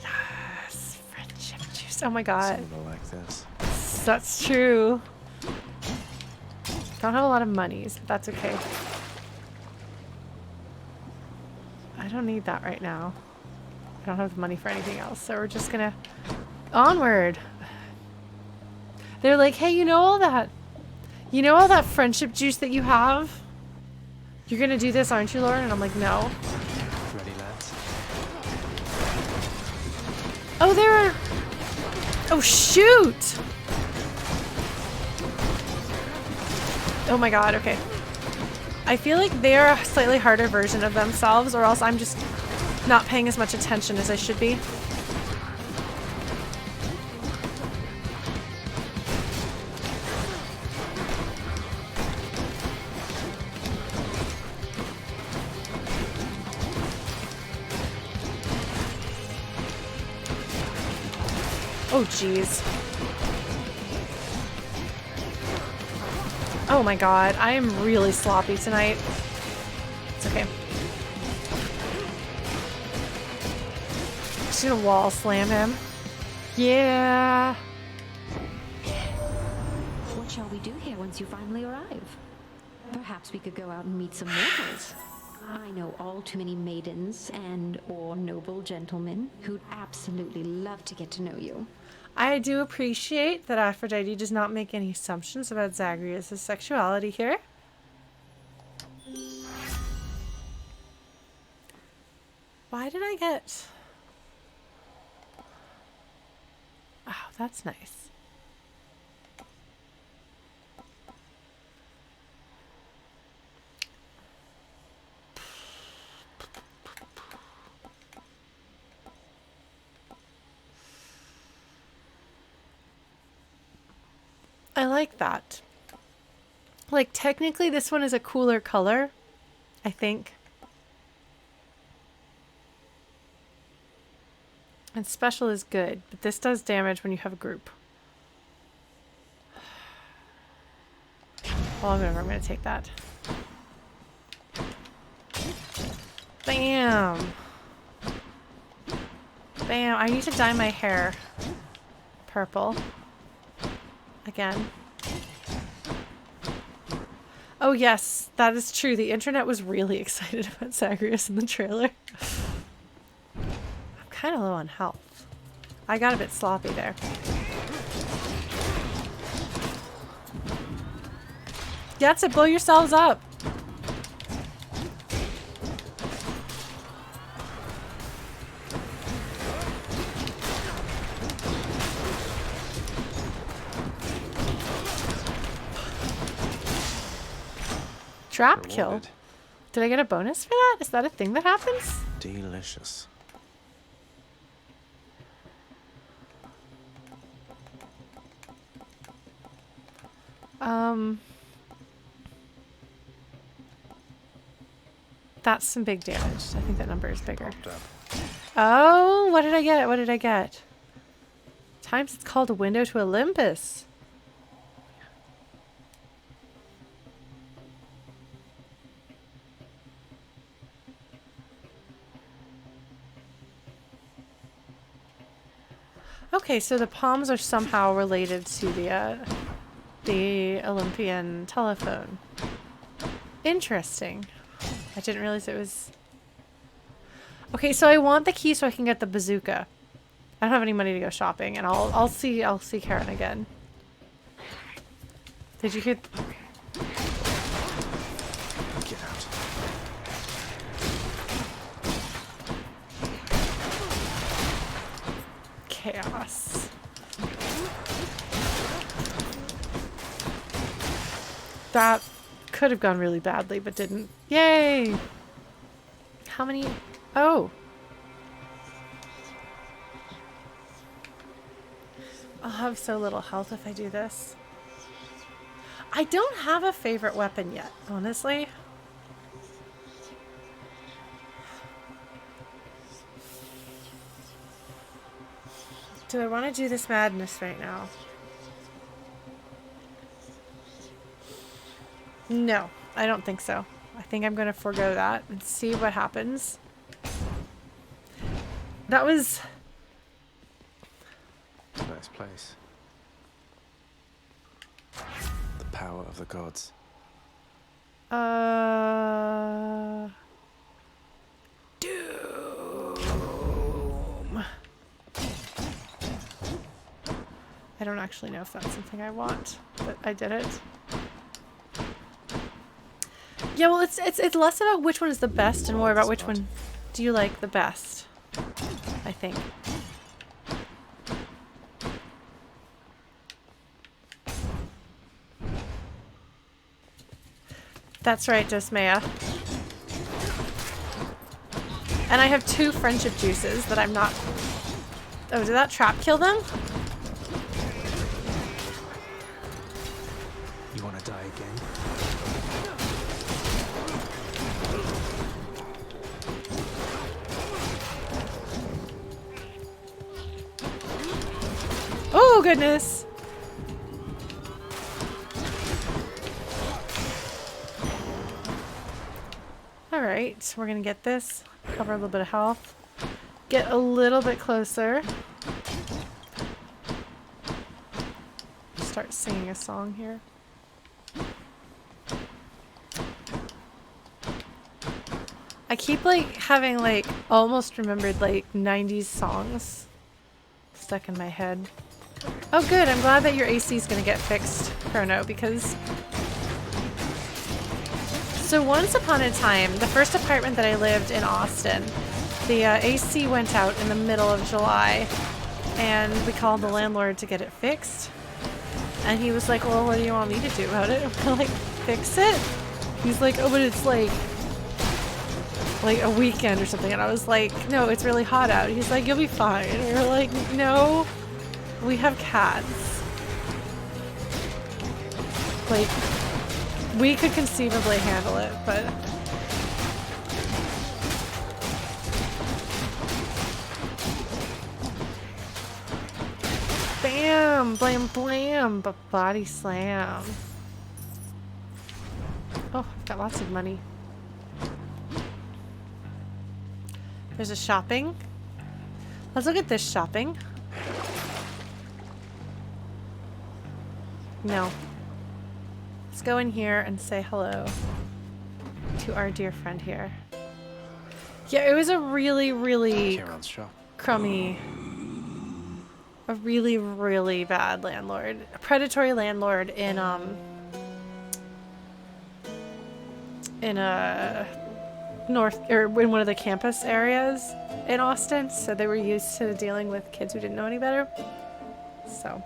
Yes, friendship juice. Oh my god. Some will like this. That's true. Don't have a lot of monies, but that's okay. I don't need that right now. I don't have the money for anything else, so we're just gonna onward. They're like, hey, you know all that friendship juice that you have? You're gonna do this, aren't you, Lauren? And I'm like, no. Ready, lads? Oh, there are... Oh, shoot! Oh my god, okay. I feel like they're a slightly harder version of themselves, or else I'm just not paying as much attention as I should be. Oh, jeez. Oh my god, I am really sloppy tonight. It's okay. She's gonna wall slam him. Yeah. What shall we do here once you finally arrive? Perhaps we could go out and meet some mortals. I know all too many maidens and or noble gentlemen who'd absolutely love to get to know you. I do appreciate that Aphrodite does not make any assumptions about Zagreus' sexuality here. Why did I get... Oh, that's nice. I like that. Like, technically this one is a cooler color, I think. And special is good, but this does damage when you have a group. Well, whatever, I'm gonna take that. Bam! Bam, I need to dye my hair purple. Again. Oh yes, that is true. The internet was really excited about Zagreus in the trailer. I'm kind of low on health. I got a bit sloppy there. That's it, blow yourselves up. Trap kill. Did I get a bonus for that? Is that a thing that happens? Delicious. That's some big damage. I think that number is bigger. Oh, what did I get? What did I get? Times it's called a window to Olympus. Okay, so the palms are somehow related to the Olympian telephone. Interesting. I didn't realize it was... Okay, so I want the key so I can get the bazooka. I don't have any money to go shopping, and I'll see Karen again. Did you hear? Get out. Chaos. That could have gone really badly, but didn't. Yay! How many? Oh. I'll have so little health if I do this. I don't have a favorite weapon yet, honestly. Do I want to do this madness right now? No, I don't think so. I think I'm going to forego that and see what happens. That was... Nice place. The power of the gods. Doom. I don't actually know if that's something I want, but I did it. Yeah, well, it's less about which one is the best and more about which one do you like the best, I think. That's right, Josmea. And I have 2 friendship juices that I'm not... Oh, did that trap kill them? You want to die again? Oh, goodness. Alright, we're gonna get this. Cover a little bit of health. get a little bit closer. Start singing a song here. I keep like having like almost remembered like 90s songs stuck in my head. Oh good, I'm glad that your AC is gonna get fixed, Chrono, because so once upon a time, the first apartment that I lived in Austin, the AC went out in the middle of July, and we called the landlord to get it fixed. And he was like, well, what do you want me to do about it? And we're like, fix it? He's like, oh, but it's like a weekend or something. And I was like, no, it's really hot out. He's like, you'll be fine. And we were like, no, we have cats. Like, we could conceivably handle it, but bam, blam, blam, body slam. Oh, I've got lots of money. There's a shopping. Let's look at this shopping. No. Let's go in here and say hello to our dear friend here. Yeah, it was a really, really crummy, a really, really bad landlord, a predatory landlord in a north or in one of the campus areas in Austin. So they were used to dealing with kids who didn't know any better. So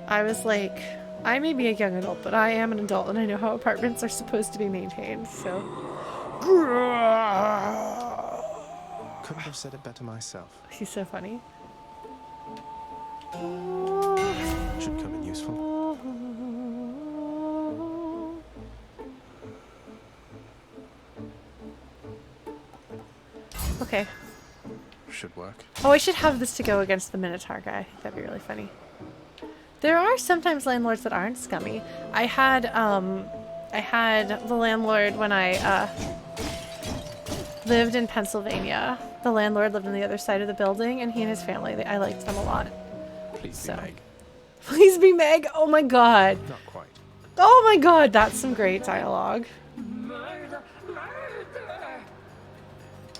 I was like, I may be a young adult, but I am an adult and I know how apartments are supposed to be maintained, so. Couldn't have said it better myself. He's so funny. Should come in useful. Okay. Should work. Oh, I should have this to go against the Minotaur guy. That'd be really funny. There are sometimes landlords that aren't scummy. I had the landlord when I lived in Pennsylvania. The landlord lived on the other side of the building, and he and his family, I liked them a lot. Please be Meg. Please be Meg. Oh my god. Not quite. Oh my god, that's some great dialogue.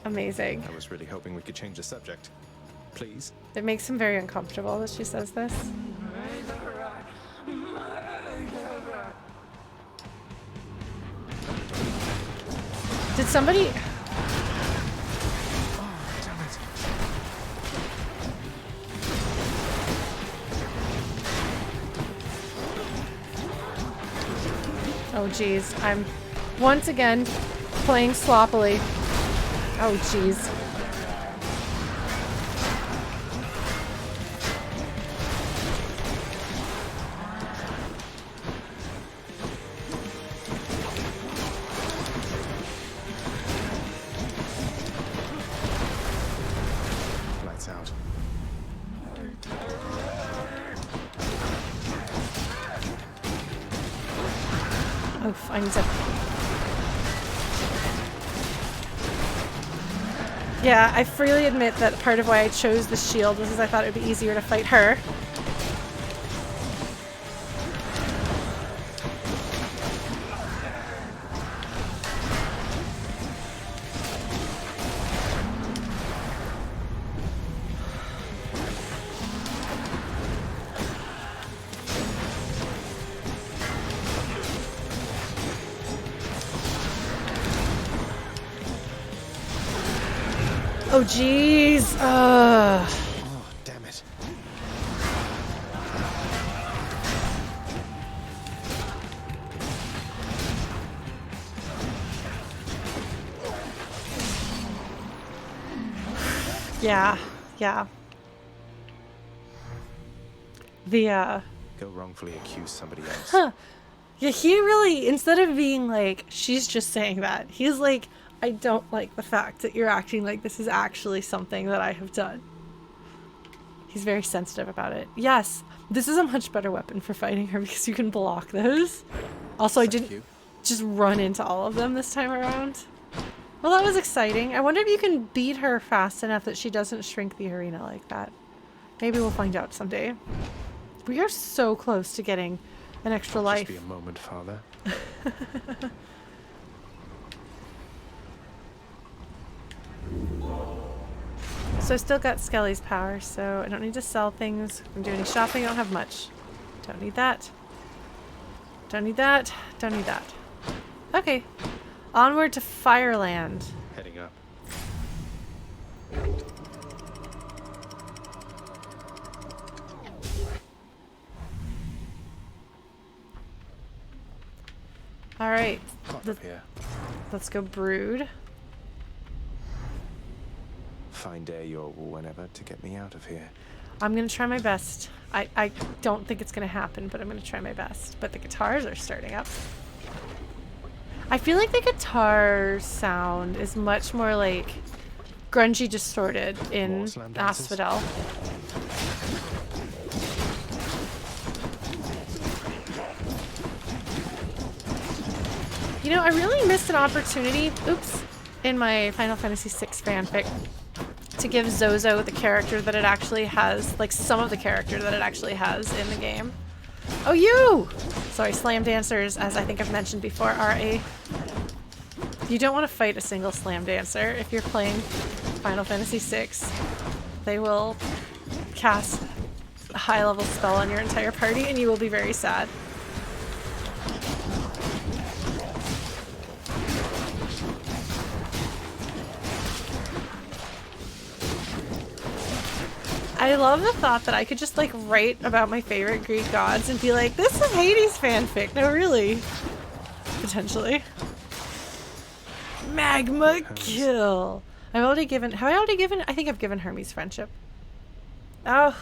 Amazing. I was really hoping we could change the subject. Please. It makes him very uncomfortable that she says this. Did somebody... Oh geez, I'm once again playing sloppily. Oh geez. Lights out. Oof, I need to... Yeah, I freely admit that part of why I chose the shield was because I thought it would be easier to fight her. Oh, jeez. Oh, damn it. Yeah, yeah. The, Go wrongfully accuse somebody else. Huh. Yeah, he really, instead of being like, she's just saying that, he's like, I don't like the fact that you're acting like this is actually something that I have done. He's very sensitive about it. Yes, this is a much better weapon for fighting her because you can block those. Also, I didn't just run into all of them this time around. Well, that was exciting. I wonder if you can beat her fast enough that she doesn't shrink the arena like that. Maybe we'll find out someday. We are so close to getting an extra life. Just be a moment, Father. So I still got Skelly's power, so I don't need to sell things. I'm doing any shopping. I don't have much. Don't need that. Don't need that. Don't need that. Okay. Onward to Fireland. Heading up. All right. Here. Let's go brood. Find day or whenever to get me out of here. I'm going to try my best. I don't think it's going to happen, but I'm going to try my best. But the guitars are starting up. I feel like the guitar sound is much more like grungy distorted in Asphodel. You know, I really missed an opportunity, in my Final Fantasy VI fanfic to give Zozo the character that it actually has, like some of the character that it actually has in the game. Oh, you! Sorry, slam dancers, as I think I've mentioned before, are you don't want to fight a single slam dancer if you're playing Final Fantasy VI. They will cast a high-level spell on your entire party and you will be very sad. I love the thought that I could just like write about my favorite Greek gods and be like, this is Hades fanfic. No, really. Potentially. Magma kill. Have I already given, I think I've given Hermes friendship. Oh,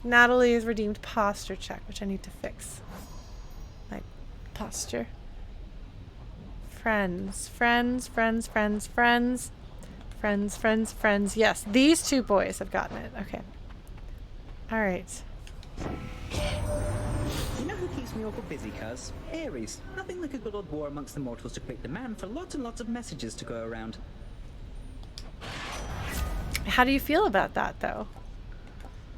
Natalie has redeemed posture check, which I need to fix. My posture. Friends. Yes, these two boys have gotten it. Okay. All right. You know who keeps me awful busy, cuz? Ares. Nothing like a good old war amongst the mortals to create demand for lots and lots of messages to go around. How do you feel about that, though?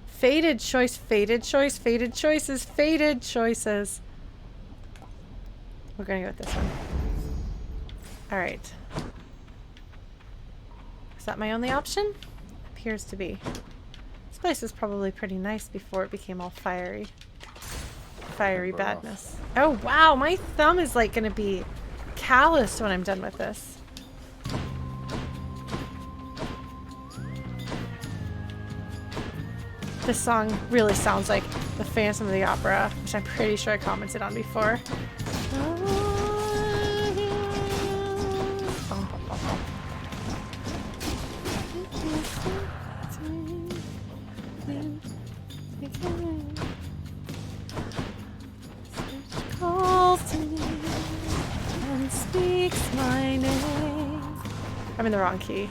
Fated choice, fated choice, fated choices, fated choices. We're gonna go with this one. All right. Is that my only option? Appears to be. This place was probably pretty nice before it became all fiery. Fiery badness. Oh wow, my thumb is like gonna be calloused when I'm done with this. This song really sounds like the Phantom of the Opera, which I'm pretty sure I commented on before. Calls to me and speaks my name. I'm in the wrong key.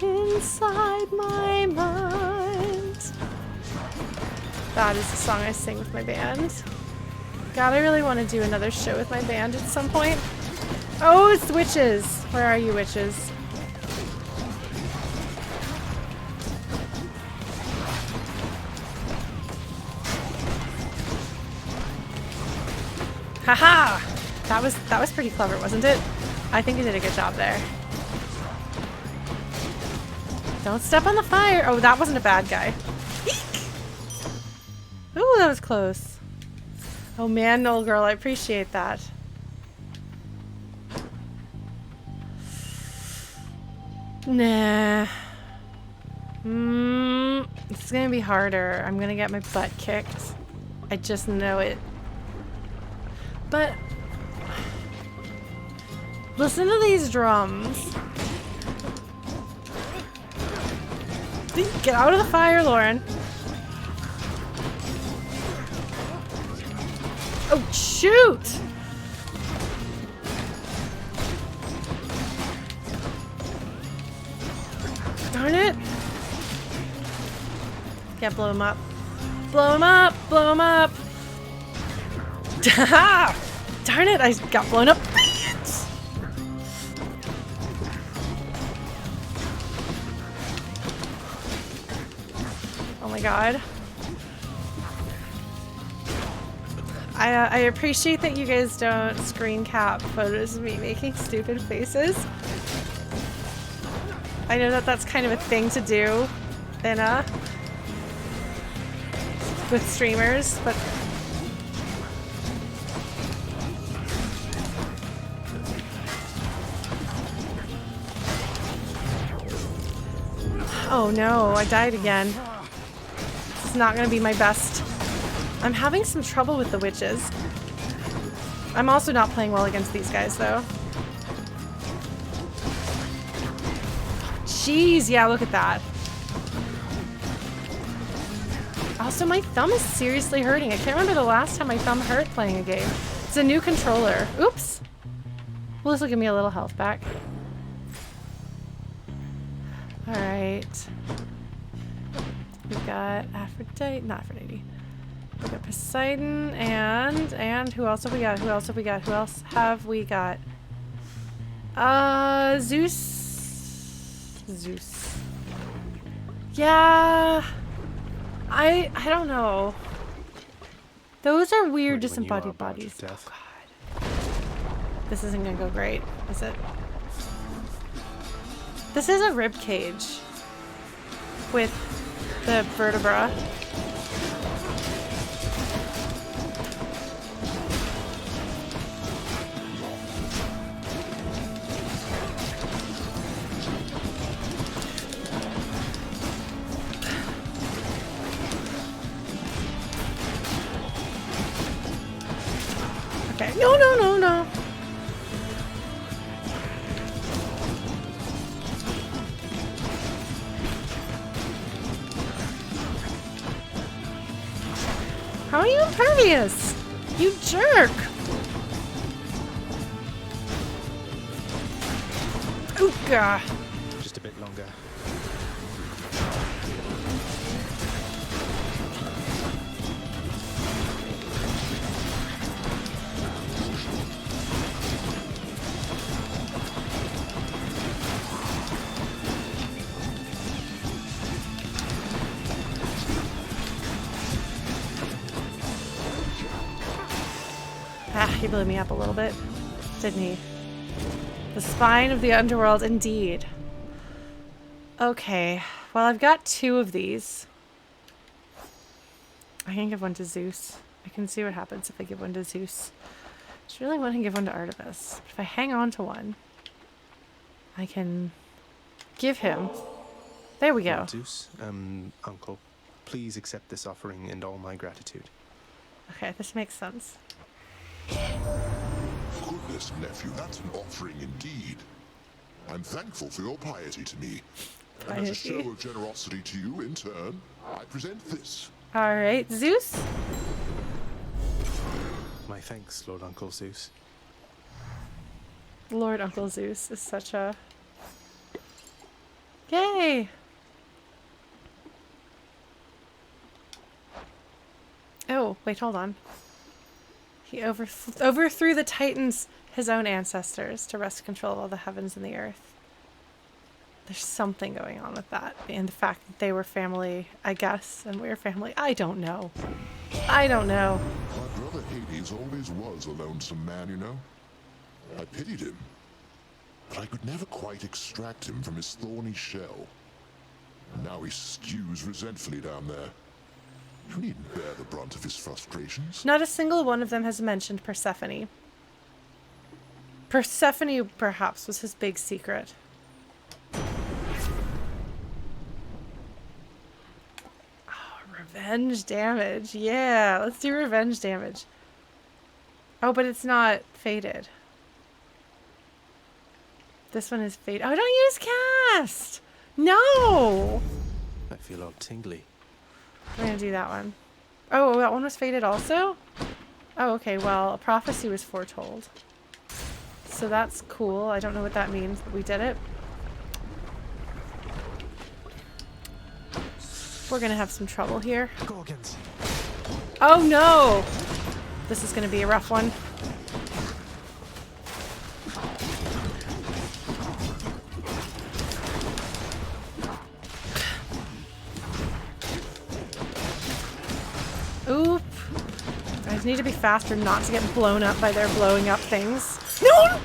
Inside my mind. That is the song I sing with my band. God, I really want to do another show with my band at some point. Oh, it's witches. Where are you, witches? Haha! That was pretty clever, wasn't it? I think you did a good job there. Don't step on the fire! Oh, that wasn't a bad guy. Eek! Ooh, that was close. Oh man, Noel girl, I appreciate that. Nah. It's gonna be harder. I'm gonna get my butt kicked. I just know it. But listen to these drums. Get out of the fire, Lauren. Oh, shoot! Darn it! Yeah, blow him up. Blow him up! Blow him up! Darn it, I got blown up. Oh my god. I appreciate that you guys don't screen cap photos of me making stupid faces. I know that that's kind of a thing to do in with streamers, but oh no, I died again. This is not gonna be my best. I'm having some trouble with the witches. I'm also not playing well against these guys though. Jeez, yeah, look at that. Also, my thumb is seriously hurting. I can't remember the last time my thumb hurt playing a game. It's a new controller. Oops. Well, this will give me a little health back. Alright. We've got Aphrodite, not Aphrodite. We got Poseidon and who else have we got? Who else have we got? Who else have we got? Zeus. Yeah. I don't know. Those are weird disembodied bodies. Oh god. This isn't gonna go great, is it? This is a rib cage with the vertebra. Okay. No. How are you impervious? You jerk! Oh god. Just a bit longer. He blew me up a little bit, didn't he? The spine of the underworld, indeed. Okay, well, I've got 2 of these. I can give one to Zeus. I can see what happens if I give one to Zeus. I just really want to give one to Artemis. But if I hang on to one, I can give him. There we go. Zeus, Uncle, please accept this offering and all my gratitude. Okay, this makes sense. Goodness, nephew, that's an offering indeed. I'm thankful for your piety to me. And as a show of generosity to you in turn, I present this. Alright, Zeus? My thanks, Lord Uncle Zeus. Lord Uncle Zeus is such a... Yay! Oh, wait, hold on. He overthrew the Titans, his own ancestors, to wrest control of all the heavens and the earth. There's something going on with that. And the fact that they were family, I guess, and we're family. I don't know. I don't know. My brother Hades always was a lonesome man, you know. I pitied him, but I could never quite extract him from his thorny shell. And now he stews resentfully down there. You needn't bear the brunt of his frustrations. Not a single one of them has mentioned Persephone. Persephone, perhaps, was his big secret. Oh, revenge damage. Yeah, let's do revenge damage. Oh, but it's not faded. This one is faded. Oh, don't use cast! No! I feel all tingly. We're gonna do that one. Oh, that one was faded also? Oh, okay, well, a prophecy was foretold. So that's cool. I don't know what that means, but we did it. We're gonna have some trouble here. Gorgons. Oh no! This is going to be a rough one. Oop. I just need to be faster not to get blown up by their blowing up things. No! I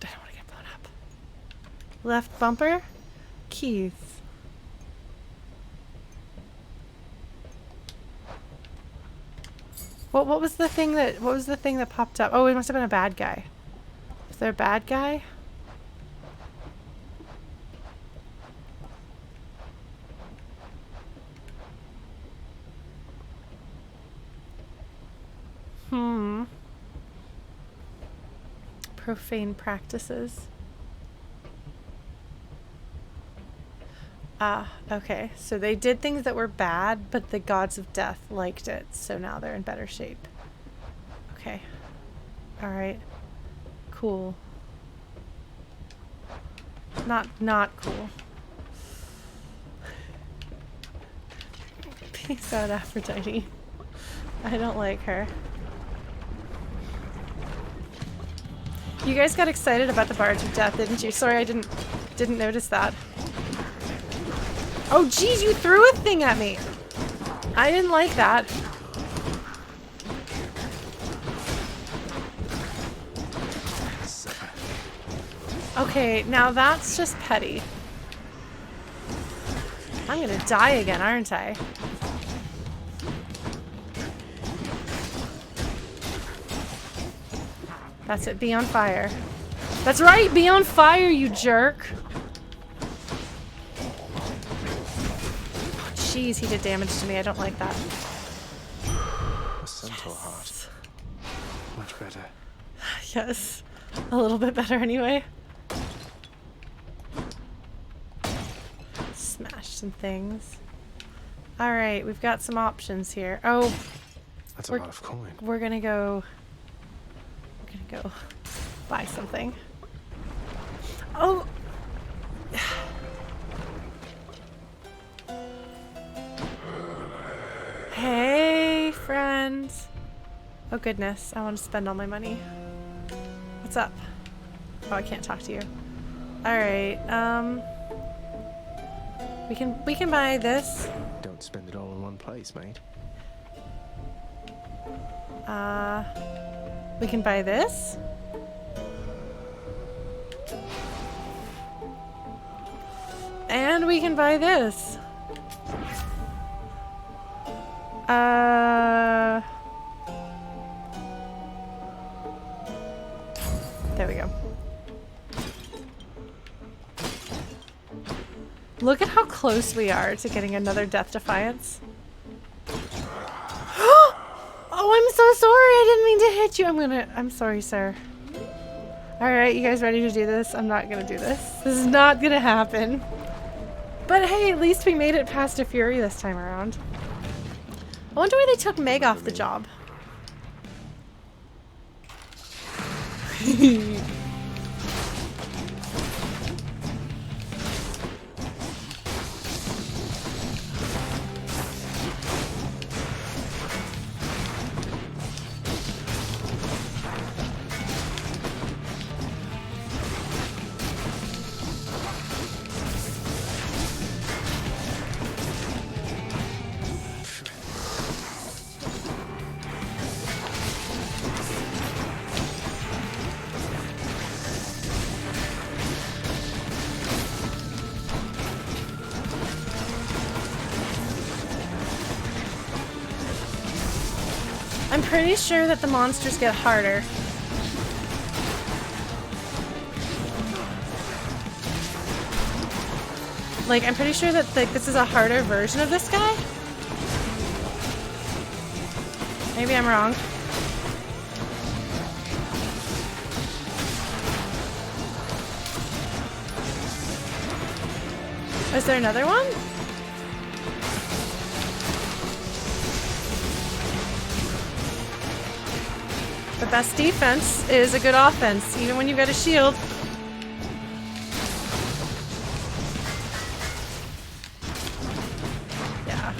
don't want to get blown up. Left bumper. Keys. What was the thing that popped up? Oh, it must have been a bad guy. Is there a bad guy? Profane practices. Ah, okay. So they did things that were bad, but the gods of death liked it, so now they're in better shape. Okay. Alright. Cool. Not cool. Peace out, Aphrodite. I don't like her. You guys got excited about the Barge of Death, didn't you? Sorry, I didn't notice that. Oh, geez, you threw a thing at me. I didn't like that. Okay, now that's just petty. I'm gonna die again, aren't I? That's it, be on fire. That's right, be on fire, you jerk. Oh, jeez, he did damage to me. I don't like that. A Centaur Heart. Much better. Yes, a little bit better anyway. Smash some things. Alright, we've got some options here. Oh, that's a lot of coin. We're gonna go buy something. Oh! Hey, friends. Oh goodness, I want to spend all my money. What's up? Oh, I can't talk to you. Alright, we can buy this. Don't spend it all in one place, mate. We can buy this. And we can buy this. There we go. Look at how close we are to getting another Death Defiance. Oh, I'm so sorry. I didn't mean to hit you. I'm sorry, sir. Alright, you guys ready to do this? I'm not gonna do this. This is not gonna happen. But hey, at least we made it past a Fury this time around. I wonder why they took Meg off the job. I'm pretty sure that the monsters get harder. Like, I'm pretty sure that this is a harder version of this guy. Maybe I'm wrong. Is there another one? The best defense is a good offense, even when you've got a shield. Yeah.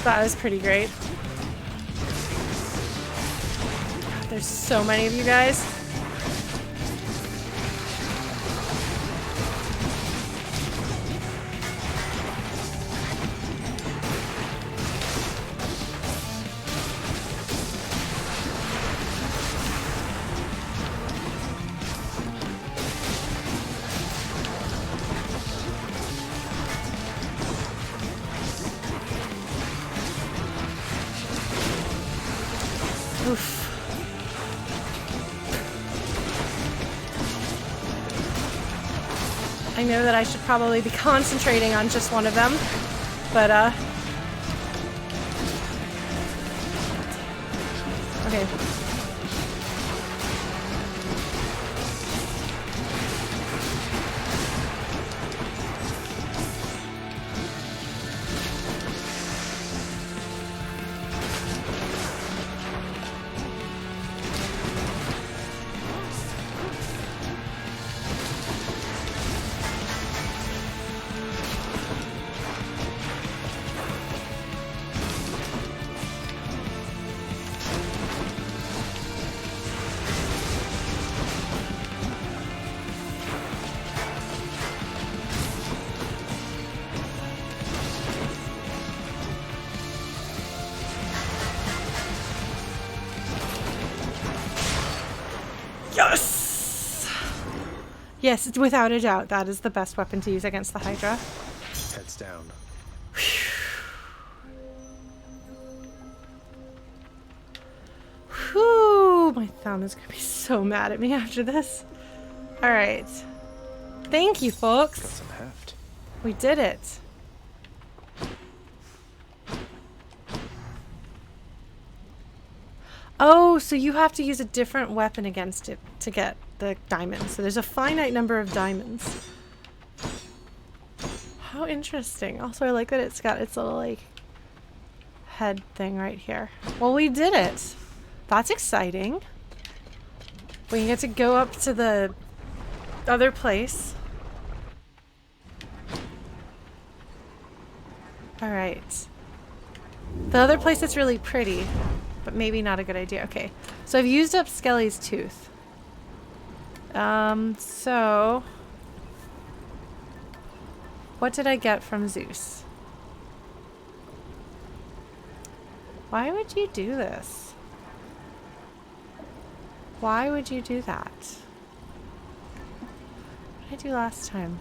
That was pretty great. There's so many of you guys. I know that I should probably be concentrating on just one of them, but okay. Yes! Yes, without a doubt, that is the best weapon to use against the Hydra. Heads down. Whew, my thumb is gonna be so mad at me after this. Alright. Thank you, folks. Got some heft. We did it. Oh, so you have to use a different weapon against it to get the diamonds. So there's a finite number of diamonds. How interesting. Also, I like that it's got its little, like, head thing right here. Well, we did it. That's exciting. We get to go up to the other place. Alright. The other place that's really pretty, but maybe not a good idea. Okay, so I've used up Skelly's tooth. So what did I get from Zeus? Why would you do this? Why would you do that? What did I do last time?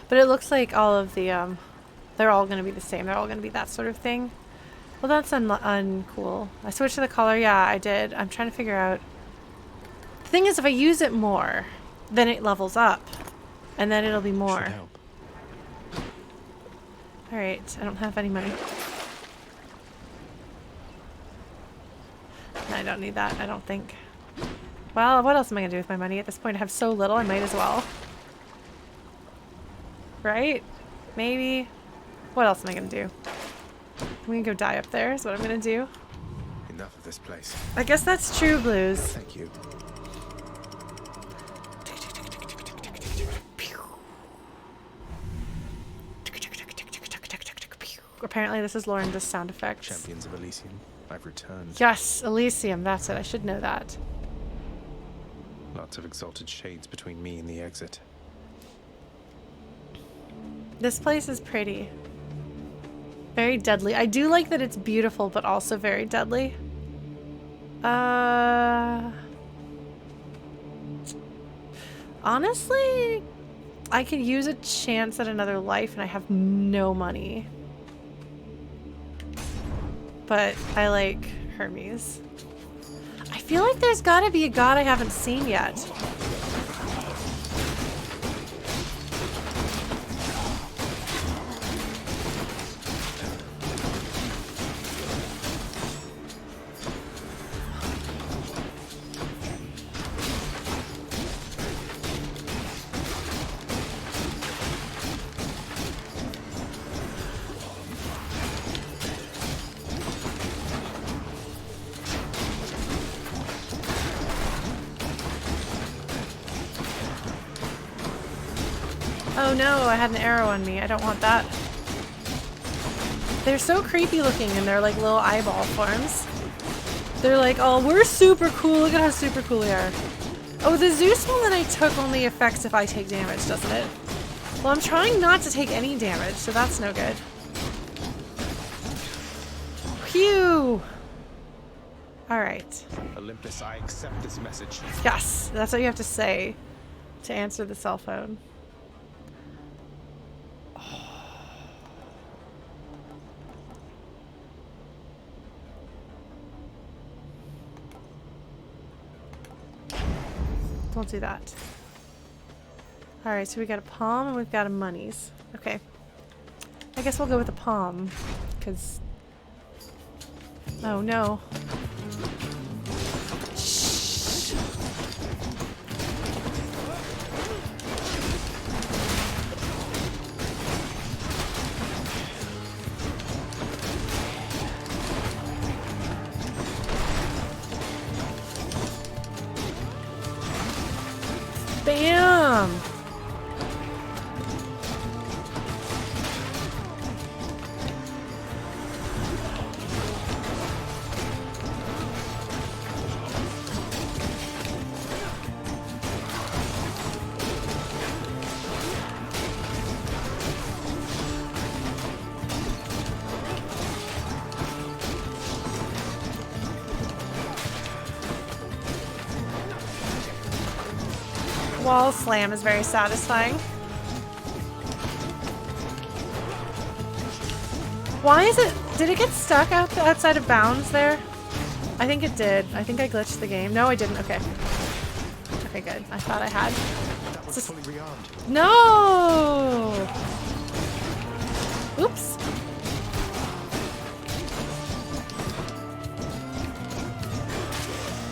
But it looks like all of the, they're all going to be the same. They're all going to be that sort of thing. Well, that's uncool. I switched to the color. Yeah, I did. I'm trying to figure out. The thing is, if I use it more, then it levels up. And then it'll be more. Should help. Alright, I don't have any money. I don't need that, I don't think. Well, what else am I going to do with my money? At this point, I have so little, I might as well. Right? Maybe. What else am I gonna do? I'm gonna go die up there is what I'm gonna do. Enough of this place. I guess that's true, Blues. Thank you. Apparently this is Lauren's sound effects. Champions of Elysium, I've returned. Yes, Elysium, that's it. I should know that. Lots of exalted shades between me and the exit. This place is pretty. Very deadly. I do like that it's beautiful, but also very deadly. Honestly, I could use a chance at another life and I have no money. But I like Hermes. I feel like there's gotta be a god I haven't seen yet. Oh no, I had an arrow on me. I don't want that. They're so creepy looking in their like little eyeball forms. They're like, oh, we're super cool. Look at how super cool we are. Oh, the Zeus one that I took only affects if I take damage, doesn't it? Well, I'm trying not to take any damage, so that's no good. Phew! Alright. Olympus, I accept this message. Yes, that's what you have to say to answer the cell phone. Don't do that. Alright, so we got a palm and we've got a monies. Okay. I guess we'll go with the palm, because... Oh no. Shh. Bam! Wall slam is very satisfying. Why is it... Did it get stuck outside of bounds there? I think it did. I think I glitched the game. No, I didn't. Okay. Okay, good. I thought I had. That was fully rearmed. No! Oops.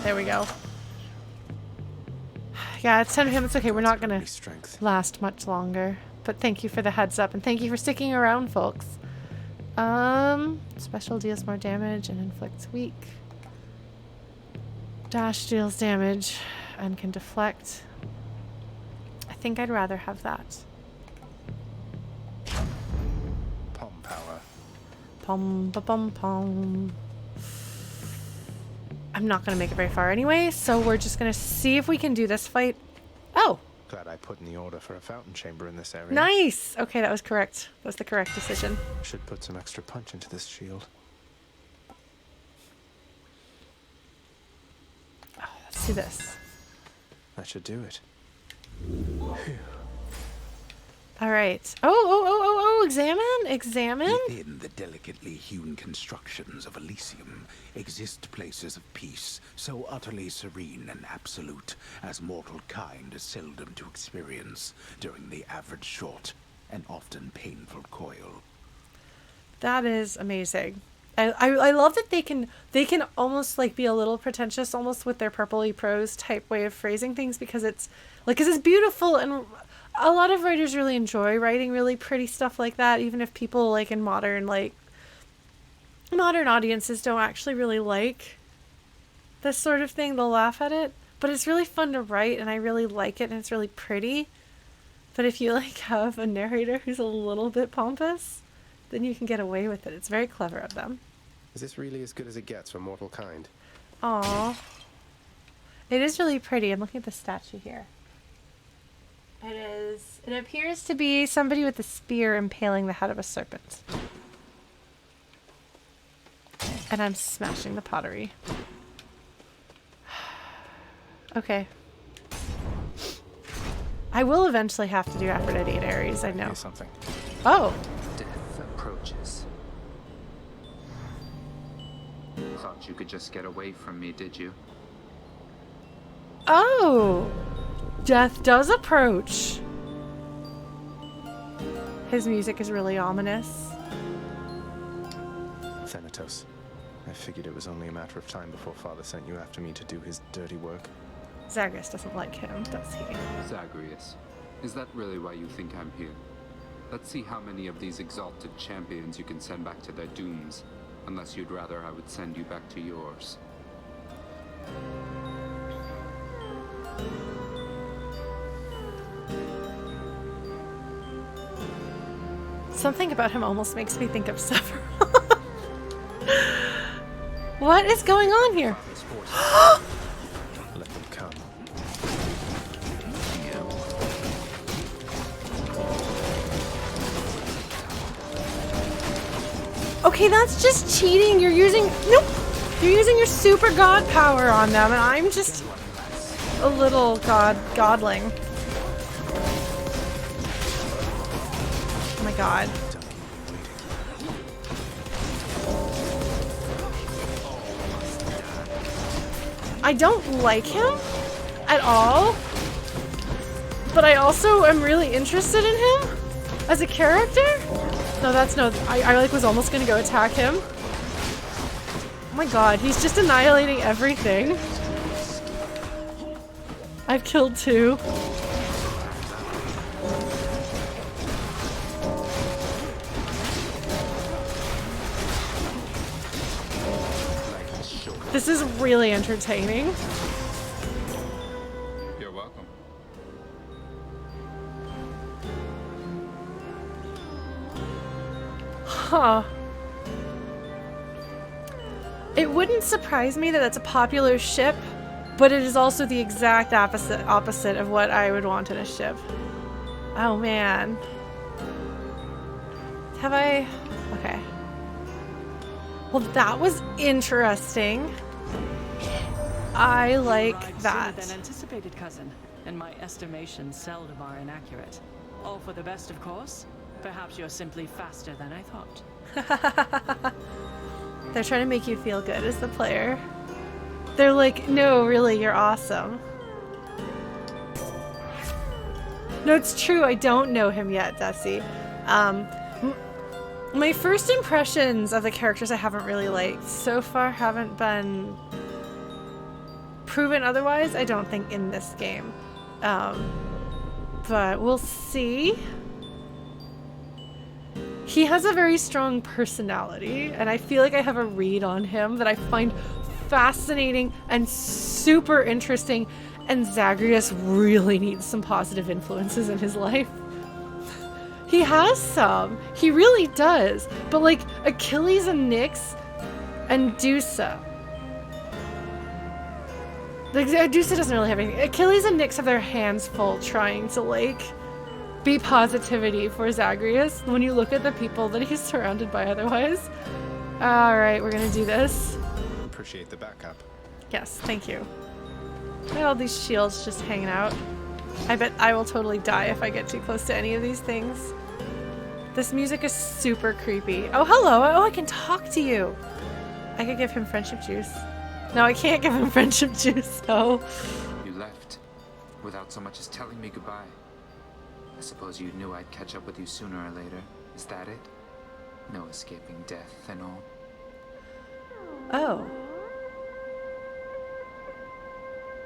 There we go. Yeah, it's 10 p.m. It's okay. We're not gonna last much longer. But thank you for the heads up, and thank you for sticking around, folks. Special deals more damage and inflicts weak. Dash deals damage and can deflect. I think I'd rather have that. Palm power. Pom ba pom pom. I'm not gonna make it very far anyway, so we're just gonna see if we can do this fight. Oh! Glad I put in the order for a fountain chamber in this area. Nice! Okay, that was correct. That was the correct decision. Should put some extra punch into this shield. Oh, let's do this. That should do it. Alright. Oh, examine? Within the delicately hewn constructions of Elysium exist places of peace so utterly serene and absolute as mortal kind is seldom to experience during the average short and often painful coil. That is amazing. I love that they can almost like be a little pretentious almost with their purpley prose type way of phrasing things, because it's like, 'cause it's beautiful, and a lot of writers really enjoy writing really pretty stuff like that, even if people like in modern audiences don't actually really like this sort of thing. They'll laugh at it, but it's really fun to write and I really like it and it's really pretty. But if you like have a narrator who's a little bit pompous, then you can get away with it. It's very clever of them. Is this really as good as it gets for mortal kind? Aww. It is really pretty. I'm looking at the statue here. It is. It appears to be somebody with a spear impaling the head of a serpent. And I'm smashing the pottery. Okay. I will eventually have to do Aphrodite Ares, I know. Something. Oh! Death approaches. Thought you could just get away from me, did you? Oh! Death does approach. His music is really ominous. Thanatos. I figured it was only a matter of time before Father sent you after me to do his dirty work. Zagreus doesn't like him, does he? Zagreus, is that really why you think I'm here? Let's see how many of these exalted champions you can send back to their dooms. Unless you'd rather I would send you back to yours. Something about him almost makes me think of Sever. What is going on here? Let them come. Okay, that's just cheating. You're using... Nope! You're using your super god power on them, and I'm just a little godling. Oh my god. I don't like him at all, but I also am really interested in him as a character. No, that's no. I like was almost gonna go attack him. Oh my god, he's just annihilating everything. I've killed 2. This is really entertaining. You're welcome. Huh. It wouldn't surprise me that that's a popular ship, but it is also the exact opposite of what I would want in a ship. Oh man. Have I? Okay. Well, that was interesting. I like that. Sooner than anticipated, cousin. In my estimation, seldom are inaccurate. All for the best, of course. Perhaps you're simply faster than I thought. They're trying to make you feel good as the player. They're like, no, really, you're awesome. No, it's true. I don't know him yet, Desi. My first impressions of the characters I haven't really liked so far haven't been proven otherwise, I don't think, in this game. But we'll see. He has a very strong personality, and I feel like I have a read on him that I find fascinating and super interesting, and Zagreus really needs some positive influences in his life. He has some. He really does. But like Achilles and Nyx and Dusa. Like Dusa doesn't really have anything. Achilles and Nyx have their hands full trying to like be positivity for Zagreus when you look at the people that he's surrounded by otherwise. Alright, we're gonna do this. Appreciate the backup. Yes, thank you. Look at all these shields just hanging out. I bet I will totally die if I get too close to any of these things. This music is super creepy. Oh, hello! Oh, I can talk to you! I could give him friendship juice. No, I can't give him friendship juice, no. You left, without so much as telling me goodbye. I suppose you knew I'd catch up with you sooner or later. Is that it? No escaping death and all? Oh.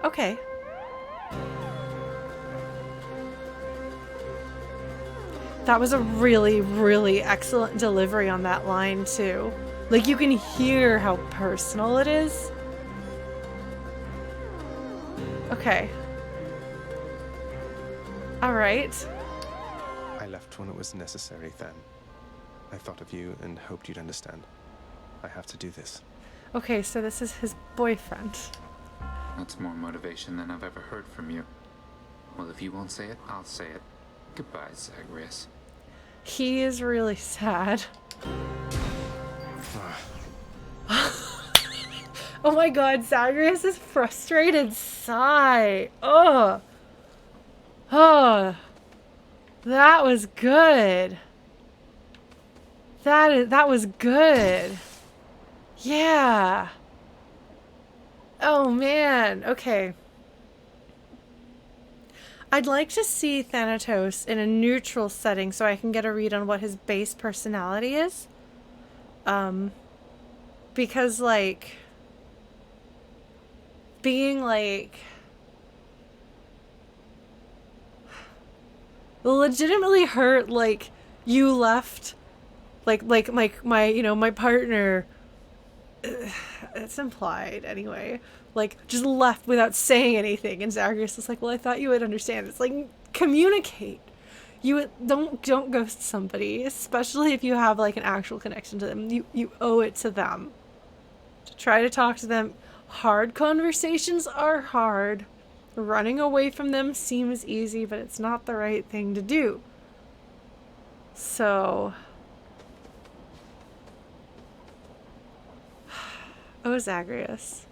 Okay. That was a really, really excellent delivery on that line, too. Like, you can hear how personal it is. Okay. Alright. I left when it was necessary, then. I thought of you and hoped you'd understand. I have to do this. Okay, so this is his boyfriend. That's more motivation than I've ever heard from you. Well, if you won't say it, I'll say it. Goodbye, Zagreus. He is really sad. Oh my god, Zagreus is frustrated sigh. Ugh. Oh. That was good. That was good. Yeah. Oh man, okay. I'd like to see Thanatos in a neutral setting so I can get a read on what his base personality is. Because, like, being, like, legitimately hurt, like, you left, like my partner, it's implied anyway, like, just left without saying anything, and Zagreus is like, well, I thought you would understand. It's like, communicate. You don't ghost somebody, especially if you have like an actual connection to them. You owe it to them to try to talk to them. Hard conversations are hard. Running away from them seems easy, but it's not the right thing to do. So, oh, Zagreus.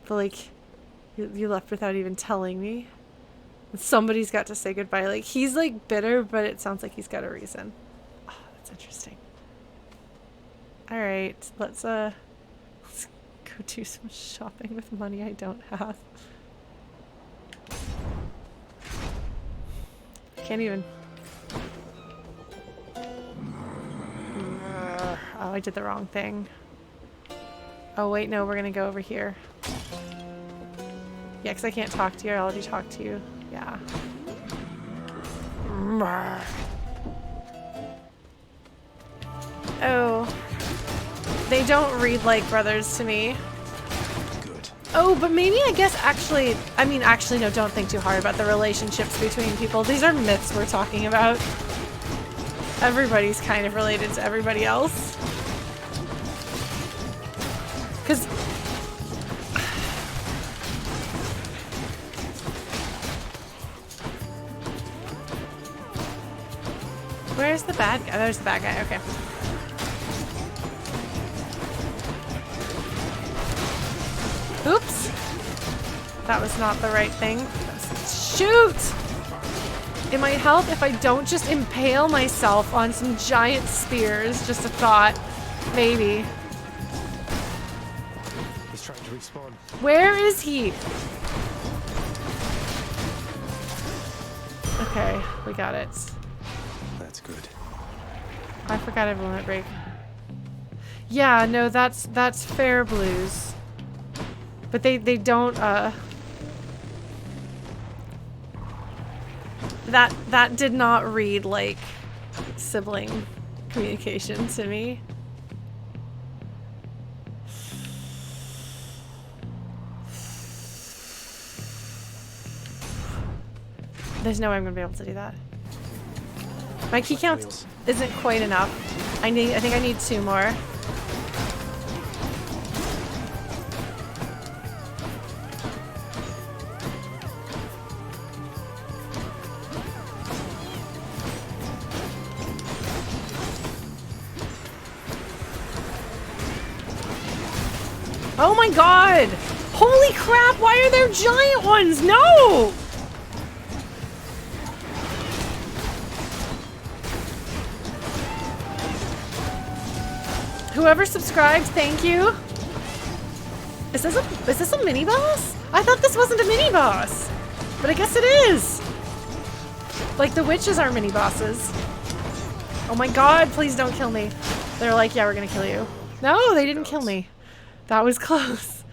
But like, you left without even telling me. Somebody's got to say goodbye. Like, he's like bitter, but it sounds like he's got a reason. Oh, that's interesting. All right, let's go do some shopping with money I don't have. Can't even. Oh, I did the wrong thing. Oh wait, no, we're gonna go over here. Yeah, because I can't talk to you. I already talked to you. Yeah. Oh. They don't read like brothers to me. Good. Oh, but maybe I guess actually, I mean, actually, no, don't think too hard about the relationships between people. These are myths we're talking about. Everybody's kind of related to everybody else. Because where's the bad guy? There's the bad guy. Okay. Oops. That was not the right thing. Shoot! It might help if I don't just impale myself on some giant spears. Just a thought. Maybe. He's trying to respawn. Where is he? Okay, we got it. That's good. I forgot everyone at break. Yeah, no, that's fair blues. But they don't that did not read like sibling communication to me. There's no way I'm gonna be able to do that. My key count isn't quite enough. I think I need 2 more. Oh my god! Holy crap, why are there giant ones? No! Whoever subscribed, thank you. Is this a mini boss? I thought this wasn't a mini boss. But I guess it is. Like the witches are mini bosses. Oh my god, please don't kill me. They're like, yeah, we're gonna kill you. No, they didn't kill me. That was close.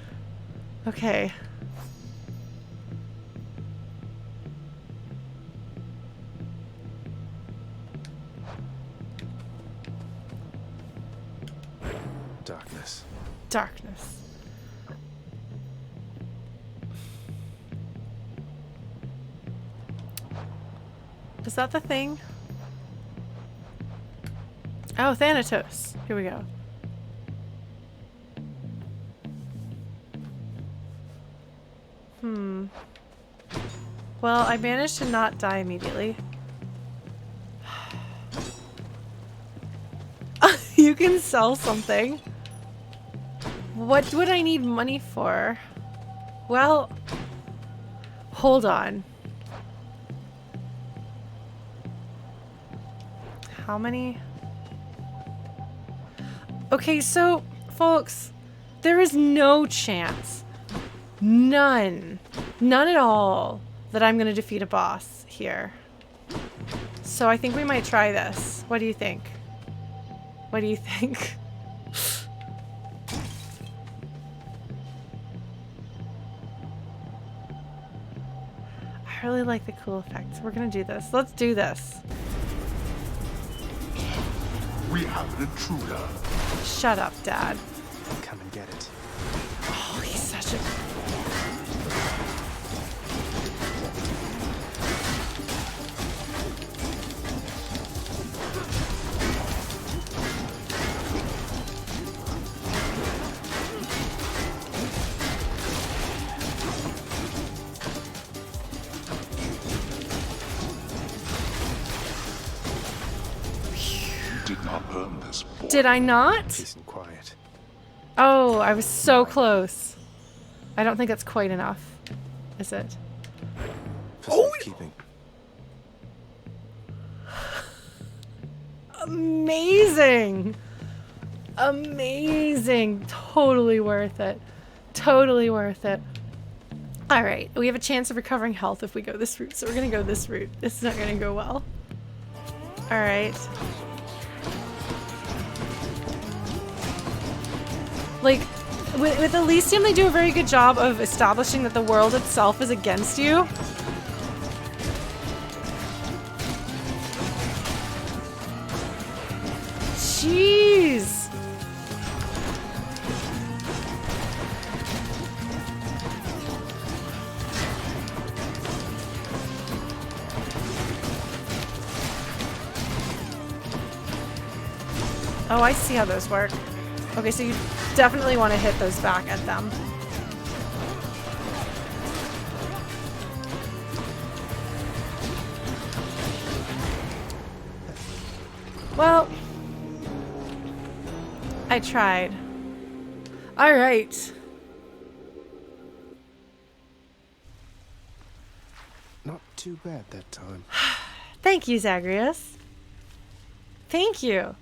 Okay. Darkness. Darkness. Is that the thing? Oh, Thanatos. Here we go. Well, I managed to not die immediately. You can sell something. What would I need money for? Well, hold on. How many? Okay, so, folks, there is no chance. None at all that I'm gonna defeat a boss here. So I think we might try this. What do you think? What do you think? I really like the cool effects. We're gonna do this. Let's do this. We have an intruder. Shut up, Dad. Come and get it. Oh, he's such a... did not earn this, boy. Did I not? Peace and quiet. Oh, I was so close. I don't think that's quite enough. Is it? For safekeeping. Amazing. Amazing. Totally worth it. Totally worth it. All right. We have a chance of recovering health if we go this route. So we're going to go this route. This is not going to go well. All right. Like, with Elysium, they do a very good job of establishing that the world itself is against you. Jeez. Oh, I see how those work. Okay, so you definitely want to hit those back at them. Well, I tried. All right. Not too bad that time. Thank you, Zagreus. Thank you.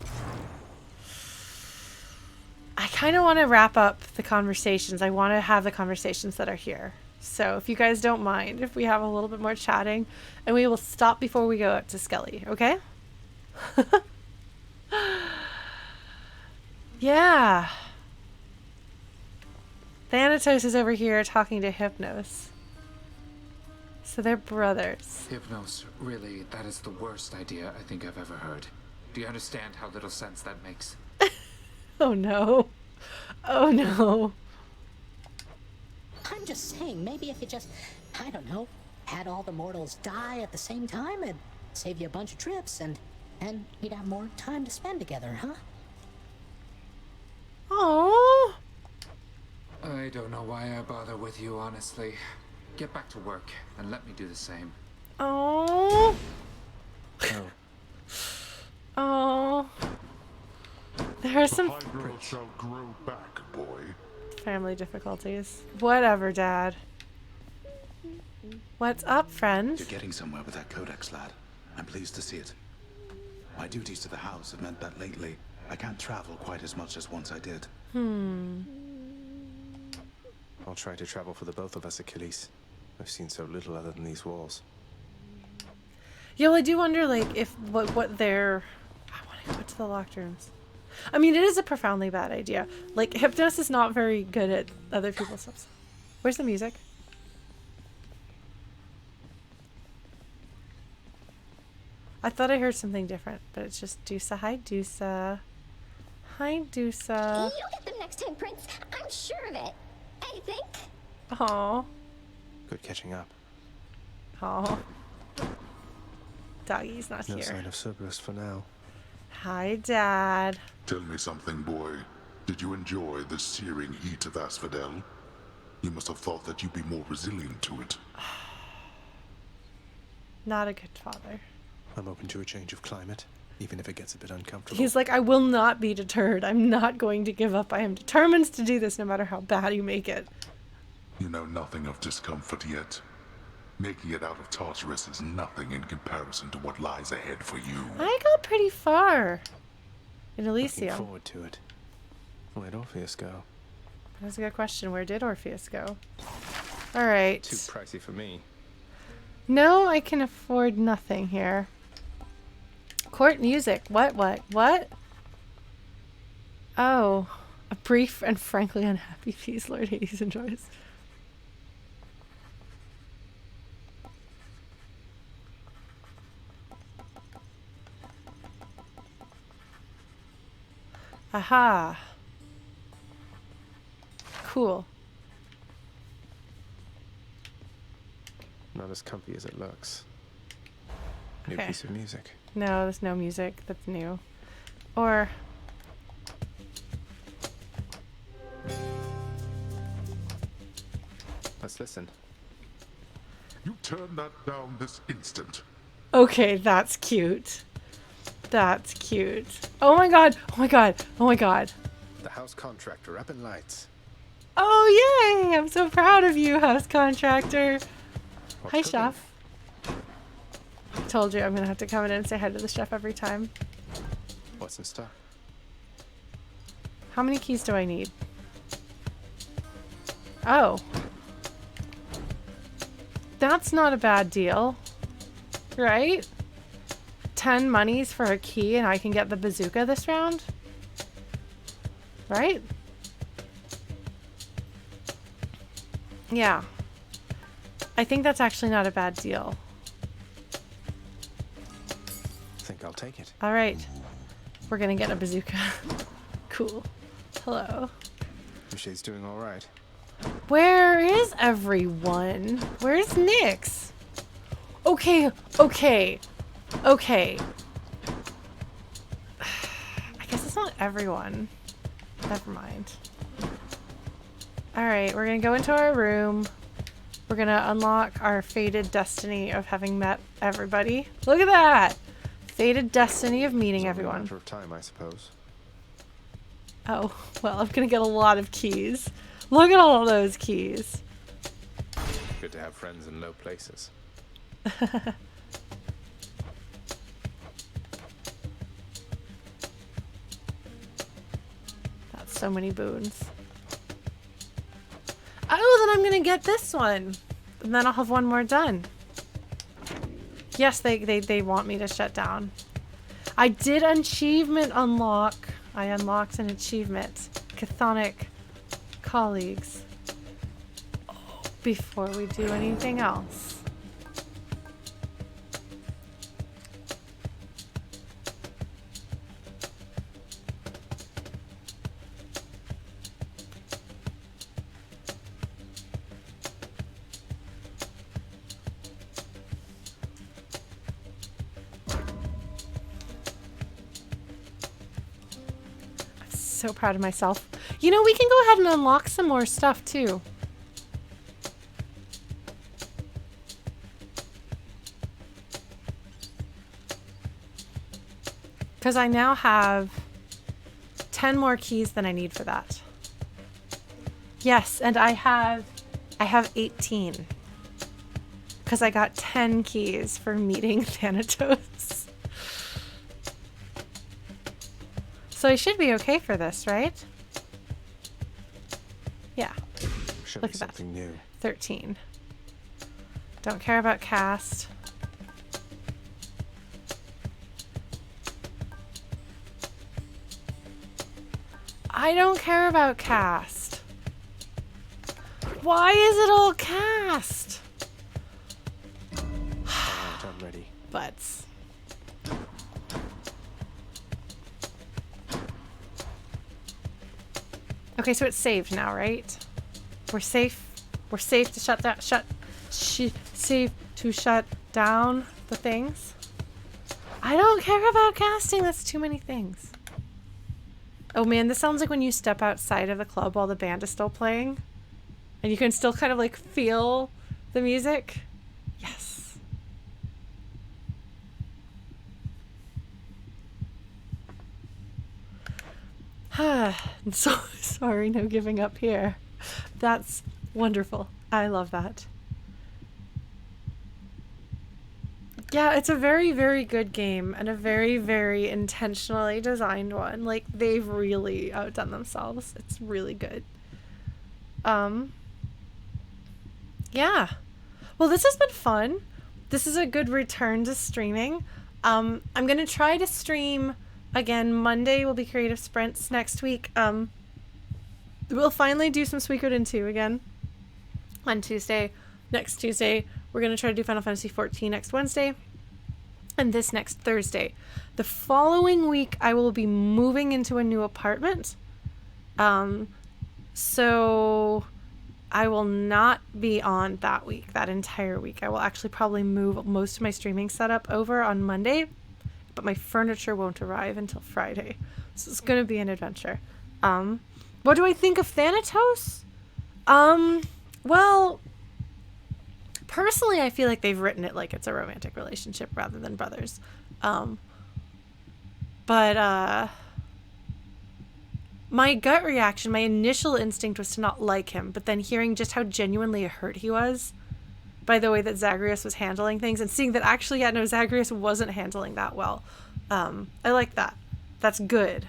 I kind of want to wrap up the conversations. I want to have the conversations that are here. So if you guys don't mind, if we have a little bit more chatting, and we will stop before we go up to Skelly, okay? Yeah. Thanatos is over here talking to Hypnos. So they're brothers. Hypnos, really, that is the worst idea I think I've ever heard. Do you understand how little sense that makes? Oh no. Oh no. I'm just saying, maybe if you just, I don't know, had all the mortals die at the same time, it'd save you a bunch of trips, and you'd have more time to spend together, huh? Oh. I don't know why I bother with you, honestly. Get back to work and let me do the same. Oh. Oh. There are some Hydra shall grow back, boy. family difficulties. Whatever, Dad. What's up, friend? You're getting somewhere with that codex, lad. I'm pleased to see it. My duties to the house have meant that lately I can't travel quite as much as once I did. I'll try to travel for the both of us, Achilles. I've seen so little other than these walls. Yeah, well, I do wonder, like, if what they're... I want to go to the locked rooms. I mean, it is a profoundly bad idea. Like, Hypnos is not very good at other people's stuff. Where's the music? I thought I heard something different, but it's just Dusa. Hi, Dusa. Hi, Dusa. You'll get them next time, Prince. I'm sure of it. I think. Aww. Good catching up. Aww. Doggy's not No here. sign of Cerberus for now. Hi, Dad. Tell me something, boy. Did you enjoy the searing heat of Asphodel? You must have thought that you'd be more resilient to it. Not a good father. I'm open to a change of climate, even if it gets a bit uncomfortable. He's like, I will not be deterred. I'm not going to give up. I am determined to do this no matter how bad you make it. You know nothing of discomfort yet. Making it out of Tartarus is nothing in comparison to what lies ahead for you. I got pretty far in Elysium. Looking forward to it. Where'd Orpheus go? That's a good question. Where did Orpheus go? All right. Too pricey for me. No, I can afford nothing here. Court music. What? Oh. A brief and frankly unhappy peace Lord Hades enjoys. Aha. Cool. Not as comfy as it looks. New Okay. piece of music. No, there's no music that's new. Or... Let's listen. You turn that down this instant. Okay, that's cute. That's cute. Oh my god. Oh my god. Oh my god. The house contractor up in lights. Oh, yay! I'm so proud of you, house contractor. Hi, chef. Told you I'm gonna have to come in and say hi to the chef every time. What's in stock? How many keys do I need? Oh. That's not a bad deal. Right? 10 monies for a key and I can get the bazooka this round? Right? Yeah. I think that's actually not a bad deal. I think I'll take it. All right. We're gonna get a bazooka. Cool. Hello. Michelle's doing all right. Where is everyone? Where's Nyx? Okay, okay, okay. I guess it's not everyone. Never mind. Alright, we're gonna go into our room. We're gonna unlock our fated destiny of having met everybody. Look at that! Fated destiny of meeting It's only everyone. a matter of time, I suppose. Oh, well, I'm gonna get a lot of keys. Look at all of those keys. Good to have friends in low places. That's so many boons. Oh, then I'm gonna get this one. And then I'll have one more done. Yes, they want me to shut down. I did achievement unlock. I unlocked an achievement. Chthonic colleagues. Before we do anything else. So proud of myself. You know, we can go ahead and unlock some more stuff too. Because I now have 10 more keys than I need for that. Yes, and I have 18. Because I got 10 keys for meeting Thanatos. So I should be okay for this, right? Yeah. Should Look be at that. something new. 13. Don't care about cast. I don't care about cast. Why is it all cast? Alright, I'm ready. Butts. Okay, so it's saved now, right? We're safe. We're safe to shut that safe to shut down the things. I don't care about casting. That's too many things. Oh man, this sounds like when you step outside of the club while the band is still playing. And you can still kind of like feel the music. Yes. I'm so sorry, no giving up here. That's wonderful. I love that. Yeah, it's a very, very good game and a very, very intentionally designed one. Like, they've really outdone themselves. It's really good. Yeah. Well, this has been fun. This is a good return to streaming. I'm going to try to stream again. Monday will be Creative Sprints. Next week, we'll finally do some Suikoden 2 again on Tuesday. Next Tuesday, we're going to try to do Final Fantasy XIV next Wednesday. And this next Thursday. The following week, I will be moving into a new apartment. So I will not be on that week, that entire week. I will actually probably move most of my streaming setup over on Monday, but my furniture won't arrive until Friday. So it's going to be an adventure. What do I think of Thanatos? Well, personally, I feel like they've written it like it's a romantic relationship rather than brothers. But my gut reaction, my initial instinct was to not like him, but then hearing just how genuinely hurt he was by the way that Zagreus was handling things, and seeing that actually, yeah, no, Zagreus wasn't handling that well. I like that. That's good.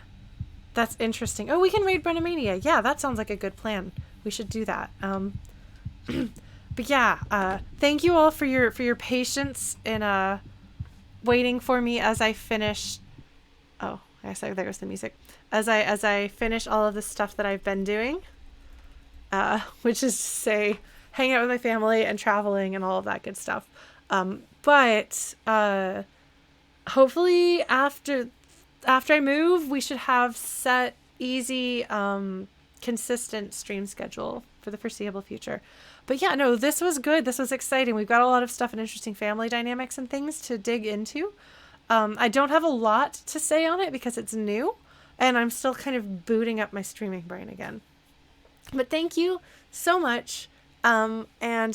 That's interesting. Oh, we can raid Brennomania. Yeah, that sounds like a good plan. We should do that. But yeah, thank you all for your patience in waiting for me as I finish. Oh, I guess there goes the music. As I finish all of the stuff that I've been doing, which is to say, hanging out with my family and traveling and all of that good stuff. But hopefully after I move, we should have set, easy, consistent stream schedule for the foreseeable future. But yeah, no, this was good. This was exciting. We've got a lot of stuff and interesting family dynamics and things to dig into. I don't have a lot to say on it because it's new, and I'm still kind of booting up my streaming brain again. But thank you so much. And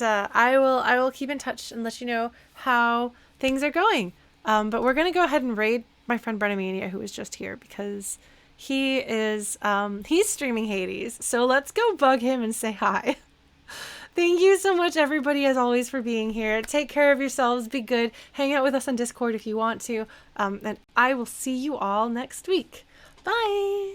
I will keep in touch and let you know how things are going. But we're going to go ahead and raid my friend Brennomania, who was just here, because he is, he's streaming Hades. So let's go bug him and say hi. Thank you so much, everybody, as always, for being here. Take care of yourselves. Be good. Hang out with us on Discord if you want to. And I will see you all next week. Bye.